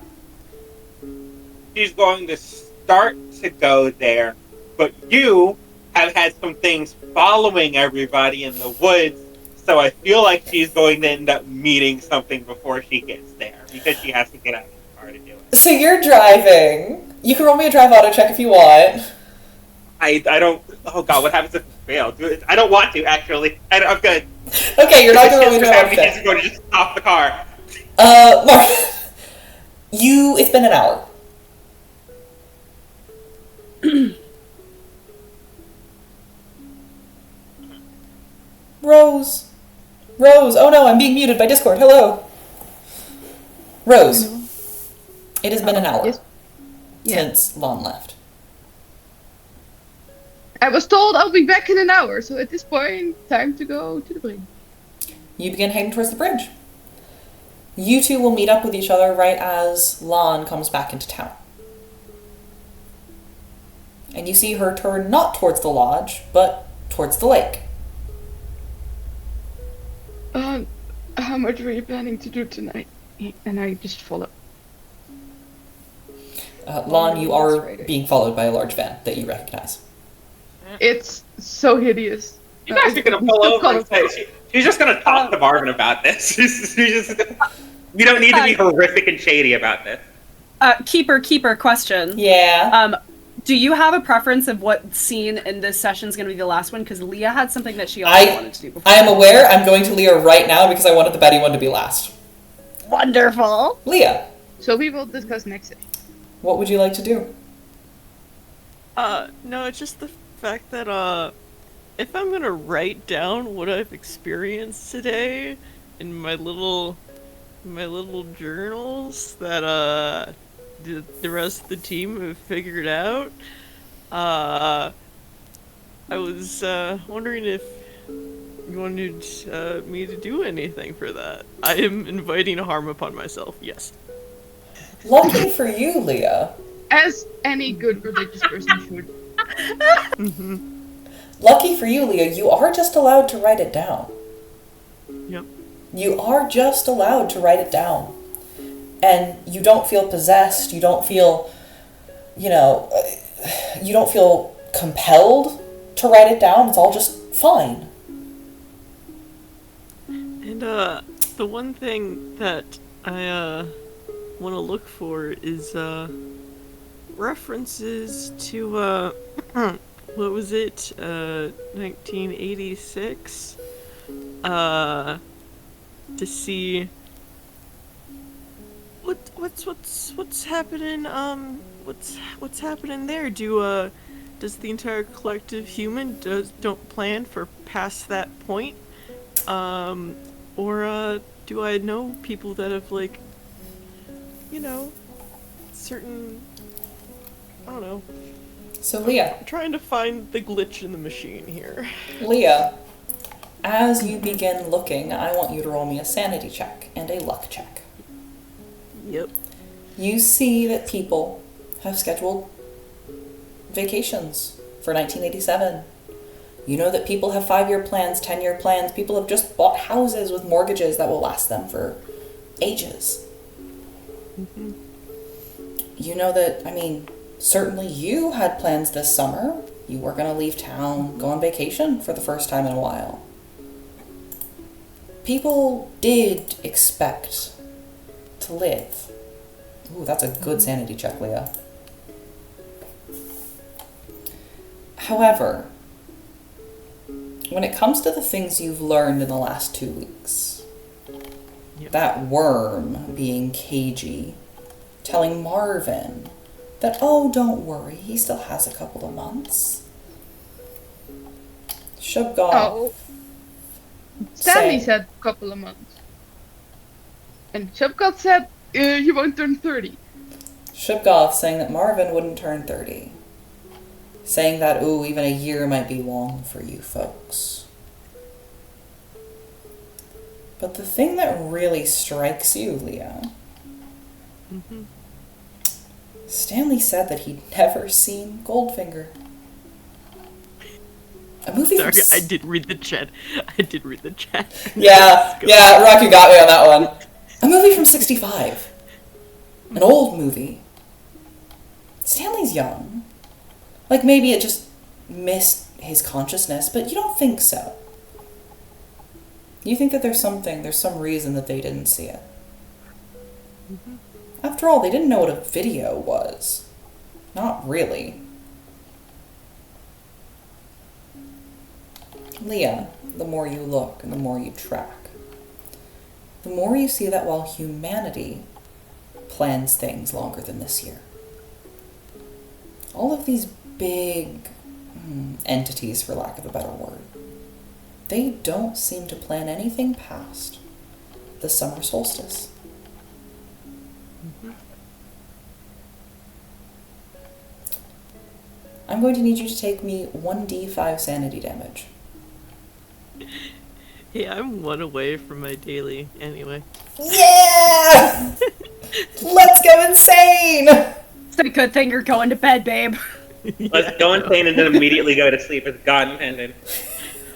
She's going to start to go there, but you have had some things following everybody in the woods, so I feel like she's going to end up meeting something before she gets there, because she has to get out of the car to do it. So you're driving. You can roll me a drive auto check if you want. I don't... Oh god, what happens if it fails? I don't want to, actually. I'm good. Okay, you're not going to roll me a drive auto He's check. going to just stop the car. Mark, it's been an hour. Rose. Oh no, I'm being muted by Discord. Hello. Rose. It has been an hour Yes. Yeah. since Lahn left. I was told I'll be back in an hour, so at this point, time to go to the bridge. You begin heading towards the bridge. You two will meet up with each other right as Lahn comes back into town. And you see her turn not towards the lodge, but towards the lake. How much were you planning to do tonight? And I just follow. Lahn, you are That's right. being followed by a large van that you recognize. It's so hideous. You guys are going to pull over and say... She's just going to talk to Marvin about this. She's just... We don't need to be horrific and shady about this. Keeper, question. Yeah. Do you have a preference of what scene in this session is going to be the last one? Because Lia had something that she also wanted to do before. I am aware. I'm going to Lia right now because I wanted the Betty one to be last. Wonderful. Lia, So we will discuss next session. what would you like to do? No, it's just the fact that, if I'm gonna write down what I've experienced today in my little journals that, the rest of the team have figured out, I was, wondering if you wanted, me to do anything for that. I am inviting harm upon myself, yes. Lucky for you, Lia. As any good religious person should. Lucky for you, Lia, you are just allowed to write it down. Yep. You are just allowed to write it down. And you don't feel possessed, you don't feel, you don't feel compelled to write it down. It's all just fine. And, the one thing that I, want to look for is, references to, what was it, 1986? To see what's happening, what's happening there? Does the entire collective human don't plan for past that point? Or do I know people that have, like, certain, I don't know. So, Lia, I'm trying to find the glitch in the machine here. Lia, as you begin looking, I want you to roll me a sanity check and a luck check. Yep. You see that people have scheduled vacations for 1987. You know that people have 5-year plans, 10-year plans. People have just bought houses with mortgages that will last them for ages. Mm-hmm. You know that, certainly you had plans this summer. You were going to leave town, go on vacation for the first time in a while. People did expect to live. Ooh, that's a good sanity check, Lia. However, when it comes to the things you've learned in the last 2 weeks, Yep. that worm being cagey, telling Marvin that, oh, don't worry, he still has a couple of months. Shubgoth. Oh. Stanley Say- said a couple of months. And Shubgoth said, you won't turn 30. Shubgoth saying that Marvin wouldn't turn 30. Saying that, ooh, even a year might be long for you folks. But the thing that really strikes you, Lia, Stanley said that he'd never seen Goldfinger. A movie Sorry, from... I did read the chat. Yeah, Raku got me on that one. A movie from 65. An old movie. Stanley's young. Like, maybe it just missed his consciousness, but you don't think so. You think that there's some reason that they didn't see it. After all, they didn't know what a video was. Not really. Lia, the more you look and the more you track, the more you see that while humanity plans things longer than this year, all of these big entities, for lack of a better word, they don't seem to plan anything past the summer solstice. I'm going to need you to take me 1d5 sanity damage. Hey, I'm 1 away from my daily anyway. Yeah! Let's go insane! It's a good thing you're going to bed, babe. Let's go insane and then immediately go to sleep as God intended.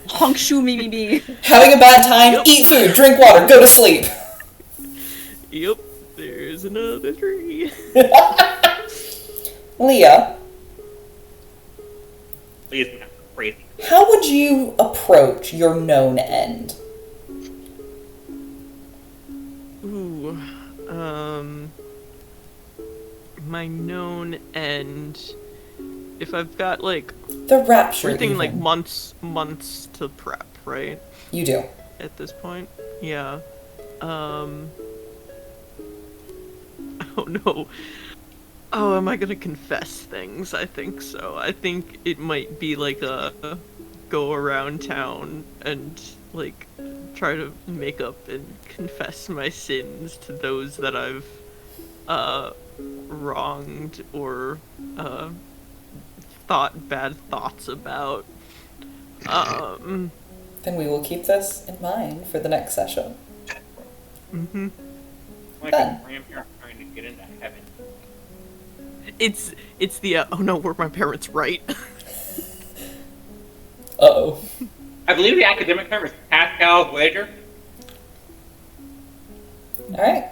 Honk shoo me me. Having a bad time, eat food, drink water, go to sleep. Yep, there's another tree. Lia, Please, not crazy. how would you approach your known end? Ooh, my known end. If I've got like The rapture. everything like even. months to prep, right? You do. At this point, yeah. Oh no. Oh, am I gonna confess things? I think so. I think it might be like a go around town and like try to make up and confess my sins to those that I've wronged or thought bad thoughts about. Then we will keep this in mind for the next session. Like Ben. a grandparent trying to get into heaven. It's the oh no, were my parents right? Uh-oh. I believe the academic term is Pascal's wager. Alright.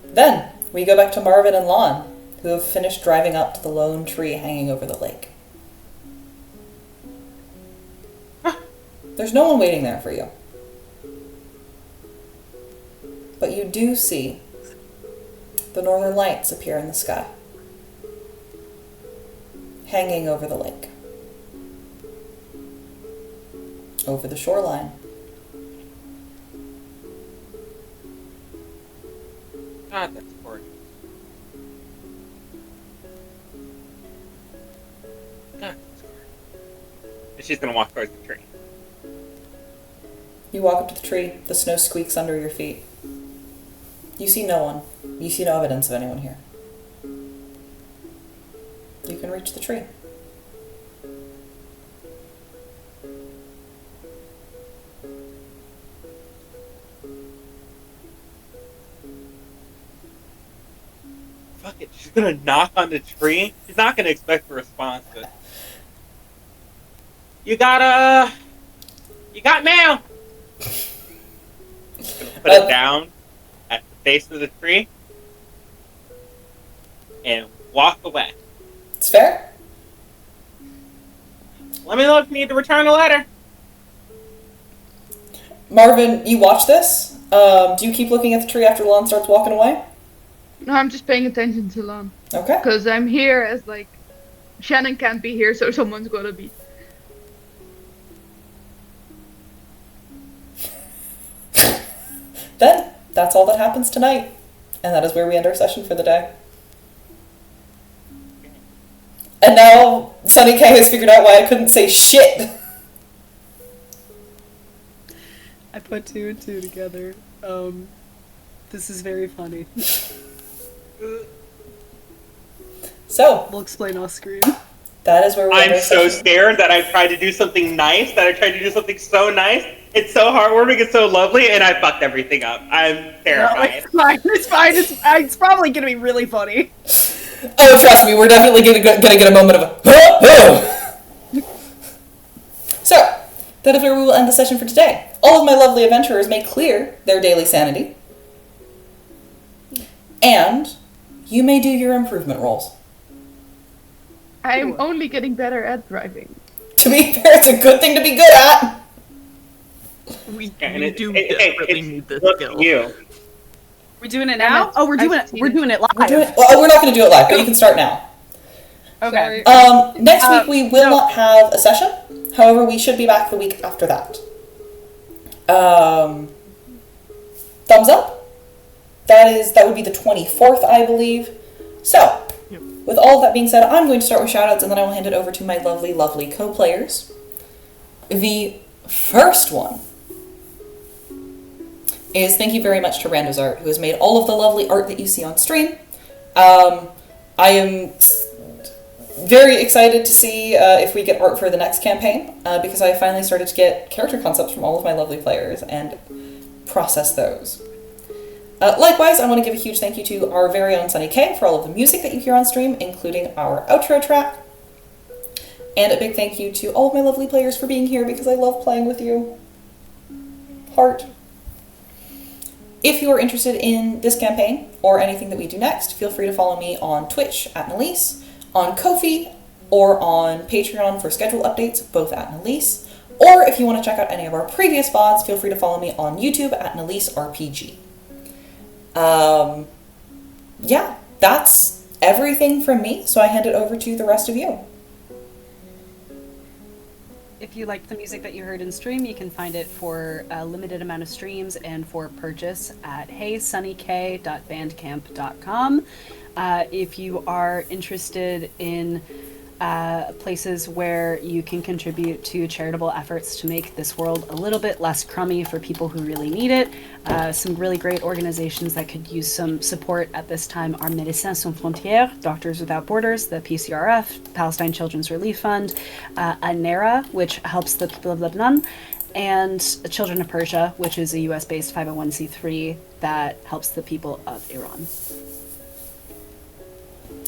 Then, we go back to Marvin and Lahn, who have finished driving up to the lone tree hanging over the lake. There's no one waiting there for you. But you do see the northern lights appear in the sky, hanging over the lake, over the shoreline. God, that's gorgeous. God, that's gorgeous. And she's gonna walk towards the tree. You walk up to the tree, the snow squeaks under your feet. You see no one. You see no evidence of anyone here. You can reach the tree. Fuck it, she's gonna knock on the tree. She's not gonna expect a response, but you got mail. Put it down at the base of the tree and walk away. It's fair. Let me know if you need to return a letter. Marvin, you watch this. Do you keep looking at the tree after Lahn starts walking away? No, I'm just paying attention to Lahn. Okay. Because I'm here as, like, Shannon can't be here, so someone's gotta be. then that's all that happens tonight. And that is where we end our session for the day. And now Sunny K has figured out why I couldn't say shit. I put 2 and 2 together. This is very funny. So, We'll explain off screen. that is where we end I'm our so session. scared that I tried to do something nice, that I tried to do something so nice. It's so heartwarming, it's so lovely, and I fucked everything up. I'm No, terrified. it's fine. It's fine. It's probably gonna be really funny. Oh, trust me, we're definitely gonna get a moment of a So, that is where we will end the session for today. All of my lovely adventurers may clear their daily sanity. And you may do your improvement rolls. I am only getting better at driving. To be fair, it's a good thing to be good at. We And do it's desperately need this look skill. at you. We're doing it now? Oh, we're doing it. We're doing it live. We're not going to do it live, but you can start now. Okay. Next week we will not have a session. However, we should be back the week after that. Thumbs up? That would be the 24th, I believe. So, with all of that being said, I'm going to start with shoutouts and then I will hand it over to my lovely, lovely co-players. The first one is thank you very much to Rando's Art, who has made all of the lovely art that you see on stream. I am very excited to see if we get art for the next campaign, because I finally started to get character concepts from all of my lovely players and process those. Likewise, I want to give a huge thank you to our very own Sunny K for all of the music that you hear on stream, including our outro track. And a big thank you to all of my lovely players for being here, because I love playing with you. Heart. If you are interested in this campaign, or anything that we do next, feel free to follow me on Twitch at Nalise, on Ko-fi, or on Patreon for schedule updates, both at Nalise. Or if you want to check out any of our previous VODs, feel free to follow me on YouTube at Nalise RPG. Yeah, that's everything from me, so I hand it over to the rest of you. If you liked the music that you heard in stream, you can find it for a limited amount of streams and for purchase at heysunnyk.bandcamp.com. If you are interested in places where you can contribute to charitable efforts to make this world a little bit less crummy for people who really need it, some really great organizations that could use some support at this time are Médecins Sans Frontières, Doctors Without Borders, the PCRF, Palestine Children's Relief Fund, ANERA, which helps the people of Lebanon, and Children of Persia, which is a US-based 501c3 that helps the people of Iran.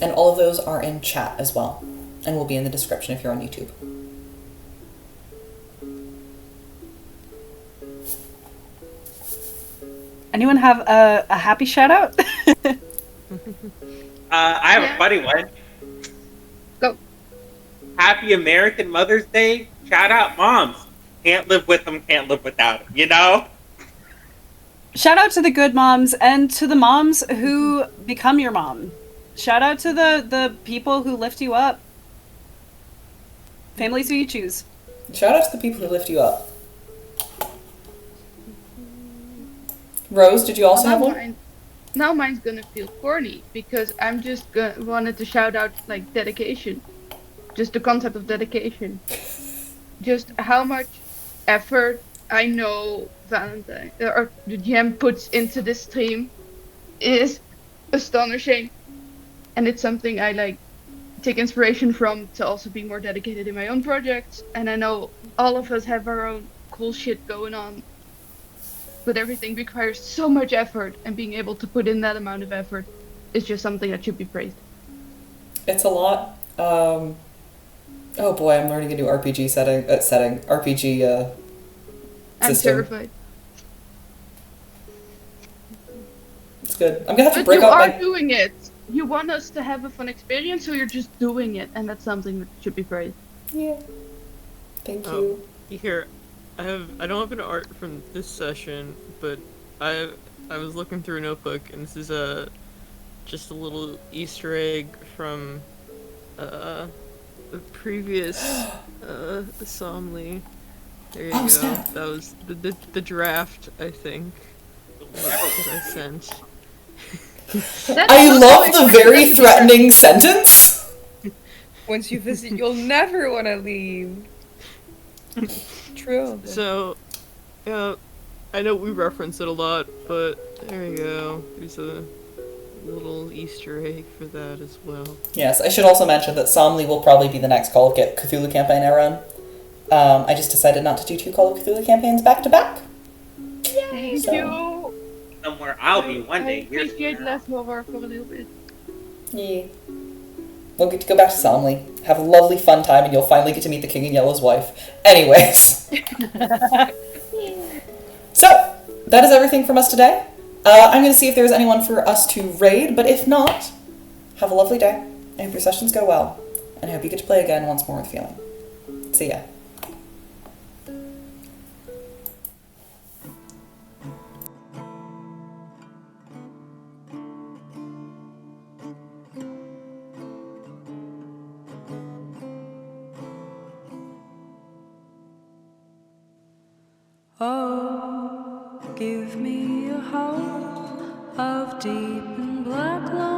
And all of those are in chat as well, and will be in the description if you're on YouTube. Anyone have a happy shout out? I have a funny one. Go. Happy American Mother's Day. Shout out moms. Can't live with them, can't live without them, you know? Shout out to the good moms and to the moms who become your mom. Shout out to the people who lift you up. Families who you choose. Shout out to the people who lift you up. Rose, did you also have one? Now mine's gonna feel corny, because I'm just wanted to shout out, like, dedication. Just the concept of dedication. Just how much effort I know Valentine, or the GM puts into this stream is astonishing. And it's something I, like, take inspiration from to also be more dedicated in my own projects. And I know all of us have our own cool shit going on, but everything requires so much effort, and being able to put in that amount of effort is just something that should be praised. It's a lot. Oh boy, I'm learning a new RPG setting. RPG I'm system. terrified. It's good. I'm gonna have to But break you out are my. doing it. You want us to have a fun experience, so you're just doing it, and that's something that should be praised. Yeah. Thank you. Here, I don't have an art from this session, but I was looking through a notebook, and this is just a little Easter egg from the previous Assembly. There you go. Snap. That was the draft, I think. What I sent. I love the very threatening sentence. Once you visit, you'll never want to leave. True. So, I know we reference it a lot, but there you go. There's a little Easter egg for that as well. Yes, I should also mention that Somley will probably be the next Call of Cthulhu campaign I run. I just decided not to do 2 Call of Cthulhu campaigns back to back. Thank So- you. Somewhere I'll be one I day. Years appreciate from now. less horror for a little bit. Yeah. We'll get to go back to Somley, have a lovely fun time, and you'll finally get to meet the King in Yellow's wife. Anyways. So, that is everything from us today. I'm going to see if there's anyone for us to raid, but if not, have a lovely day. I hope your sessions go well, and I hope you get to play again once more with feeling. See ya. Oh, give me a hope of deep and black light.